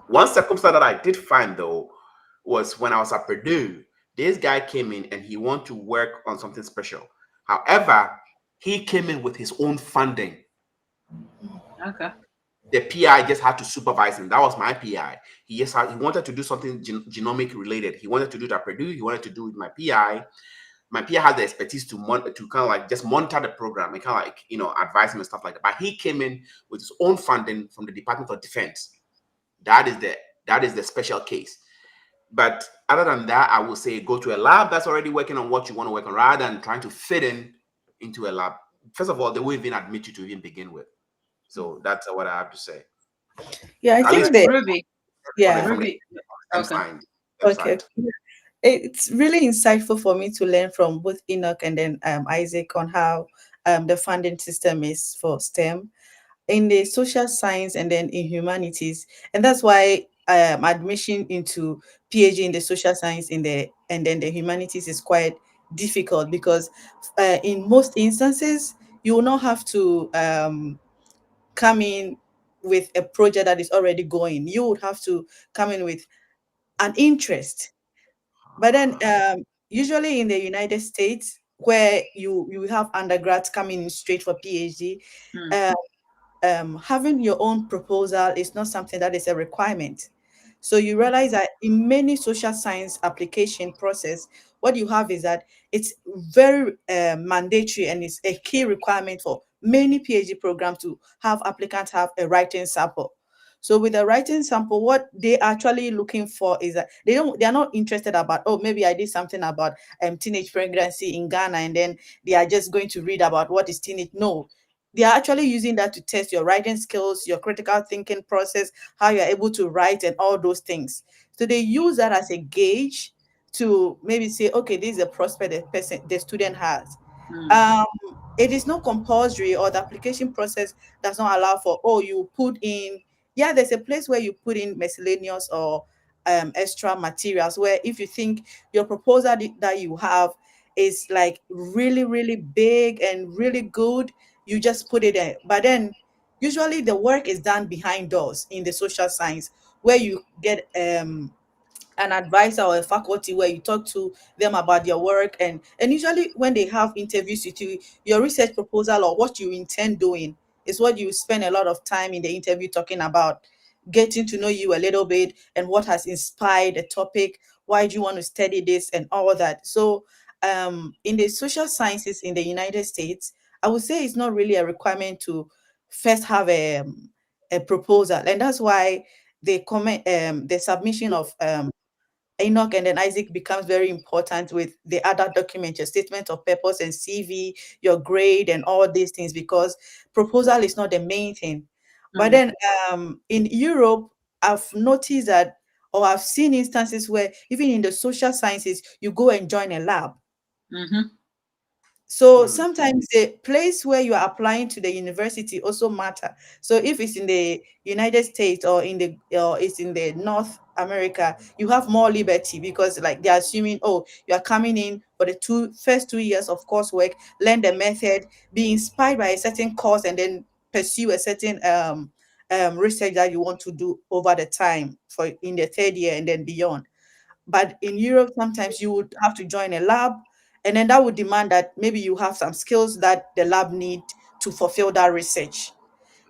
One circumstance that I did find though was when I was at Purdue. This guy came in and he wanted to work on something special. However, he came in with his own funding. Okay. The PI just had to supervise him. That was my PI. He wanted to do something genomic related. He wanted to do it at Purdue. He wanted to do it with my PI. My PI had the expertise to kind of like just monitor the program and kind of like advise him and stuff like that. But he came in with his own funding from the Department of Defense. That is the special case. But other than that, I will say go to a lab that's already working on what you want to work on, rather than trying to fit in into a lab. First of all, they won't even admit you to even begin with. So that's what I have to say. Yeah, I At least think that, Ruby. yeah. from the Ruby. STEM Okay. Okay. side. It's really insightful for me to learn from both Enoch and then Isaac on how the funding system is for STEM in the social science and then in humanities. And that's why admission into PhD in the social science in the and then the humanities is quite difficult, because in most instances you will not have to come in with a project that is already going. You would have to come in with an interest. But then usually in the United States, where you have undergrads coming in straight for PhD, Mm. uh, having your own proposal is not something that is a requirement. So you realize that in many social science application process, what you have is that it's very mandatory, and it's a key requirement for many PhD programs to have applicants have a writing sample. So with a writing sample, what they actually looking for is that they are not interested about, oh, maybe I did something about teenage pregnancy in Ghana, and then they are just going to read about what is teenage. No, they are actually using that to test your writing skills, your critical thinking process, how you're able to write, and all those things. So they use that as a gauge to maybe say, okay, this is a prospect the student has. Mm. Um, it is not compulsory, or the application process does not allow for, oh, you put in, yeah, there's a place where you put in miscellaneous or extra materials, where if you think your proposal that you have is like really, really big and really good, you just put it in. But then usually the work is done behind doors in the social science, where you get an advisor or a faculty, where you talk to them about your work, and usually when they have interviews with you, your research proposal or what you intend doing is what you spend a lot of time in the interview talking about, getting to know you a little bit, and what has inspired the topic, why do you want to study this, and all that. So in the social sciences in the United States, I would say it's not really a requirement to first have a proposal. And that's why the submission of Enoch and then Isaac becomes very important with the other documents, your statement of purpose and CV, your grade, and all these things, because proposal is not the main thing. But Mm. then in Europe, I've noticed that, or I've seen instances where even in the social sciences, you go and join a lab. Mm-hmm. So Mm. sometimes the place where you are applying to the university also matter. So if it's in the United States, or it's in the North America, you have more liberty, because like they're assuming, oh, you are coming in for the first 2 years of coursework, learn the method, be inspired by a certain course, and then pursue a certain research that you want to do over the time for in the third year and then beyond. But in Europe, sometimes you would have to join a lab, and then that would demand that maybe you have some skills that the lab need to fulfill that research.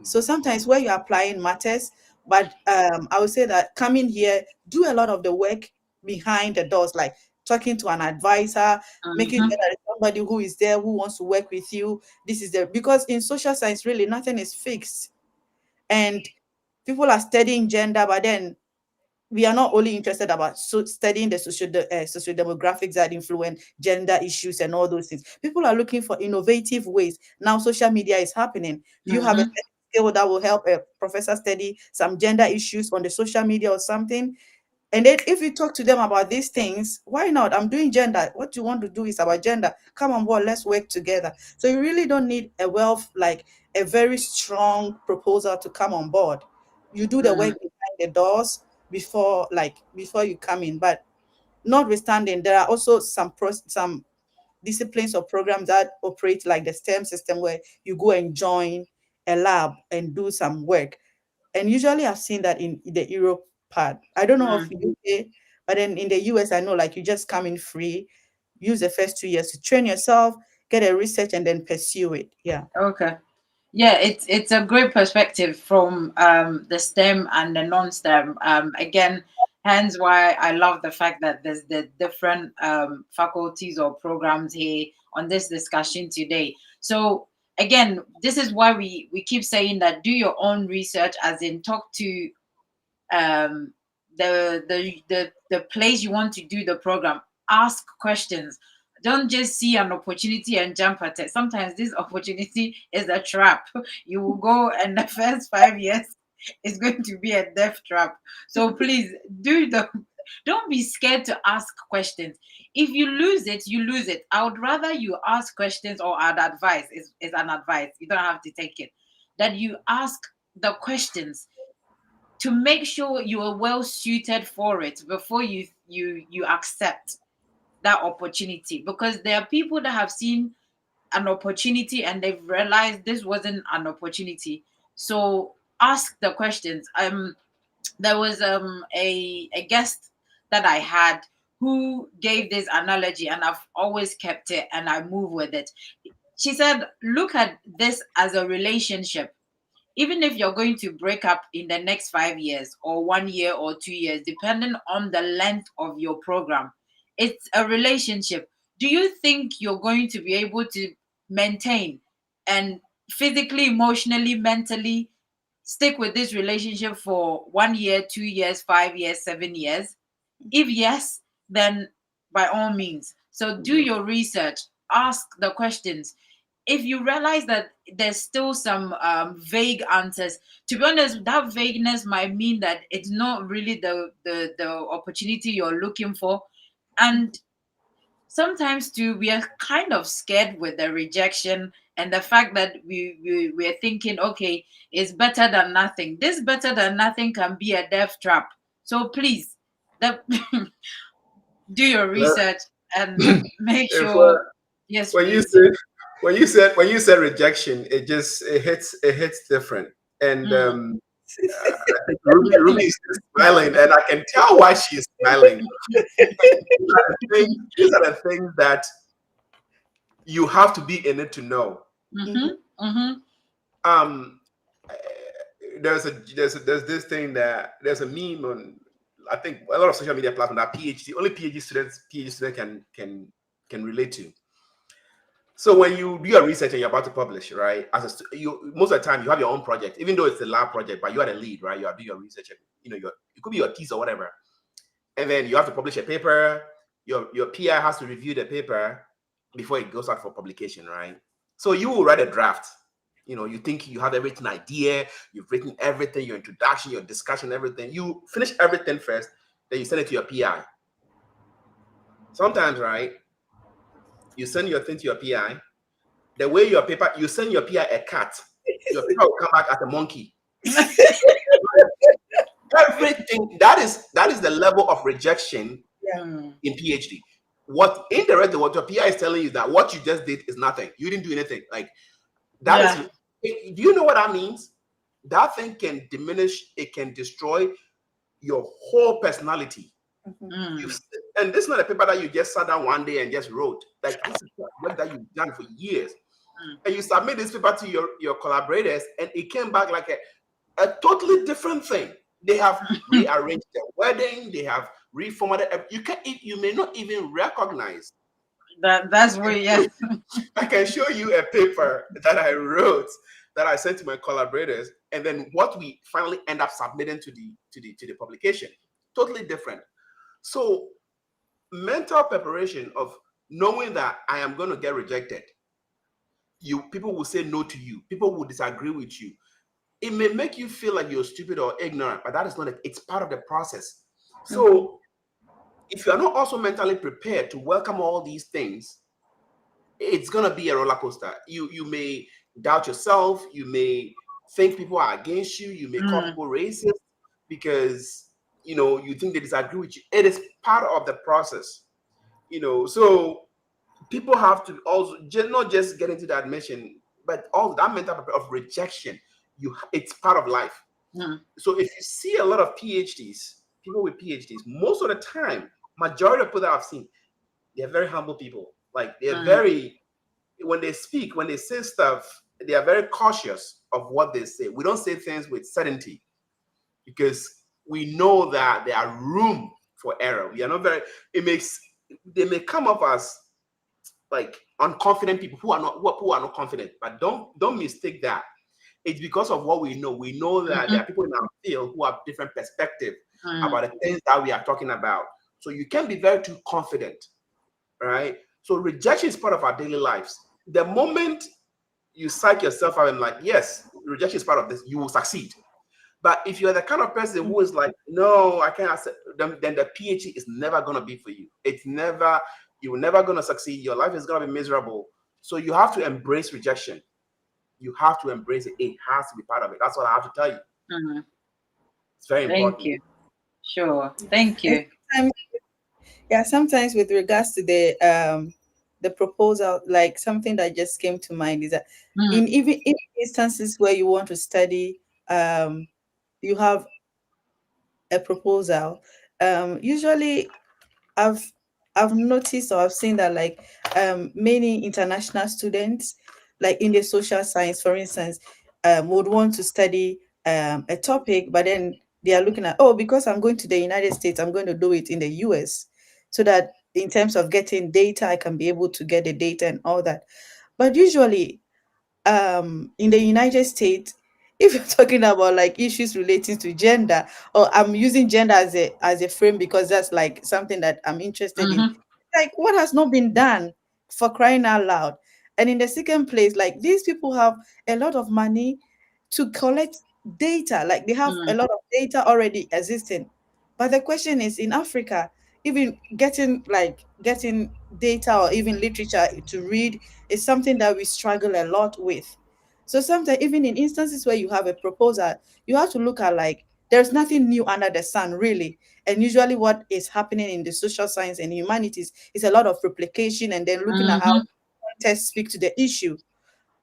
So sometimes where you're applying matters, but I would say that coming here, do a lot of the work behind the doors, like talking to an advisor, making Mm-hmm. sure that there's somebody who is there who wants to work with you. This is the because in social science, really nothing is fixed, and people are studying gender, but then we are not only interested about studying the social demographics that influence gender issues and all those things. People are looking for innovative ways. Now social media is happening. Do you have a Mm-hmm. certain skill that will help a professor study some gender issues on the social media or something? And then if you talk to them about these things, why not? I'm doing gender. What you want to do is about gender. Come on board, let's work together. So you really don't need like a very strong proposal to come on board. You do the work Mm. behind the doors before you come in. But notwithstanding, there are also some disciplines or programs that operate like the STEM system, where you go and join a lab and do some work. And usually I've seen that in the Europe part. I don't know of Mm. UK, but then in the US, I know like you just come in free, use the first 2 years to train yourself. get a research and then pursue it. Yeah. Okay. Yeah, it's a great perspective from the STEM and the non-STEM. Again, hence why I love the fact that there's the different faculties or programs here on this discussion today. So again, this is why we keep saying that do your own research, as in talk to um, the place you want to do the program. Ask questions. Don't just see an opportunity and jump at it. Sometimes this opportunity is a trap. You will go, and the first 5 years is going to be a death trap. So please do the. Don't be scared to ask questions. If you lose it, you lose it. I would rather you ask questions, or I'd advise is an advice. You don't have to take it. That you ask the questions to make sure you are well suited for it before you accept that opportunity, because there are people that have seen an opportunity and they've realized this wasn't an opportunity. So ask the questions. There was a guest that I had who gave this analogy, and I've always kept it and I move with it. She said, look at this as a relationship. Even if you're going to break up in the next 5 years or 1 year or 2 years, depending on the length of your program, it's a relationship. Do you think you're going to be able to maintain and physically, emotionally, mentally stick with this relationship for 1 year, 2 years, 5 years, 7 years? If yes, then by all means. So do your research, ask the questions. If you realize that there's still some vague answers, to be honest, that vagueness might mean that it's not really the opportunity you're looking for. And sometimes too, we are kind of scared with the rejection and the fact that we're thinking, okay, it's better than nothing. This better than nothing can be a death trap. So please, the, do your research and make If, sure. Yes, when you please. said when you said rejection, it hits different. And I think Ruby is smiling, and I can tell why she is smiling. These are the things that you have to be in it to know. Um, there's this thing that there's a meme on, I think, a lot of social media platforms that only PhD students can relate to. So when you do your research and you're about to publish, right? You most of the time you have your own project, even though it's a lab project, but you are the lead, right? You are doing your research, and it could be your thesis or whatever, and then you have to publish a paper. Your PI has to review the paper before it goes out for publication, right? So you will write a draft. You think you have everything idea, you've written everything, your introduction, your discussion, everything. You finish everything first, then you send it to your PI. Sometimes, right, you send your thing to your PI. The way your paper, you send your PI a cat, your paper will come back as a monkey. Everything that is the level of rejection in PhD. What indirectly, what your PI is telling you, that what you just did is nothing. You didn't do anything. Like that is. Do you know what that means? That thing can diminish. It can destroy your whole personality. And this is not a paper that you just sat down one day and just wrote. Like this is work that you've done for years. And you submit this paper to your collaborators, and it came back like a totally different thing. They have rearranged the wording, they have reformatted. You may not even recognize that's where, yeah. I can show you a paper that I wrote that I sent to my collaborators, and then what we finally end up submitting to the publication, totally different. So mental preparation of knowing that I am going to get rejected. People will say no to you. People will disagree with you. It may make you feel like you're stupid or ignorant, but that is not it's part of the process. So if you are not also mentally prepared to welcome all these things, it's gonna be a roller coaster. You may doubt yourself, you may think people are against you, you may call people racist because you think they disagree with you. It is part of the process. So people have to also not just get into the admission, but all that mental of rejection. It's part of life. So if you see a lot of people with PhDs, most of the time, majority of people that I've seen, they're very humble people. Like they're very when they speak, when they say stuff, they are very cautious of what they say. We don't say things with certainty because we know that there are room for error. We are not very, they may come up as like unconfident people who are not confident, but don't mistake that. It's because of what we know. We know that there are people in our field who have different perspective about the things that we are talking about. So you can't be very too confident, right? So rejection is part of our daily lives. The moment you psych yourself out and like, yes, rejection is part of this, you will succeed. But if you're the kind of person who is like, no, I can't accept, then the PhD is never going to be for you. You're never going to succeed. Your life is going to be miserable. So you have to embrace rejection. You have to embrace it. It has to be part of it. That's what I have to tell you. It's very important. Thank you. Sure. Thank you. Sometimes with regards to the proposal, like something that just came to mind is that in instances where you want to study, you have a proposal. Usually, I've noticed or I've seen that like many international students, like in the social science, for instance, would want to study a topic, but then they are looking at, oh, because I'm going to the United States, I'm going to do it in the US, so that in terms of getting data, I can be able to get the data and all that. But usually, in the United States, if you're talking about like issues relating to gender, or I'm using gender as a frame because that's like something that I'm interested in, like what has not been done, for crying out loud. And in the second place, like these people have a lot of money to collect data, like they have a lot of data already existing. But the question is, in Africa, even getting data or even literature to read is something that we struggle a lot with. So sometimes even in instances where you have a proposal, you have to look at like there's nothing new under the sun, really. And usually what is happening in the social science and humanities is a lot of replication and then looking at how context speak to the issue.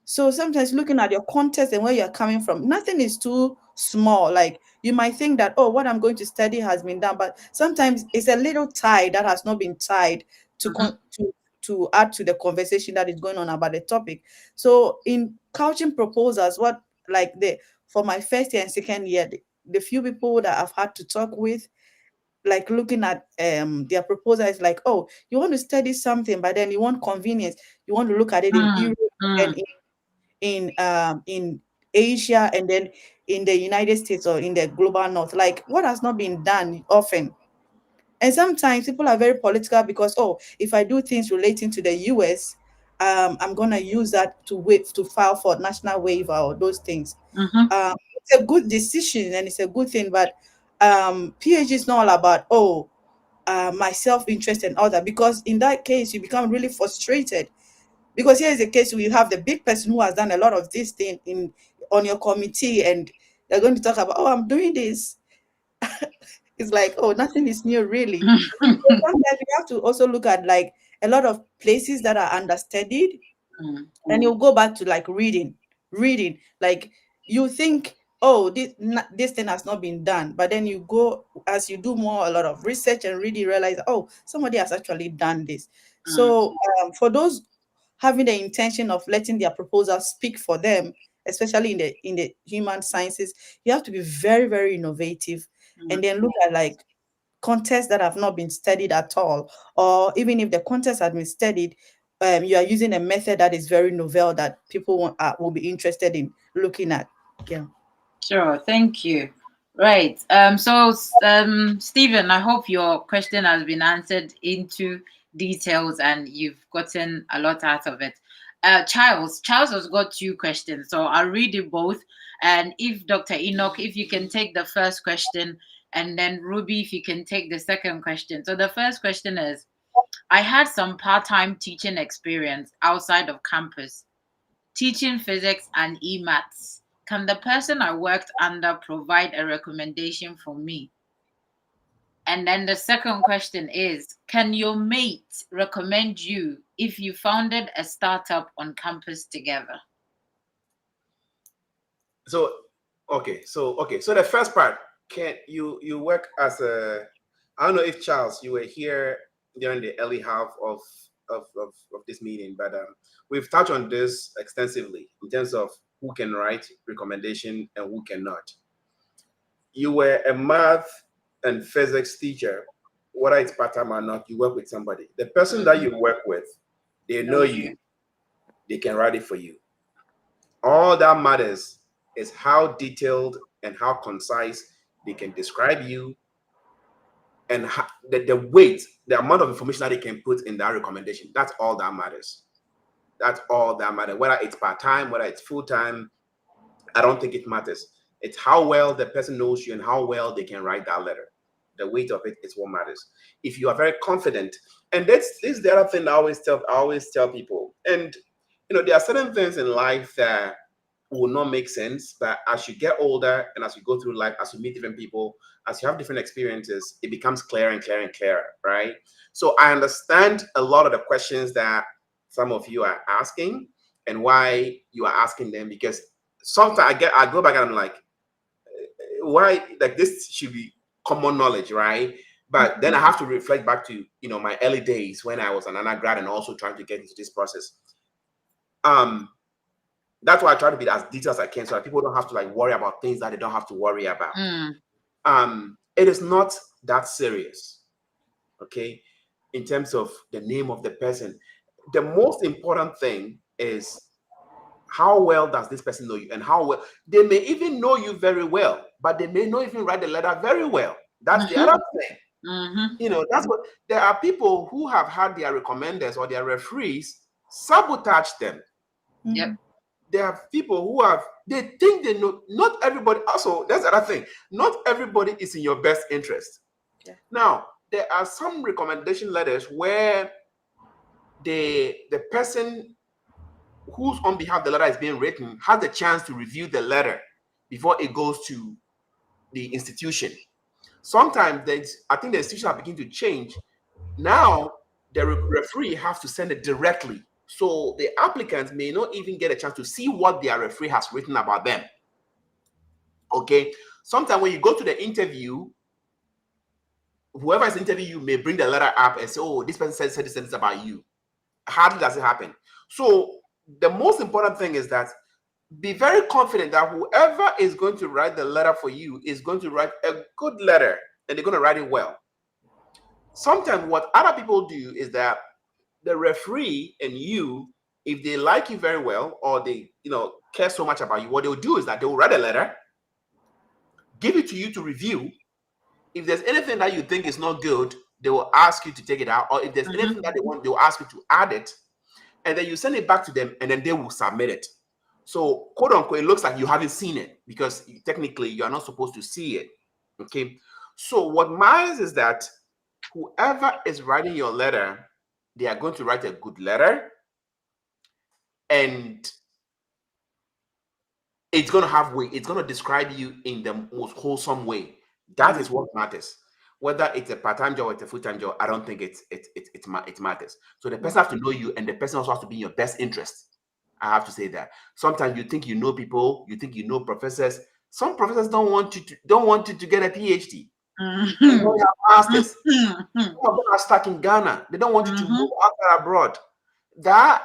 So sometimes looking at your context and where you're coming from, nothing is too small. Like you might think that, oh, what I'm going to study has been done, but sometimes it's a little tie that has not been tied to add to the conversation that is going on about the topic. So in couching proposals, what like the for my first year and second year, the few people that I've had to talk with, like looking at their proposal is like, oh, you want to study something, but then you want convenience, you want to look at it in Europe and in Asia and then in the United States or in the global north, like what has not been done often. And sometimes people are very political because, oh, if I do things relating to the US, I'm gonna use that to file for national waiver or those things. It's a good decision and it's a good thing, but PhD is not all about, oh, my self-interest and all that, because in that case you become really frustrated. Because here is a case where you have the big person who has done a lot of this thing on your committee, and they're going to talk about, oh, I'm doing this. It's like, oh, nothing is new, really. So sometimes you have to also look at like a lot of places that are understudied, and you'll go back to like reading. Like you think, oh, this thing has not been done, but then you go as you do a lot of research and really realize, oh, somebody has actually done this. So for those having the intention of letting their proposal speak for them, especially in the human sciences, you have to be very, very innovative, and then look at like contests that have not been studied at all, or even if the contest has been studied, you are using a method that is very novel that people will be interested in looking at. Yeah. Sure, thank you. Right. Stephen, I hope your question has been answered into details and you've gotten a lot out of it. Charles has got two questions, so I'll read it both. And if Dr. Enoch, if you can take the first question, and then Ruby, if you can take the second question. So the first question is, I had some part-time teaching experience outside of campus, teaching physics and e-maths. Can the person I worked under provide a recommendation for me? And then the second question is, can your mate recommend you if you founded a startup on campus together? So the first part, can you work as a, I don't know if Charles, you were here during the early half of of this meeting, but we've touched on this extensively in terms of who can write recommendation and who cannot. You were a math and physics teacher, whether it's part-time or not, you work with somebody. The person that you work with, they know you, they can write it for you. All that matters is how detailed and how concise they can describe you, and the weight, the amount of information that they can put in that recommendation. That's all that matters. That's all that matters. Whether it's part-time, whether it's full-time, I don't think it matters. It's how well the person knows you and how well they can write that letter. The weight of it is what matters. If you are very confident, and this is the other thing I always tell people. And there are certain things in life that will not make sense, but as you get older and as you go through life, as you meet different people, as you have different experiences, it becomes clearer and clearer and clearer, right? So I understand a lot of the questions that some of you are asking and why you are asking them, because sometimes I go back and I'm like, why? Like, this should be common knowledge, right? But then I have to reflect back to my early days when I was an undergrad and also trying to get into this process. That's why I try to be as detailed as I can so that people don't have to worry about things that they don't have to worry about. It is not that serious, okay? In terms of the name of the person, the most important thing is how well does this person know you, and how well they may even know you very well, but they may not even write the letter very well. That's the other thing. That's what there are people who have had their recommenders or their referees sabotage them. Yep. There are people who they think they know. Not everybody. Also, that's the other thing. Not everybody is in your best interest. Yeah. Now, there are some recommendation letters where the person whose on behalf the letter is being written has the chance to review the letter before it goes to the institution. Sometimes I think the institution are beginning to change. Now, the referee has to send it directly. So the applicants may not even get a chance to see what their referee has written about them. Okay. Sometimes when you go to the interview, whoever is interviewing you may bring the letter up and say, oh, this person said this about you. Hardly does it happen. So the most important thing is that be very confident that whoever is going to write the letter for you is going to write a good letter, and they're going to write it well. Sometimes what other people do is that the referee and you, if they like you very well or they care so much about you, what they'll do is that they will write a letter, give it to you to review. If there's anything that you think is not good, they will ask you to take it out, or if there's anything that they want, they'll ask you to add it, and then you send it back to them, and then they will submit it. So, quote unquote, it looks like you haven't seen it because technically you are not supposed to see it. Okay. So what matters is that whoever is writing your letter, they are going to write a good letter, and it's going to have weight. It's going to describe you in the most wholesome way. That is what matters. Whether it's a part-time job or it's a full-time job, I don't think it matters. So the person has to know you, and the person also has to be in your best interest. I have to say that. Sometimes you think you know people, you think you know professors. Some professors don't want you to get a PhD. They don't have masters. Some of them are stuck in Ghana. They don't want you to move outside abroad. That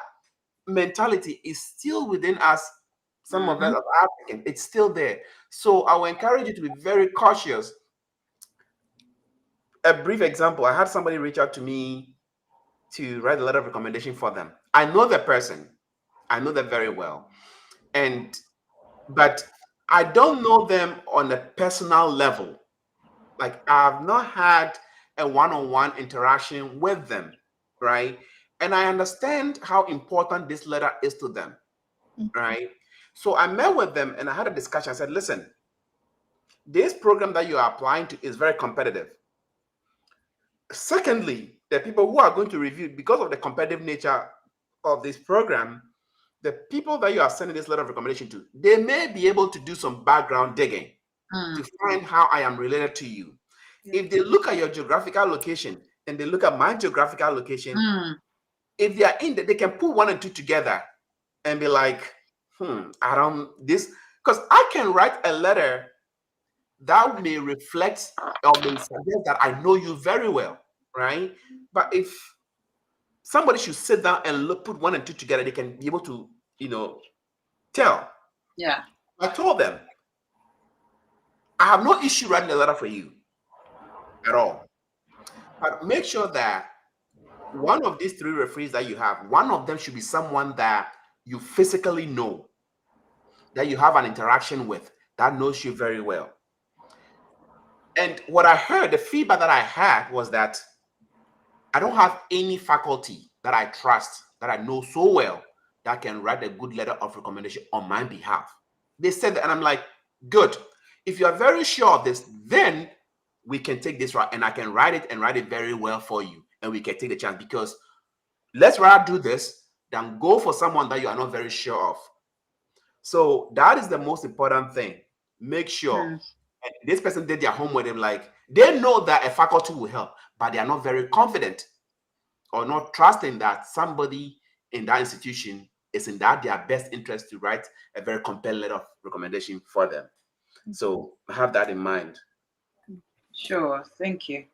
mentality is still within us. Some of us as Africans, it's still there. So I will encourage you to be very cautious. A brief example: I had somebody reach out to me to write a letter of recommendation for them. I know the person. I know them very well. But I don't know them on a personal level. Like, I've not had a one-on-one interaction with them, right? And I understand how important this letter is to them, right? So I met with them and I had a discussion. I said, listen, this program that you are applying to is very competitive. Secondly, the people who are going to review, because of the competitive nature of this program, the people that you are sending this letter of recommendation to, they may be able to do some background digging to find how I am related to you. If they look at your geographical location and they look at my geographical location, if they are in there, they can put one and two together and be like, because I can write a letter that may reflect or may suggest that I know you very well, right? But if somebody should sit down and look, put one and two together. They can be able to, tell. Yeah. I told them, I have no issue writing a letter for you at all. But make sure that one of these three referees that you have, one of them should be someone that you physically know, that you have an interaction with, that knows you very well. And what I heard, the feedback that I had was that I don't have any faculty that I trust, that I know so well, that can write a good letter of recommendation on my behalf. They said that, and I'm like, good. If you are very sure of this, then we can take this route, and I can write it and write it very well for you, and we can take the chance, because let's rather do this than go for someone that you are not very sure of. So that is the most important thing. Make sure. And this person did their homework. They're like, they know that a faculty will help, but they are not very confident or not trusting that somebody in that institution is in their best interest to write a very compelling letter of recommendation for them. So have that in mind. Sure. Thank you.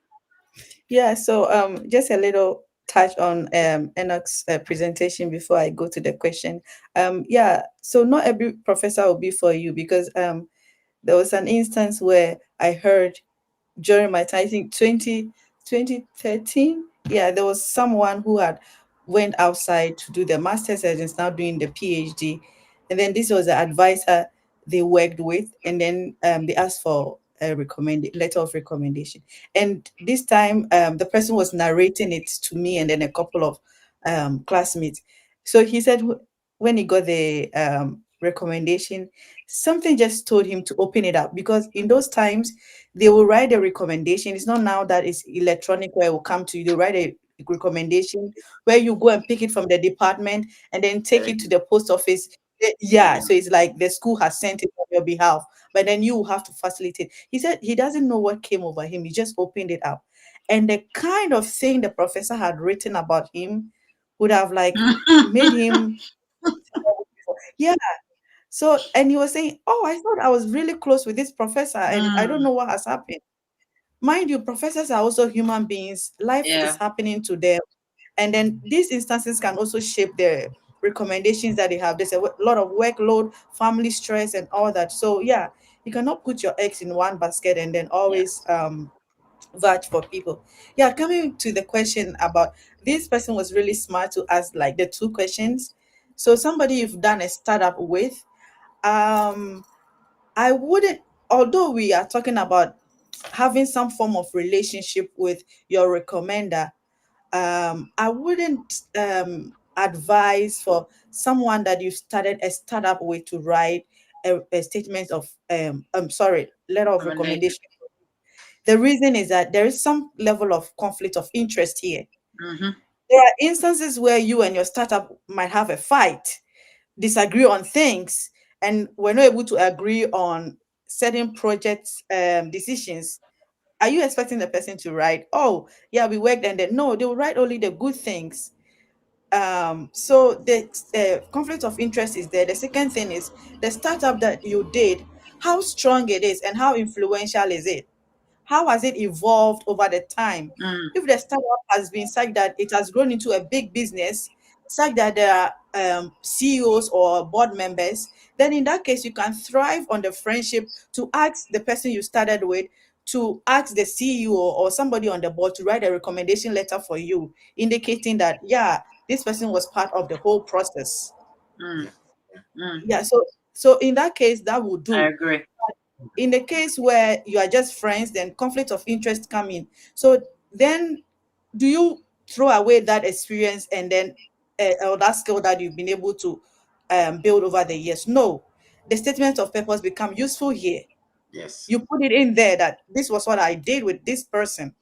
Yeah, so just a little touch on Enoch's presentation before I go to the question. Yeah, so not every professor will be for you, because there was an instance where I heard during my time, I think 2013, yeah, there was someone who had went outside to do the master's and is now doing the PhD. And then this was the advisor they worked with, and then they asked for a letter of recommendation. And this time, the person was narrating it to me and then a couple of classmates. So he said when he got the recommendation, something just told him to open it up, because in those times they will write a recommendation. It's not now that it's electronic where it will come to you. They write a recommendation where you go and pick it from the department and then take it to the post office. Yeah, so it's like the school has sent it on your behalf, but then you have to facilitate. He said he doesn't know what came over him. He just opened it up, and the kind of thing the professor had written about him would have like made him, yeah. So, and he was saying, "Oh, I thought I was really close with this professor, and I don't know what has happened." Mind you, professors are also human beings. Life is Yeah. happening to them. And then these instances can also shape the recommendations that they have. There's a lot of workload, family stress, and all that. So, yeah, you cannot put your eggs in one basket and then always Yes. vouch for people. Yeah, coming to the question about this person was really smart to ask like the two questions. So, somebody you've done a startup with, um, I wouldn't, although we are talking about having some form of relationship with your recommender, I wouldn't advise for someone that you started a startup with to write a statement of I'm sorry, letter of Recommendation. recommendation. The reason is that there is some level of conflict of interest here. Mm-hmm. There are instances where you and your startup might have a fight, disagree on things, and we're not able to agree on certain projects decisions. Are you expecting the person to write, oh yeah, we worked, and then no, they will write only the good things? So the conflict of interest is there. The second thing is the startup that you did, how strong it is and how influential is it? How has it evolved over the time? Mm. If the startup has been such that it has grown into a big business, such that there are CEOs or board members, then in that case, you can thrive on the friendship to ask the person you started with to ask the CEO or somebody on the board to write a recommendation letter for you, indicating that, yeah, this person was part of the whole process. Mm. Mm. Yeah, so in that case, that would I do. agree. In the case where you are just friends, then conflict of interest come in. So then, do you throw away that experience and then or that skill that you've been able to build over the years? No, the statement of purpose become useful here. Yes. You put it in there that this was what I did with this person.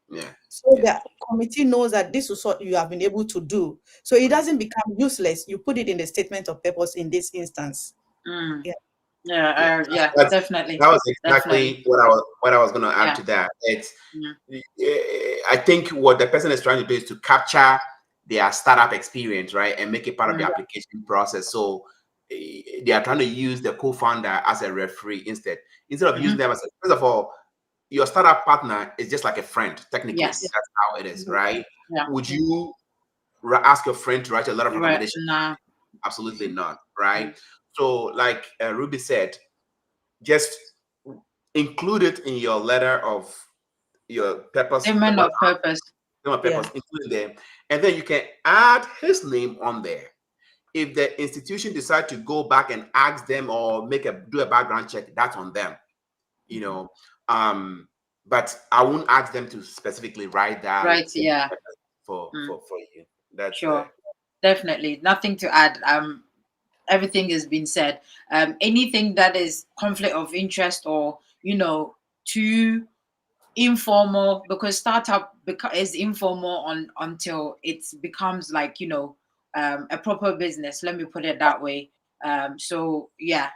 Yeah. So Yeah. the committee knows that this is what you have been able to do. So it doesn't become useless. You put it in the statement of purpose in this instance. Mm. Yeah. Yeah. Yeah, That's, definitely. that was Definitely. exactly what I was going to add Yeah. to that. It's Mm. I think what the person is trying to do is to capture their startup experience, right, and make it part of the Mm. application process. So they are trying to use the co-founder as a referee instead of using Mhm. them as first of all, your startup partner is just like a friend technically. Yes. That's how it is, right? Yeah. Would you ask your friend to write a letter of Right. recommendation. Nah. Absolutely not, right? So, like Ruby said, just include it in your letter of your purpose, Statement of purpose. purpose, include them, and then you can add his name on there. If the institution decide to go back and ask them or do a background check, that's on them, you know. But I won't ask them to specifically write that Right. Yeah. for you. That's Sure. Definitely. Nothing to add. Everything has been said. Anything that is conflict of interest or too informal, because startup is informal until it becomes like a proper business. Let me put it that way. So yeah,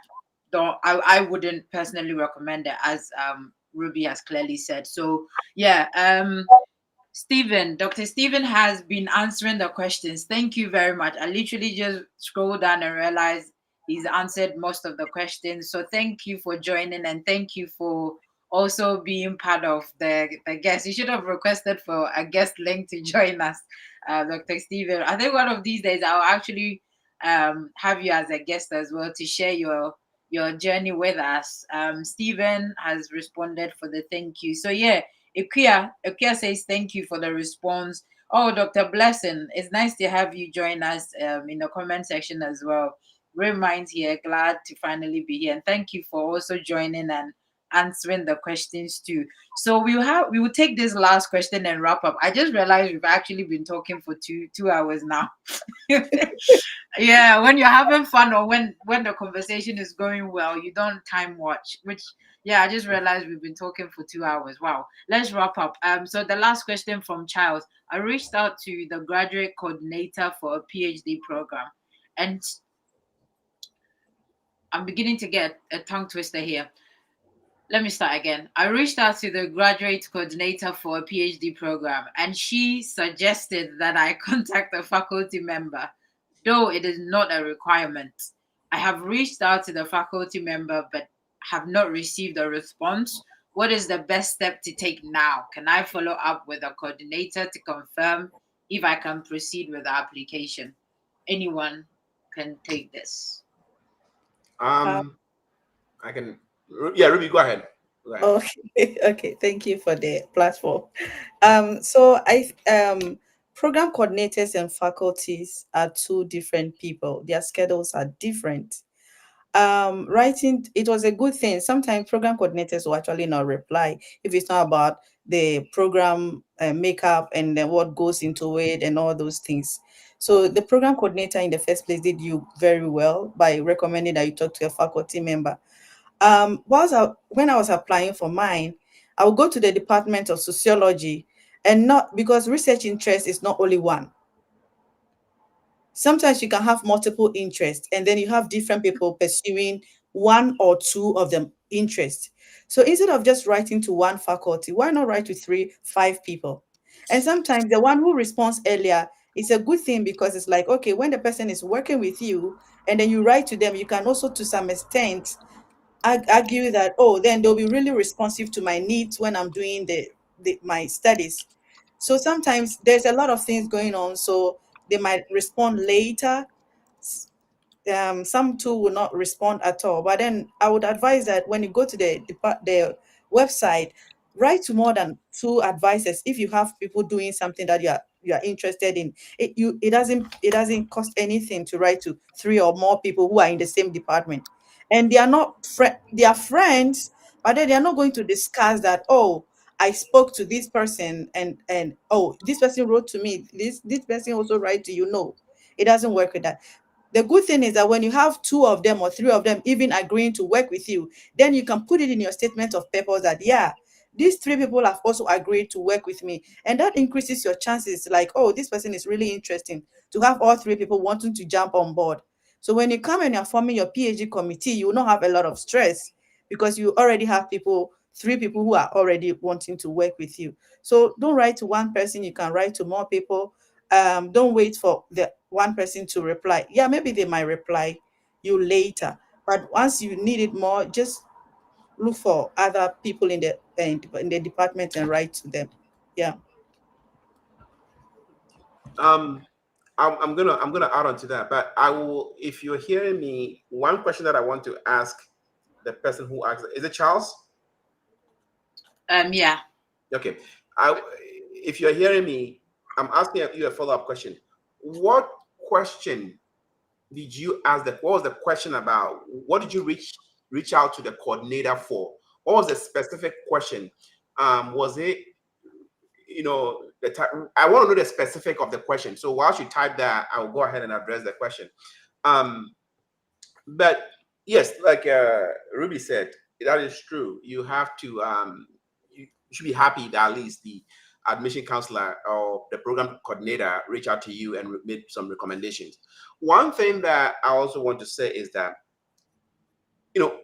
don't I wouldn't personally recommend it, as Ruby has clearly said. So yeah, Dr. Stephen has been answering the questions. Thank you very much. I literally just scrolled down and realized he's answered most of the questions. So thank you for joining, and thank you for also being part of the guest. You should have requested for a guest link to join us, Dr. Stephen. I think one of these days I'll actually have you as a guest as well to share your journey with us. Stephen has responded for the thank you. So yeah, Ikuya says thank you for the response. Oh, Dr. Blessing, it's nice to have you join us in the comment section as well. Great minds here, glad to finally be here. And thank you for also joining and answering the questions too. So we will take this last question and wrap up. I just realized we've actually been talking for two hours now. Yeah, when you're having fun or when the conversation is going well, you don't time watch, which yeah, I just realized we've been talking for 2 hours. Wow. Let's wrap up. So the last question from Charles. I reached out to the graduate coordinator for a PhD program, and I'm beginning to get a tongue twister here. Let me start again. I reached out to the graduate coordinator for a PhD program, and she suggested that I contact a faculty member, though it is not a requirement. I have reached out to the faculty member but have not received a response. What is the best step to take now? Can I follow up with the coordinator to confirm if I can proceed with the application? Anyone can take this. I can. Yeah, Ruby, go ahead. Go ahead. Okay, okay. Thank you for the platform. So program coordinators and faculties are two different people. Their schedules are different. Writing, it was a good thing. Sometimes program coordinators will actually not reply if it's not about the program makeup and then what goes into it and all those things. So the program coordinator in the first place did you very well by recommending that you talk to a faculty member. When I was applying for mine, I would go to the Department of Sociology, and not because research interest is not only one. Sometimes you can have multiple interests, and then you have different people pursuing one or two of them interests. So instead of just writing to one faculty, why not write to three, five people? And sometimes the one who responds earlier is a good thing, because it's like, okay, when the person is working with you and then you write to them, you can also to some extent argue that, oh, then they'll be really responsive to my needs when I'm doing my studies. So sometimes there's a lot of things going on, so they might respond later. Some too will not respond at all. But then I would advise that when you go to the website, write to more than two advisors if you have people doing something that you are interested in. It doesn't cost anything to write to three or more people who are in the same department, and they are not they are friends, but then they are not going to discuss that. Oh, I spoke to this person, and oh, this person wrote to me. This person also write to you. No, it doesn't work with that. The good thing is that when you have two of them or three of them even agreeing to work with you, then you can put it in your statement of purpose that, yeah, these three people have also agreed to work with me. And that increases your chances, like, oh, this person is really interesting, to have all three people wanting to jump on board. So when you come and you're forming your PhD committee, you will not have a lot of stress, because you already have three people who are already wanting to work with you. So don't write to one person, you can write to more people. Don't wait for the one person to reply. Yeah, maybe they might reply you later, but once you need it more, just look for other people in the department and write to them. Yeah. Um, I'm gonna add on to that, but I will. If you're hearing me, one question that I want to ask the person who asked, is it Charles? Yeah. Okay. If you're hearing me, I'm asking you a follow-up question. What question did you ask? What was the question about? What did you reach out to the coordinator for? What was the specific question? Was it, I want to know the specific of the question. So while you type that, I will go ahead and address the question. But yes, like Ruby said, that is true. You have to, you should be happy that at least the admission counselor or the program coordinator reach out to you and made some recommendations. One thing that I also want to say is that,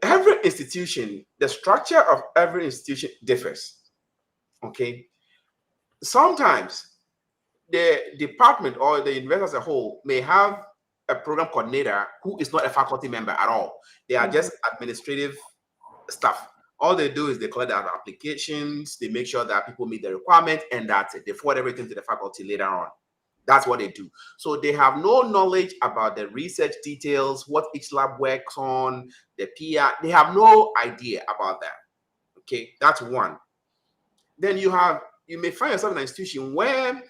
every institution, the structure of every institution differs. Okay. Sometimes the department or the university as a whole may have a program coordinator who is not a faculty member at all. They are just administrative staff. All they do is they collect their applications, they make sure that people meet the requirements, and that's it. They forward everything to the faculty later on. That's what they do. So they have no knowledge about the research details, what each lab works on, the PR. They have no idea about that. Okay, that's one. Then you may find yourself in an institution where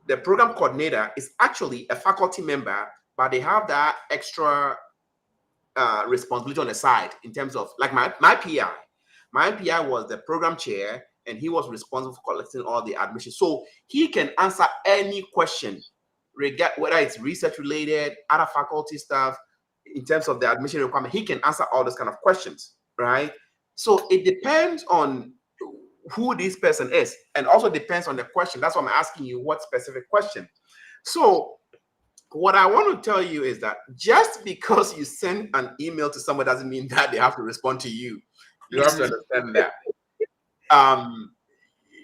the program coordinator is actually a faculty member, but they have that extra responsibility on the side in terms of, like my PI. My PI was the program chair, and he was responsible for collecting all the admissions. So he can answer any question, whether it's research related, other faculty stuff, in terms of the admission requirement. He can answer all those kind of questions, right? So it depends on who this person is, and also depends on the question. That's why I'm asking you what specific question. So what I want to tell you is that just because you send an email to someone doesn't mean that they have to respond to you. You have to understand that.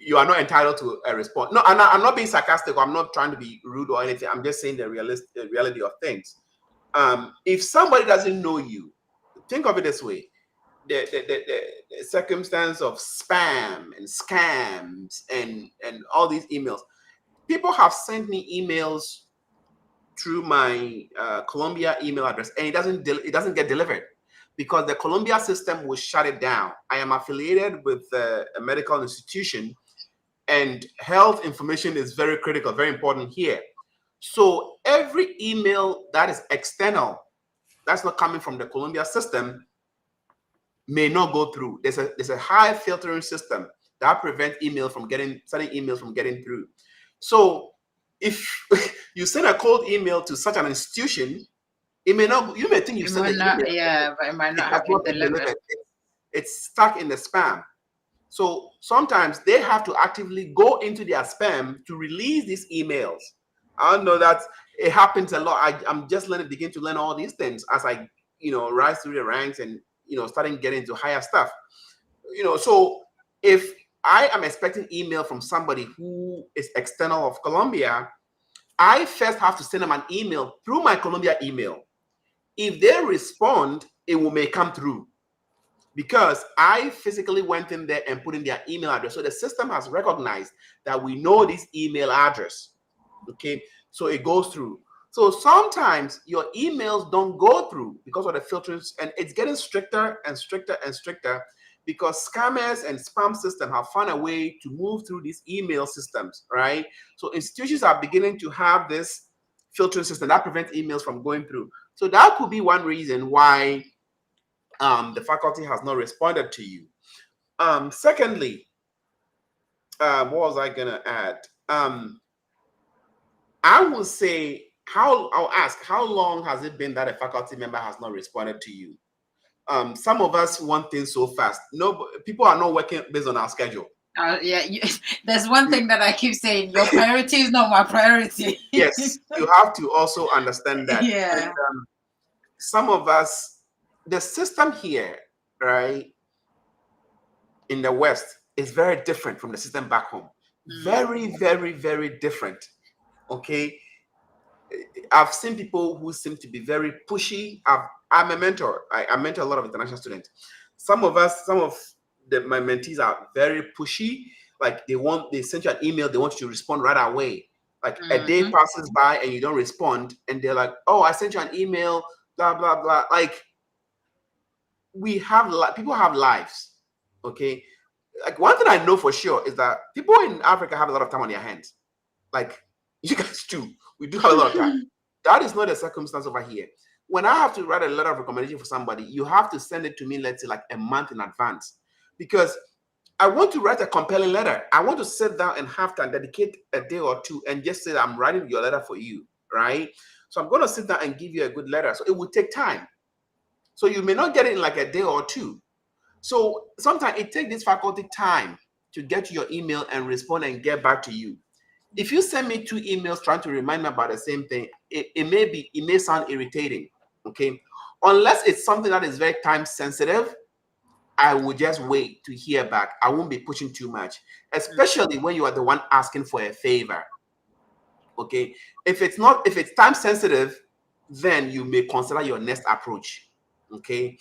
You are not entitled to a response. No, I'm not being sarcastic, or I'm not trying to be rude or anything. I'm just saying the reality of things. If somebody doesn't know you, think of it this way. The circumstance of spam and scams and all these emails. People have sent me emails through my Columbia email address, and it doesn't get delivered because the Columbia system will shut it down. I am affiliated with a medical institution, and health information is very critical, very important here. So every email that is external, that's not coming from the Columbia system, may not go through. There's a high filtering system that prevents certain emails from getting through. So if you send a cold email to such an institution, it may not. You may think you sent an email. Yeah, but it might not have been delivered. It's stuck in the spam. So sometimes they have to actively go into their spam to release these emails. I know that it happens a lot. I'm just begin to learn all these things as I, rise through the ranks and, starting getting into higher stuff. So if I am expecting email from somebody who is external of Columbia, I first have to send them an email through my Columbia email. If they respond, it may come through because I physically went in there and put in their email address. So the system has recognized that we know this email address. Okay, so it goes through. So sometimes your emails don't go through because of the filters, and it's getting stricter and stricter and stricter because scammers and spam systems have found a way to move through these email systems, right? So institutions are beginning to have this filtering system that prevents emails from going through. So that could be one reason why the faculty has not responded to you. Secondly, what was I gonna add? I will say, I'll ask, how long has it been that a faculty member has not responded to you? Some of us want things so fast. No, people are not working based on our schedule. Yeah, there's one thing that I keep saying: your priority is not my priority. Yes, you have to also understand that. Yeah. And, some of us, the system here, right, in the West is very different from the system back home. Very, very, very different. Okay. I've seen people who seem to be very pushy. I'm a mentor. I mentor a lot of international students. Some of my mentees are very pushy. Like they send you an email, they want you to respond right away. Like a day passes by and you don't respond, and they're like, "Oh, I sent you an email, blah blah blah." Like people have lives, okay? Like one thing I know for sure is that people in Africa have a lot of time on their hands. Like you guys too, we do have a lot of time. That is not the circumstance over here. When I have to write a letter of recommendation for somebody, you have to send it to me, let's say, like a month in advance, because I want to write a compelling letter. I want to sit down and have to dedicate a day or two and just say that I'm writing your letter for you, right? So I'm going to sit down and give you a good letter. So it will take time. So you may not get it in like a day or two. So sometimes it takes this faculty time to get to your email and respond and get back to you. If you send me 2 emails trying to remind me about the same thing, it may sound irritating, okay? Unless it's something that is very time sensitive, I will just wait to hear back. I won't be pushing too much, especially when you are the one asking for a favor. Okay. If it's time sensitive, then you may consider your next approach. Okay.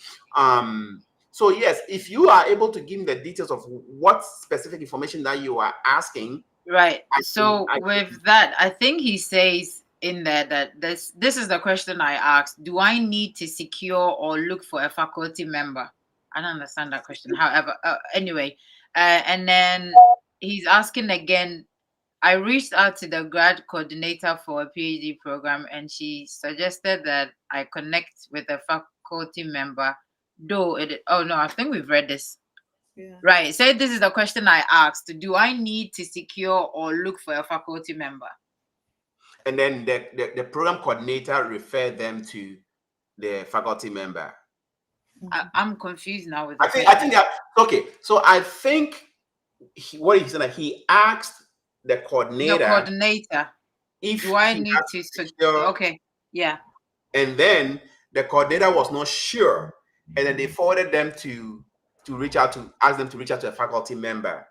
So yes, if you are able to give me the details of what specific information that you are asking. Right. With that, I think he says in there that this is the question I asked. Do I need to secure or look for a faculty member? I don't understand that question. However, anyway, and then he's asking again. I reached out to the grad coordinator for a PhD program, and she suggested that I connect with a faculty member. Oh no, I think we've read this. Yeah. Right. So this is the question I asked. Do I need to secure or look for a faculty member? And then the program coordinator referred them to the faculty member. I'm confused now with I think that okay. So I think what he said, that he asked the coordinator if do I need to secure? Okay. Yeah. And then the coordinator was not sure, and then they forwarded them to ask them to reach out to a faculty member.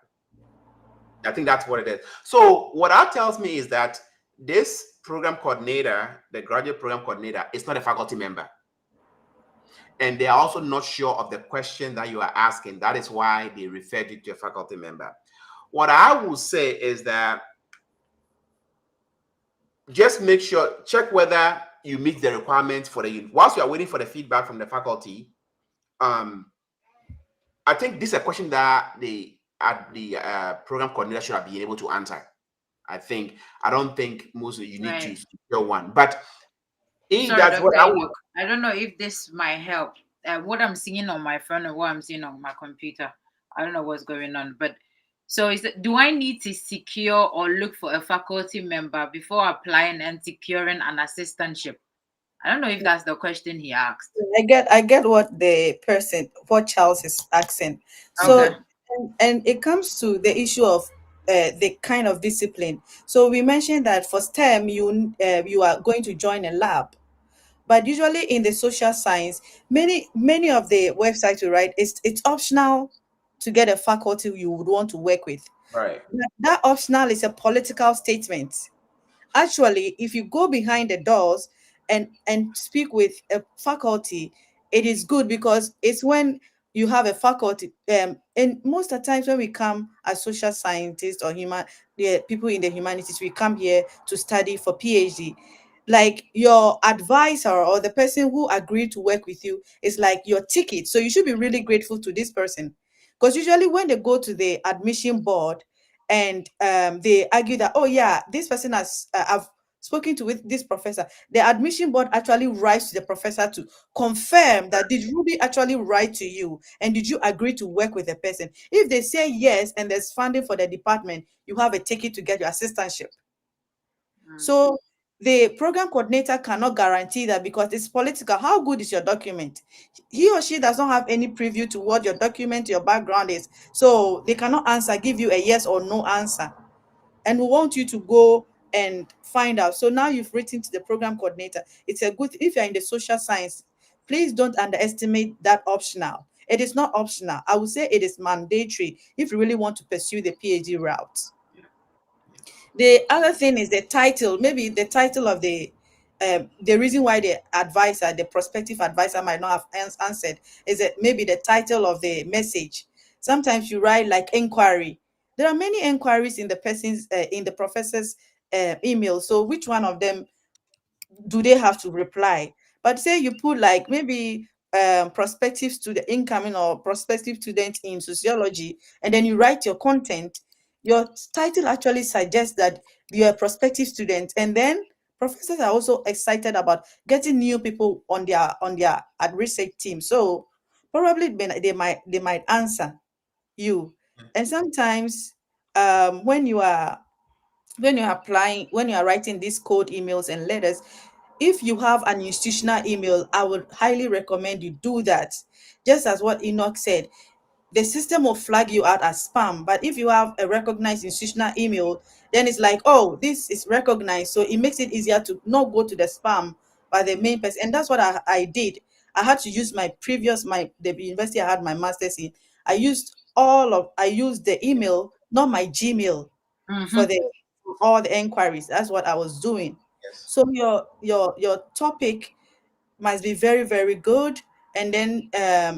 I think that's what it is. So what that tells me is that this program coordinator, the graduate program coordinator, is not a faculty member. And they are also not sure of the question that you are asking. That is why they referred you to a faculty member. What I will say is that just make sure, check whether you meet the requirements for whilst you are waiting for the feedback from the faculty. I think this is a question that the program coordinator should have been able to answer. I don't think most of you need to secure one, but that's what I don't know if this might help. What I'm seeing on my phone and what I'm seeing on my computer, I don't know what's going on. But so do I need to secure or look for a faculty member before applying and securing an assistantship? I don't know if that's the question he asked. I get what Charles is asking. So, Okay. and it comes to the issue of the kind of discipline. So we mentioned that for STEM, you are going to join a lab, but usually in the social science, many of the websites we write, it's optional to get a faculty you would want to work with. Right. That optional is a political statement. Actually, if you go behind the doors and speak with a faculty, it is good, because it's when you have a faculty, and most of the times when we come as social scientists or people in the humanities, we come here to study for PhD. Like your advisor or the person who agreed to work with you is like your ticket, so you should be really grateful to this person, because usually when they go to the admission board and they argue that, oh yeah, this person has I've spoken to with this professor, the admission board actually writes to the professor to confirm that did Ruby actually write to you, and did you agree to work with the person. If they say yes and there's funding for the department, you have a ticket to get your assistantship. So the program coordinator cannot guarantee that, because it's political. How good is your document? He or she does not have any preview to what your document, your background is. So they cannot give you a yes or no answer. And we want you to go and find out. So now you've written to the program coordinator. It's a good, if you're in the social science, please don't underestimate that optional. It is not optional. I would say it is mandatory if you really want to pursue the PhD route. The other thing is the title. Maybe the title of the reason why the prospective advisor might not have answered is that maybe the title of the message. Sometimes you write like inquiry. There are many inquiries in the professor's emails. So which one of them do they have to reply? But say you put like maybe prospective student incoming or prospective student in sociology, and then you write your content, your title actually suggests that you're a prospective student, and then professors are also excited about getting new people on their ad research team. So probably they might answer you. And sometimes when you are applying, when you are writing these code emails and letters, if you have an institutional email, I would highly recommend you do that. Just as what Enoch said, the system will flag you out as spam. But if you have a recognized institutional email, then it's like, oh, this is recognized. So it makes it easier to not go to the spam by the main person. And that's what I did. I had to use my previous, the university I had my master's in. I used the email, not my Gmail, for Mm-hmm. the for all the enquiries. That's what I was doing. Yes. So your topic must be very, very good, and then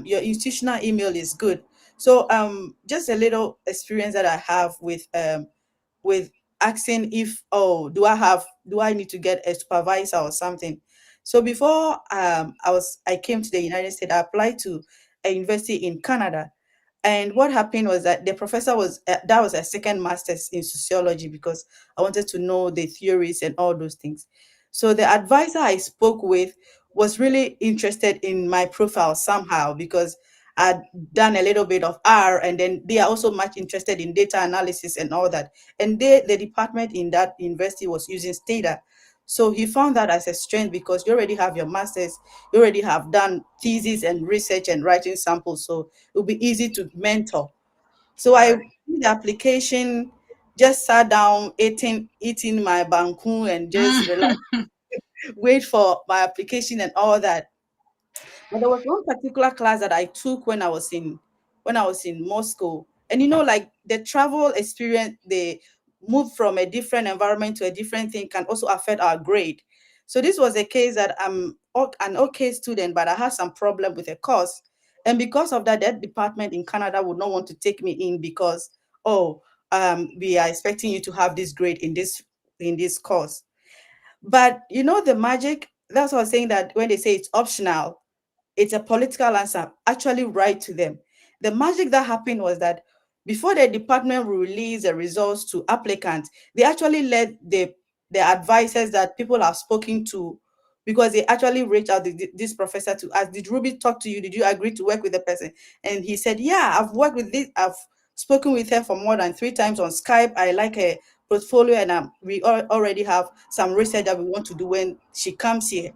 your institutional email is good. So just a little experience that I have with asking if, oh, do I need to get a supervisor or something. So before I came to the United States, I applied to a university in Canada. And what happened was that the professor was that was a second master's in sociology, because I wanted to know the theories and all those things. So the advisor I spoke with was really interested in my profile somehow, because I'd done a little bit of R, and then they are also much interested in data analysis and all that. And the department in that university was using Stata. So he found that as a strength, because you already have your master's, you already have done thesis and research and writing samples. So it will be easy to mentor. So I Right. did the application, just sat down, eating my banku, and just relax, wait for my application and all that. But there was one particular class that I took when I was in Moscow. And like the travel experience, they move from a different environment to a different thing can also affect our grade. So this was a case that I'm an okay student, but I had some problem with a course. And because of that, that department in Canada would not want to take me in because, oh, we are expecting you to have this grade in this course. But the magic, that's what I was saying, that when they say it's optional, it's a political answer, actually write to them. The magic that happened was that before the department will release the results to applicants, they actually let the advisors that people have spoken to, because they actually reached out this professor to ask, did Ruby talk to you? Did you agree to work with the person? And he said, yeah, I've worked with this. I've spoken with her for more than 3 times on Skype. I like her portfolio, and we already have some research that we want to do when she comes here.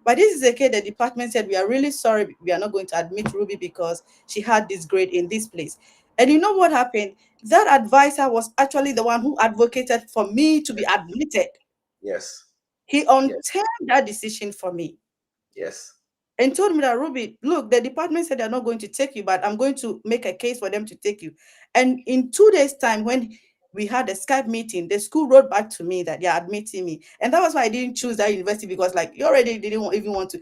But this is the case. The department said, we are really sorry, we are not going to admit Ruby because she had this grade in this place. And you know what happened? That advisor was actually the one who advocated for me to be admitted. Yes. He Yes. unturned that decision for me Yes. and told me that, Ruby, look, the department said they're not going to take you, but I'm going to make a case for them to take you. And in 2 days' time, when we had a Skype meeting, the school wrote back to me that they're admitting me. And that was why I didn't choose that university, because like you already didn't even want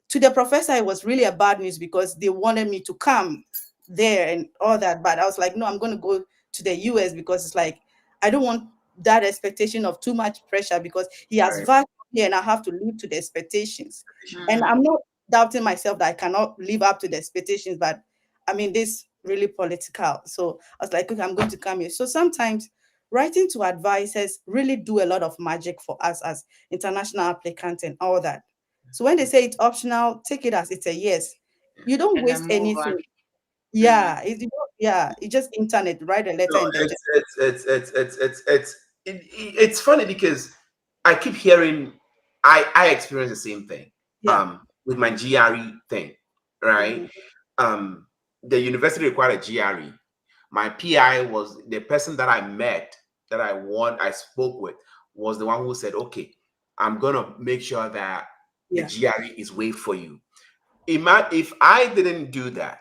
to the professor, it was really a bad news because they wanted me to come there and all that. But I was like, no, I'm going to go to the US, because it's like, I don't want that expectation of too much pressure, because he has Right. valued me and I have to live to the expectations. And Mm. I'm not doubting myself that I cannot live up to the expectations, but I mean, this really political. So I was like, okay, I'm going to come here. So sometimes writing to advisors really do a lot of magic for us as international applicants and all that. So when they say it's optional, take it as it's a yes. You don't And then waste move on. anything. Mm. Yeah, it's just internet. Write a letter No, and then just it's funny because I keep hearing I experience the same thing yeah. with my GRE thing, right? Mhm. The university required a GRE. My PI was the person that I met, that I spoke with, was the one who said, okay, I'm gonna make sure that the Yeah. GRE is waived for you. If I didn't do that,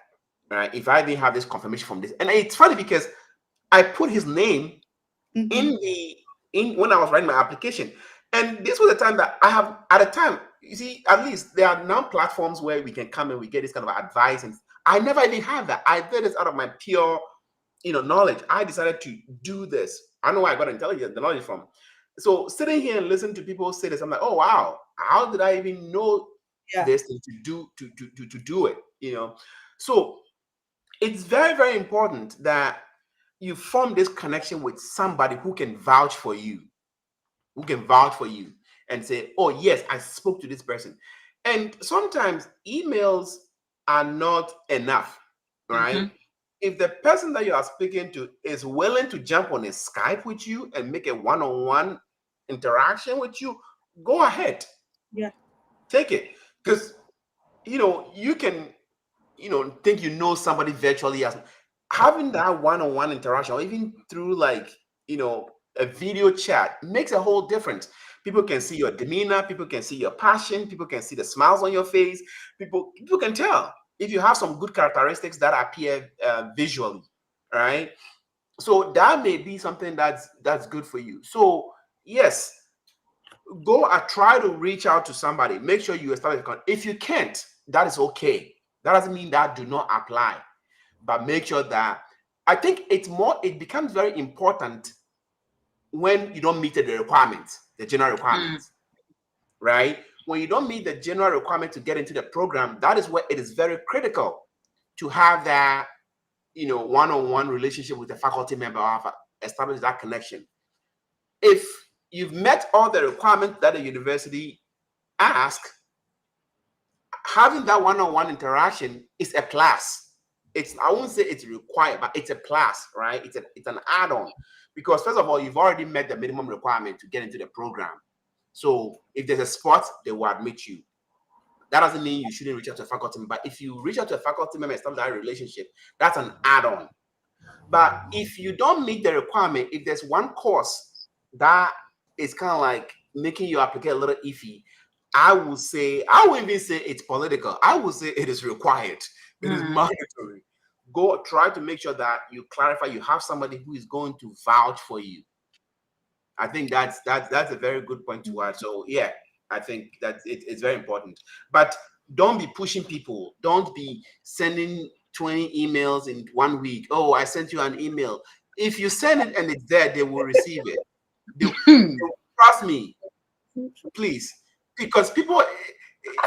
right? If I didn't have this confirmation from this, and it's funny because I put his name Hmm. in the in when I was writing my application. And this was the time that I have at a time, you see, at least there are now platforms where we can come and we get this kind of advice. And I never even had that. I did this out of my pure, knowledge. I decided to do this. I don't know where I got intelligence, the knowledge from. So sitting here and listening to people say this, I'm like, oh wow, how did I even know this thing to do it? So it's very, very important that you form this connection with somebody who can vouch for you, and say, oh yes, I spoke to this person. And sometimes emails are not enough, right? If the person that you are speaking to is willing to jump on a Skype with you and make a one-on-one interaction with you, go ahead. Yeah. Take it. Because you can think somebody virtually, as having that one-on-one interaction, or even through like a video chat, makes a whole difference. People can see your demeanor, people can see your passion, people can see the smiles on your face, people can tell if you have some good characteristics that appear visually, right? So that may be something that's good for you. So yes, go and try to reach out to somebody. Make sure you establish a contact. If you can't, that is okay. That doesn't mean that do not apply, but make sure that, I think it becomes very important when you don't meet the requirements, the general requirements, right? When you don't meet the general requirement to get into the program, that is where it is very critical to have that, one-on-one relationship with the faculty member, or establish that connection. If you've met all the requirements that the university asks, having that one-on-one interaction is a plus. I won't say it's required, but it's a plus, right? It's an add-on, because first of all, you've already met the minimum requirement to get into the program. So if there's a spot, they will admit you. That doesn't mean you shouldn't reach out to a faculty member. But if you reach out to a faculty member and establish that relationship, that's an add-on. But if you don't meet the requirement, if there's one course that is kind of like making your application a little iffy, I wouldn't even say it's political. I would say it is required. It is mandatory. Go try to make sure that you clarify, you have somebody who is going to vouch for you. I think that's a very good point to add. So yeah, I think that it's very important. But don't be pushing people. Don't be sending 20 emails in 1 week. Oh, I sent you an email. If you send it and it's there, they will receive it. Trust me, please. Because people,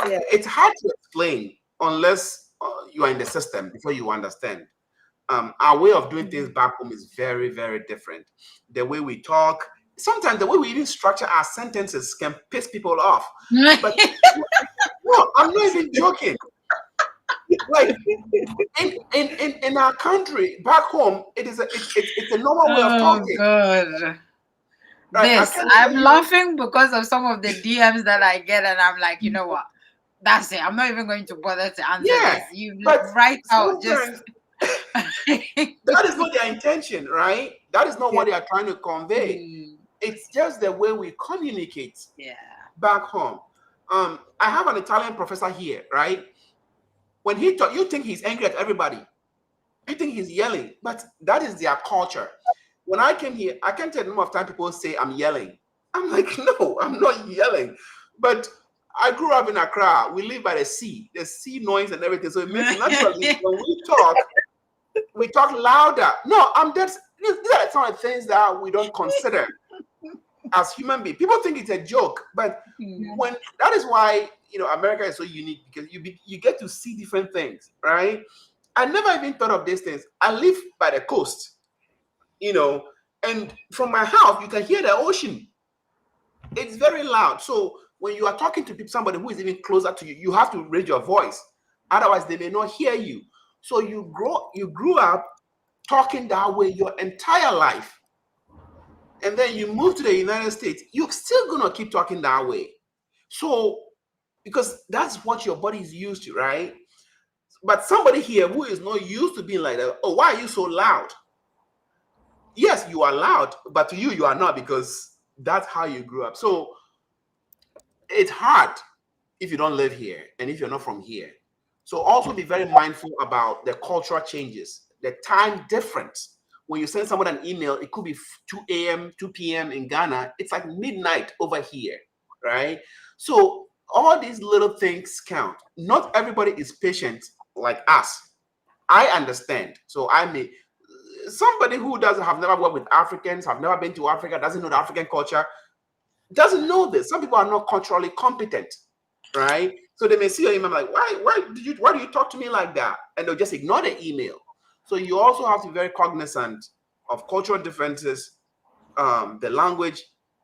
it's hard to explain unless you are in the system before you understand. Our way of doing things back home is very, very different. The way we talk, sometimes the way we even structure our sentences can piss people off. But no, I'm not even joking. Like in our country, back home, it's a normal way of talking. Oh God. Right? I'm laughing because of some of the DMs that I get, and I'm like, you know what? That's it. I'm not even going to bother to answer this. You write out just. That is not their intention, right? That is not what they are trying to convey. It's just the way we communicate back home. I have an Italian professor here, right? When he talk, you think he's angry at everybody. You think he's yelling, but that is their culture. When I came here, I can't tell the number of times people say I'm yelling. I'm like, no, I'm not yelling. But I grew up in Accra. We live by the sea noise and everything. So it makes naturally when we talk louder. No, these are some of the things that we don't consider as human beings. People think it's a joke, but when that is why America is so unique, because you get to see different things, right? I never even thought of these things. I live by the coast, and from my house you can hear the ocean. It's very loud. So when you are talking to somebody who is even closer to you, you have to raise your voice. Otherwise, they may not hear you. So you grew up talking that way your entire life. And then you move to the United States, you're still going to keep talking that way. So, because that's what your body is used to, right? But somebody here who is not used to being like that, oh, why are you so loud? Yes, you are loud, but to you are not, because that's how you grew up. So it's hard if you don't live here and if you're not from here. So also be very mindful about the cultural changes, the time difference. When you send someone an email, it could be 2 a.m., 2 p.m. in Ghana. It's like midnight over here, right? So all these little things count. Not everybody is patient like us. I understand. So somebody who have never worked with Africans, have never been to Africa, doesn't know the African culture, doesn't know this. Some people are not culturally competent, right? So they may see your email like, why do you talk to me like that? And they'll just ignore the email. So you also have to be very cognizant of cultural differences, the language.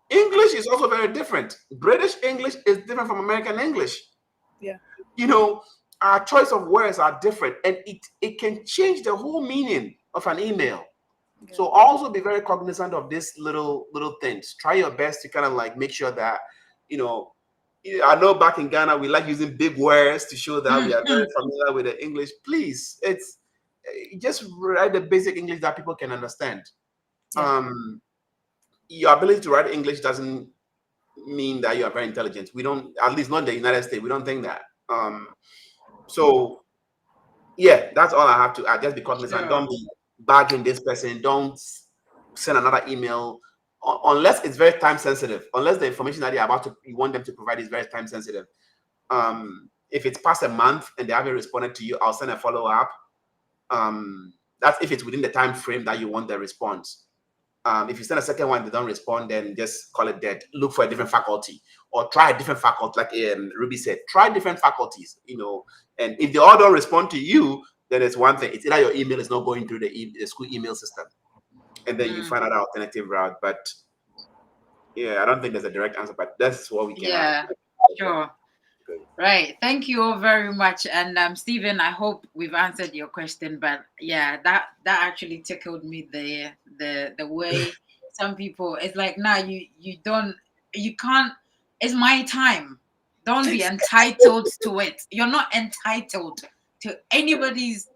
English is also very different. British English is different from American English. Yeah. You know, our choice of words are different, and it can change the whole meaning of an email. Yeah. So also be very cognizant of these little things. Try your best to kind of like make sure that, you know, I know back in Ghana we like using big words to show that we are very familiar with the English. Please, it's just write the basic English that people can understand. Yeah. Your ability to write English doesn't mean that you are very intelligent. We don't, at least not in the United States, we don't think that. So yeah, that's all I have to add. Just be cognizant. Sure. Don't be bagging this person. Don't send another email unless it's very time sensitive. Unless the information that you want them to provide is very time sensitive. If it's past a month and they haven't responded to you, I'll send a follow up. That's if it's within the time frame that you want the response. If you send a second one, they don't respond, then just call it dead. Look for a different faculty or try a different faculty. Like Ruby said, try different faculties, you know, and if they all don't respond to you, then it's one thing. It's either your email is not going through the school email system, and then you find out an alternative route. But yeah, I don't think there's a direct answer, but that's what we can Yeah, sure. Right. Thank you all very much. And Stephen, I hope we've answered your question. But yeah, that actually tickled me, the way some people, it's like, nah, you can't, it's my time. Don't be entitled to it. You're not entitled to anybody's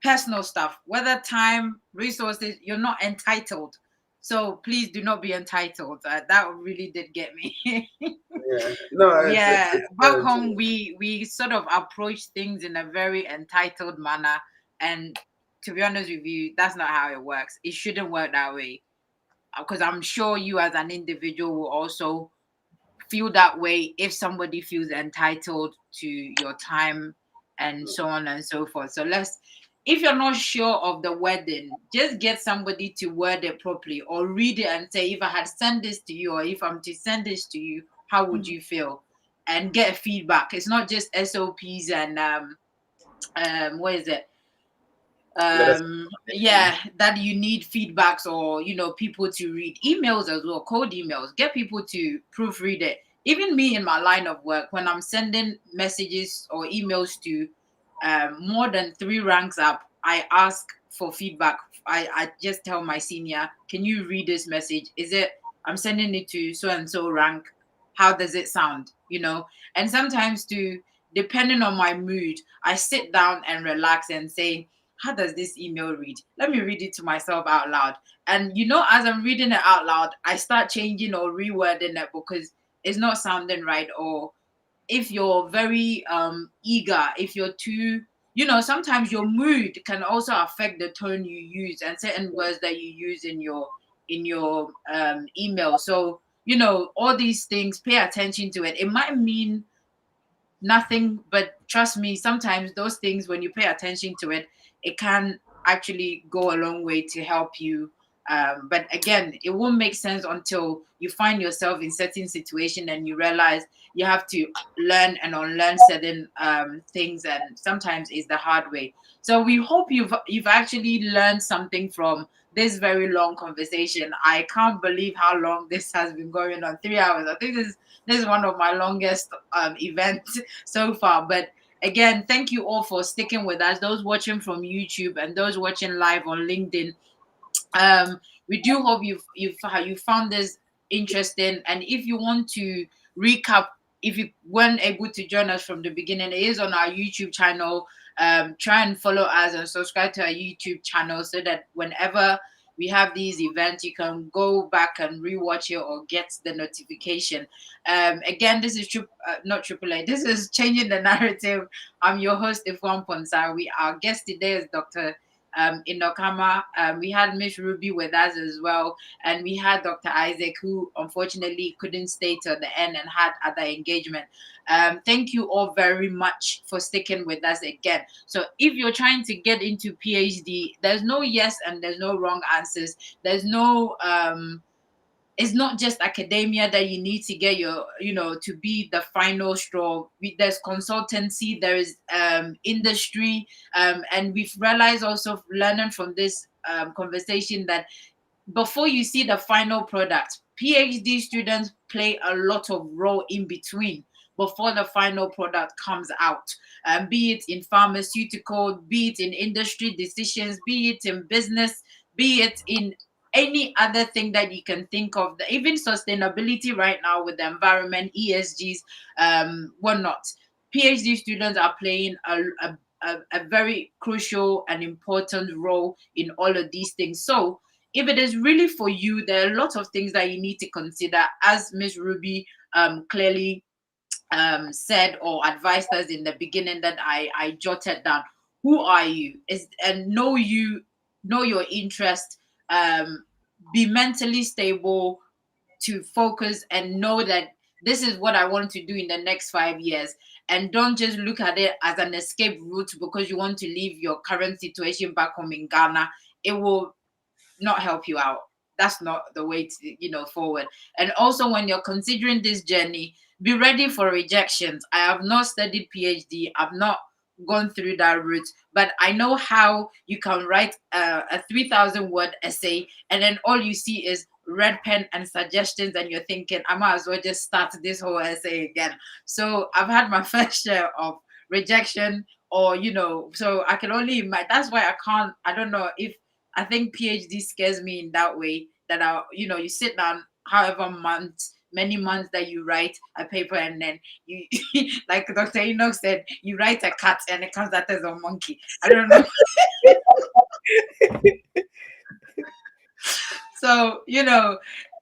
personal stuff, whether time, resources, you're not entitled. So please do not be entitled. That really did get me. Yeah, no, Yeah, it's back very home true. we sort of approach things in a very entitled manner, and to be honest with you, that's not how it works. It shouldn't work that way, because I'm sure you as an individual will also feel that way if somebody feels entitled to your time and so on and so forth. So if you're not sure of the wording, just get somebody to word it properly or read it and say, if I had sent this to you or if I'm to send this to you, how would you feel? And get feedback. It's not just SOPs and what is it? Let us. Yeah, that you need feedbacks or people to read emails as well, code emails. Get people to proofread it. Even me in my line of work, when I'm sending messages or emails to more than 3 ranks up, I ask for feedback. I just tell my senior, can you read this message? I'm sending it to so and so rank, how does it sound? And sometimes depending on my mood, I sit down and relax and say, how does this email read? Let me read it to myself out loud. And as I'm reading it out loud, I start changing or rewording it because it's not sounding right. Or if you're very eager, if you're too, sometimes your mood can also affect the tone you use and certain words that you use in your email. So, all these things, pay attention to it. It might mean nothing, but trust me, sometimes those things, when you pay attention to it, it can actually go a long way to help you. But again, it won't make sense until you find yourself in certain situation and you realize you have to learn and unlearn certain things, and sometimes it's the hard way. So we hope you've actually learned something from this very long conversation. I can't believe how long this has been going on. 3 hours. I think this is one of my longest events so far. But again, thank you all for sticking with us. Those watching from YouTube and those watching live on LinkedIn. We do hope you found this interesting. And if you want to recap, if you weren't able to join us from the beginning, it is on our YouTube channel. Try and follow us and subscribe to our YouTube channel so that whenever we have these events, you can go back and rewatch it or get the notification. Again, this is not Triple A. This is Changing the Narrative. I'm your host, Ifwan Ponsa. Our guest today is Dr. Inokama. We had Miss Ruby with us as well, and we had Dr. Isaac, who unfortunately couldn't stay till the end and had other engagement. Thank you all very much for sticking with us again. So if you're trying to get into PhD, there's no yes and there's no wrong answers. There's no it's not just academia that you need to get your, to be the final straw. There's consultancy, there is industry, and we've realized also learning from this conversation that before you see the final product, PhD students play a lot of role in between before the final product comes out. Be it in pharmaceutical, be it in industry decisions, be it in business, be it in any other thing that you can think of. Even sustainability right now with the environment, ESGs, whatnot. PhD students are playing a very crucial and important role in all of these things. So if it is really for you, there are a lot of things that you need to consider, as Miss Ruby clearly said or advised us in the beginning that I jotted down. Who are you? And know your interest. Be mentally stable to focus and know that this is what I want to do in the next 5 years. And don't just look at it as an escape route because you want to leave your current situation back home in Ghana. It will not help you out. That's not the way to, forward. And also when you're considering this journey, be ready for rejections. I have not studied PhD. I've not gone through that route, but I know how you can write a 3,000 word essay and then all you see is red pen and suggestions and you're thinking, I might as well just start this whole essay again. So I've had my fair share of rejection, or so I can only imagine. That's why I don't know if I think PhD scares me in that way, that you sit down however many months that you write a paper and then you like Dr. Enoch said, you write a cat and it comes out as a monkey. I don't know. So,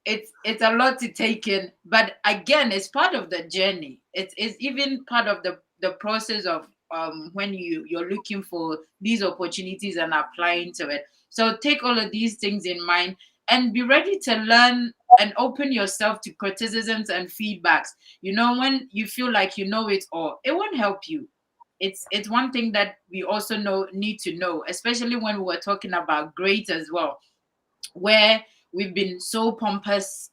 it's a lot to take in, but again, it's part of the journey. It's even part of the process of when you're looking for these opportunities and applying to it. So take all of these things in mind and be ready to learn and open yourself to criticisms and feedbacks. When you feel like you know it all, it won't help you. It's one thing that we also need to know, especially when we were talking about grades as well, where we've been so pompous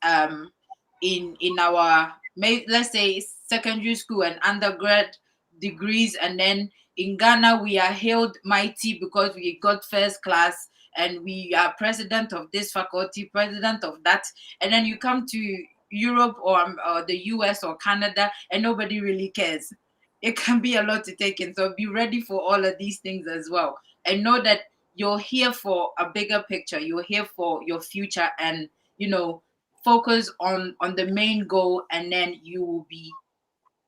in our, let's say, secondary school and undergrad degrees, and then in Ghana we are hailed mighty because we got first class and we are president of this faculty, president of that, and then you come to Europe or the US or Canada and nobody really cares. It can be a lot to take in, so be ready for all of these things as well, and know that you're here for a bigger picture. You're here for your future, and focus on the main goal, and then you will be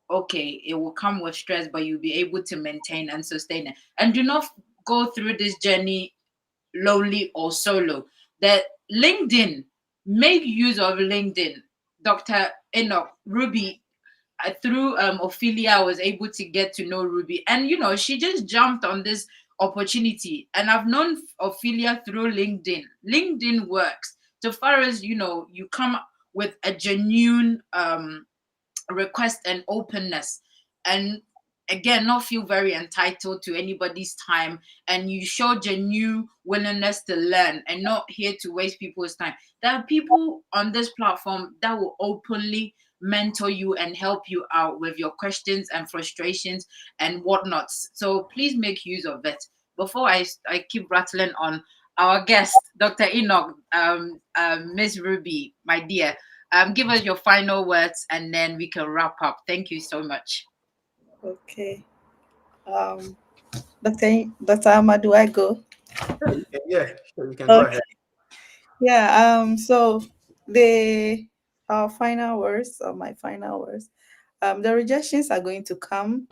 okay. It will come with stress, but you'll be able to maintain and sustain it. And do not go through this journey lonely or solo. That LinkedIn, make use of LinkedIn. Dr. Enoch, Ruby, through Ophelia, I was able to get to know Ruby, and she just jumped on this opportunity, and I've known Ophelia through LinkedIn. LinkedIn works so far as you come with a genuine request and openness, and again, not feel very entitled to anybody's time, and you show genuine willingness to learn and not here to waste people's time. There are people on this platform that will openly mentor you and help you out with your questions and frustrations and whatnots. So please make use of it. Before I keep rattling on, our guest, Dr. Enoch, Miss Ruby, my dear, give us your final words and then we can wrap up. Thank you so much. Okay. Dr. Amadou, I go? Yeah, sure, you can go ahead. Yeah. So our final words, or my final words, the rejections are going to come.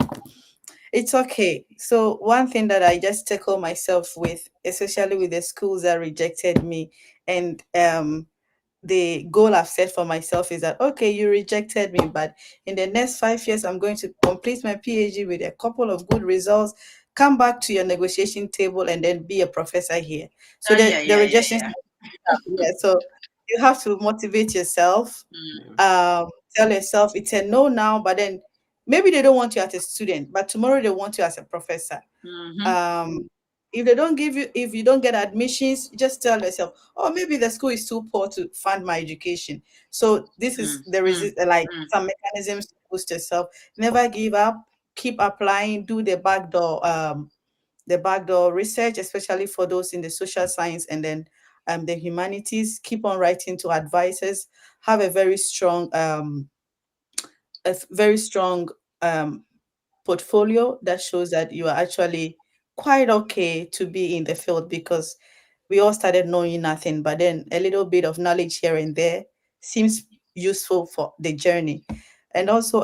It's okay. So one thing that I just tackle myself with, especially with the schools that rejected me, and the goal I've set for myself is that, okay, you rejected me, but in the next 5 years, I'm going to complete my PhD with a couple of good results, come back to your negotiation table, and then be a professor here. So the rejections, yeah. So you have to motivate yourself. Tell yourself it's a no now, but then maybe they don't want you as a student, but tomorrow they want you as a professor. If they don't give you, if you don't get admissions, just tell yourself, oh, maybe the school is too poor to fund my education. So this is there is like some mechanisms to boost yourself. Never give up. Keep applying. Do the backdoor research, especially for those in the social science and then the humanities. Keep on writing to advisors. Have a very strong um, portfolio that shows that you are actually quite okay to be in the field, because we all started knowing nothing, but then a little bit of knowledge here and there seems useful for the journey. And also,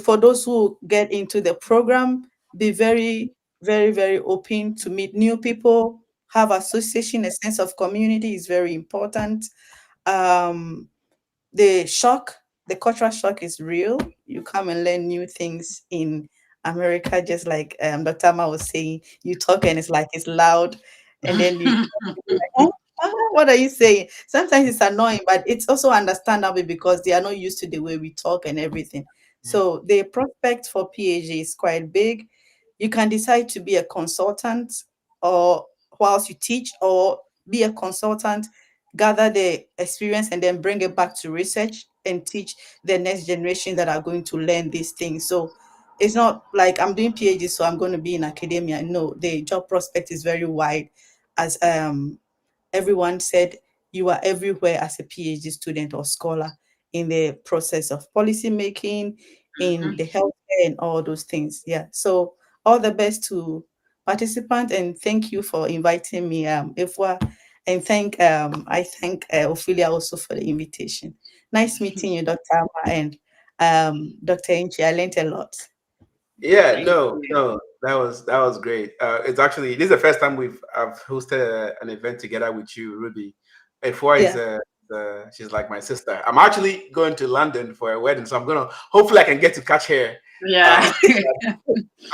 for those who get into the program, be very, very, very open to meet new people, have association, a sense of community is very important. Um, the shock, the cultural shock is real. You come and learn new things in America, just like Dr. Ma was saying. You talk and it's like it's loud, and then you like, what are you saying? Sometimes it's annoying, but it's also understandable because they are not used to the way we talk and everything. So the prospect for PhD is quite big. You can decide to be a consultant or whilst you teach, or be a consultant, gather the experience and then bring it back to research and teach the next generation that are going to learn these things. So it's not like I'm doing PhD, so I'm going to be in academia. No, the job prospect is very wide. As everyone said, you are everywhere as a PhD student or scholar in the process of policy making, in the healthcare and all those things. Yeah. So all the best to participants, and thank you for inviting me, Ifwa, and I thank Ophelia also for the invitation. Nice meeting you, Dr. Amma, and Dr. Inchi. I learned a lot. Yeah, Thank no, you. no, that was great. It's actually this is the first time I've hosted an event together with you, Ruby. Efua is Yeah. she's like my sister. I'm actually going to London for a wedding, so I'm gonna hopefully I can get to catch her. Yeah.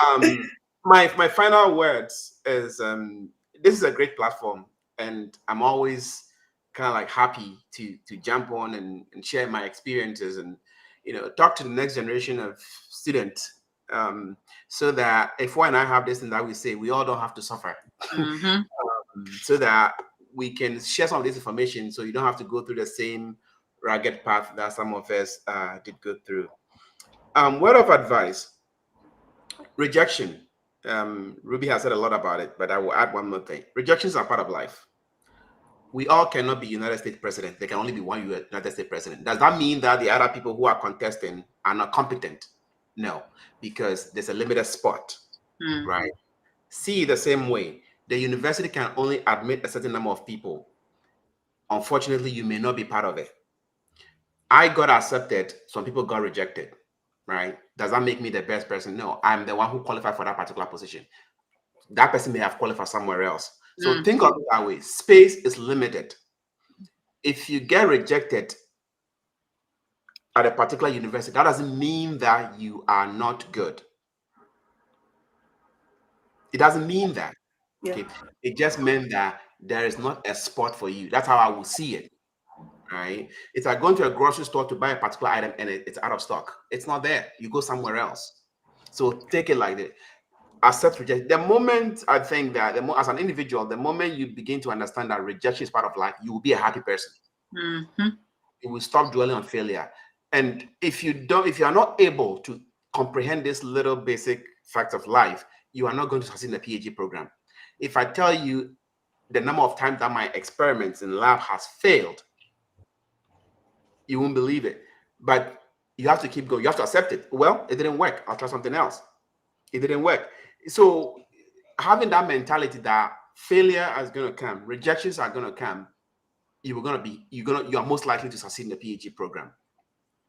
Um, my final words is this is a great platform, and I'm always kind of like happy to jump on and share my experiences and talk to the next generation of students, so that if one and I have this thing that we say, we all don't have to suffer, so that we can share some of this information, so you don't have to go through the same ragged path that some of us did go through. Word of advice. Rejection. Ruby has said a lot about it, but I will add one more thing. Rejections are part of life. We all cannot be United States president. There can only be one United States president. Does that mean that the other people who are contesting are not competent? No, because there's a limited spot, right? See, the same way, the university can only admit a certain number of people. Unfortunately, you may not be part of it. I got accepted, some people got rejected, right? Does that make me the best person? No, I'm the one who qualified for that particular position. That person may have qualified somewhere else. So think of it that way. Space is limited. If you get rejected at a particular university, that doesn't mean that you are not good. It doesn't mean that. Yeah. Okay. It just meant that there is not a spot for you. That's how I will see it. Right. It's like going to a grocery store to buy a particular item and it's out of stock. It's not there. You go somewhere else. So take it like that. Accept rejection. The moment I think that as an individual, the moment you begin to understand that rejection is part of life, you will be a happy person. You will stop dwelling on failure. And if you are not able to comprehend this little basic fact of life, you are not going to succeed in the PhD program. If I tell you the number of times that my experiments in lab has failed, you won't believe it. But you have to keep going. You have to accept it. Well, it didn't work. I'll try something else. It didn't work. So having that mentality that failure is going to come, rejections are going to come, you are most likely to succeed in the PhD program.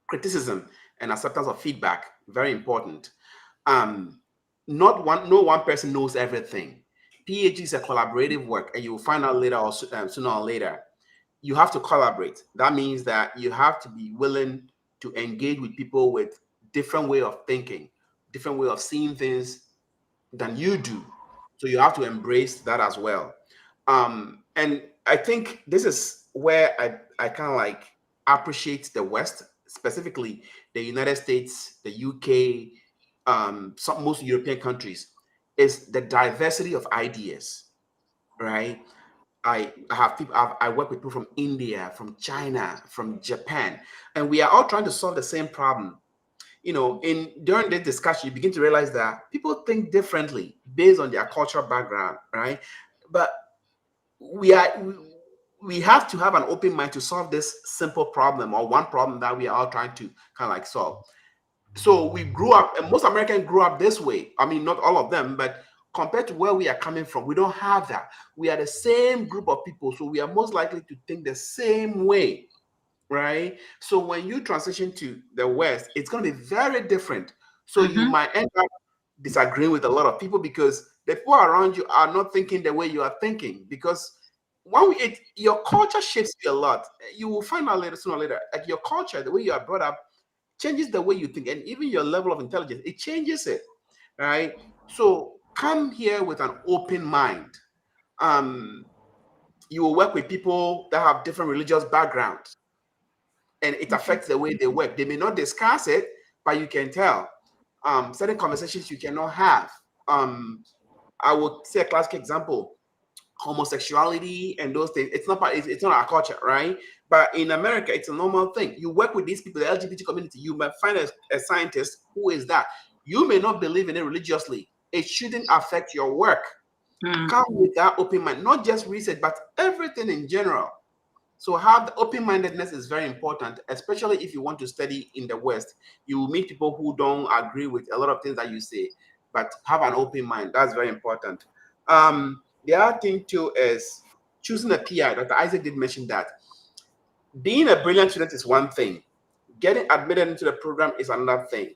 Criticism and acceptance of feedback, very important. No one person knows everything. PhD is a collaborative work, and you will find out later, or sooner or later, you have to collaborate. That means that you have to be willing to engage with people with different way of thinking, different way of seeing things than you do. So you have to embrace that as well. And I think this is where I kind of like appreciate the West, specifically the United States, the UK, most European countries. is the diversity of ideas, right? I have people. I work with people from India, from China, from Japan, and we are all trying to solve the same problem. In during this discussion, you begin to realize that people think differently based on their cultural background, right? But we are we have to have an open mind to solve this simple problem, or one problem that we are all trying to kind of like solve. So we grew up, and most Americans grew up this way. I mean, not all of them, but compared to where we are coming from, we don't have that. We are the same group of people, so we are most likely to think the same way, right? So when you transition to the West, it's going to be very different. So you might end up disagreeing with a lot of people because the people around you are not thinking the way you are thinking. Because your culture shapes you a lot. You will find out later, sooner or later, like your culture, the way you are brought up, changes the way you think, and even your level of intelligence, it changes it, right? So come here with an open mind. You will work with people that have different religious backgrounds, and it affects the way they work. They may not discuss it, but you can tell. Certain conversations you cannot have. I would say a classic example: homosexuality and those things. It's not our culture, right? But in America, it's a normal thing. You work with these people, the LGBT community. You might find a scientist who is that. You may not believe in it religiously. It shouldn't affect your work. Come with that open mind, not just research, but everything in general. So have the open-mindedness is very important, especially if you want to study in the West. You will meet people who don't agree with a lot of things that you say, but have an open mind. That's very important. The other thing too is choosing a PI. Dr. Isaac did mention that. Being a brilliant student is one thing. Getting admitted into the program is another thing.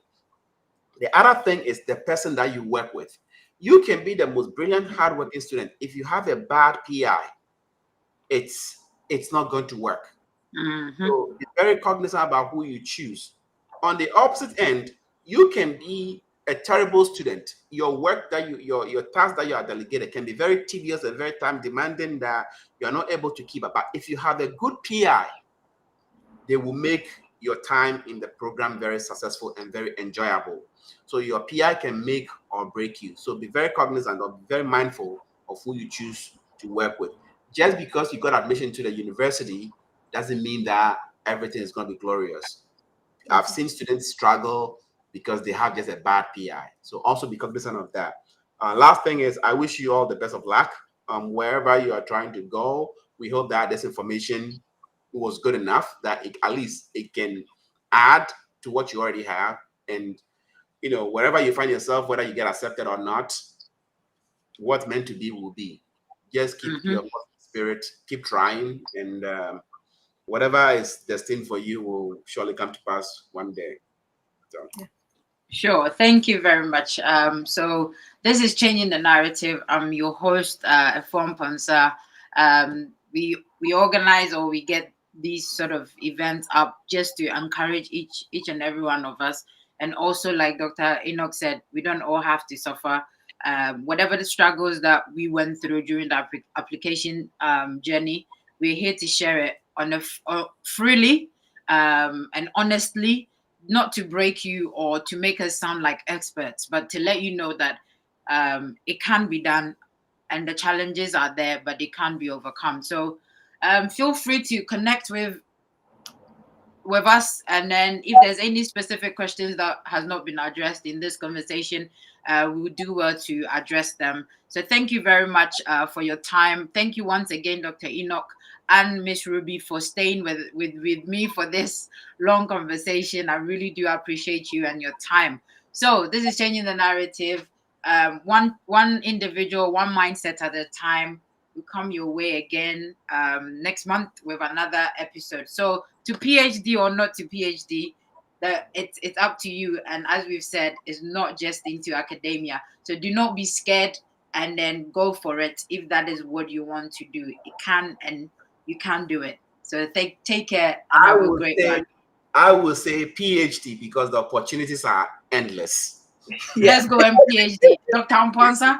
The other thing is the person that you work with. You can be the most brilliant, hardworking student. If you have a bad PI, it's not going to work. So be very cognizant about who you choose. On the opposite end, you can be a terrible student. Your work that your task that you are delegated can be very tedious and very time demanding that you are not able to keep up. But if you have a good PI, they will make your time in the program very successful and very enjoyable. So your PI can make or break you. So be very cognizant or be very mindful of who you choose to work with. Just because you got admission to the university doesn't mean that everything is going to be glorious. I've seen students struggle because they have just a bad PI. So also be cognizant of that. Last thing is, I wish you all the best of luck wherever you are trying to go. We hope that this information was good enough that at least it can add to what you already have. And wherever you find yourself, whether you get accepted or not, what's meant to be will be. Just keep your spirit, keep trying, and whatever is destined for you will surely come to pass one day. So. Sure. Thank you very much. So this is Changing the Narrative. I'm your host, Efon Ponsa. We organize, or we get these sort of events up just to encourage each and every one of us. And also, like Dr. Enoch said, we don't all have to suffer. Whatever the struggles that we went through during the application journey, we're here to share it freely and honestly, not to break you or to make us sound like experts, but to let you know that it can be done, and the challenges are there, but they can be overcome. So feel free to connect with us, and then if there's any specific questions that has not been addressed in this conversation, we will do well to address them. So thank you very much for your time. Thank you once again, Dr. Enoch and Miss Ruby, for staying with me for this long conversation. I really do appreciate you and your time. So this is Changing the Narrative. One individual, one mindset at a time. Will come your way again next month with another episode. So to PhD or not to PhD, it's up to you. And as we've said, it's not just into academia. So do not be scared, and then go for it if that is what you want to do. It can, and you can do it. So take care and have a great one. I will say PhD because the opportunities are endless. Let's go and PhD. Dr. Amponsa.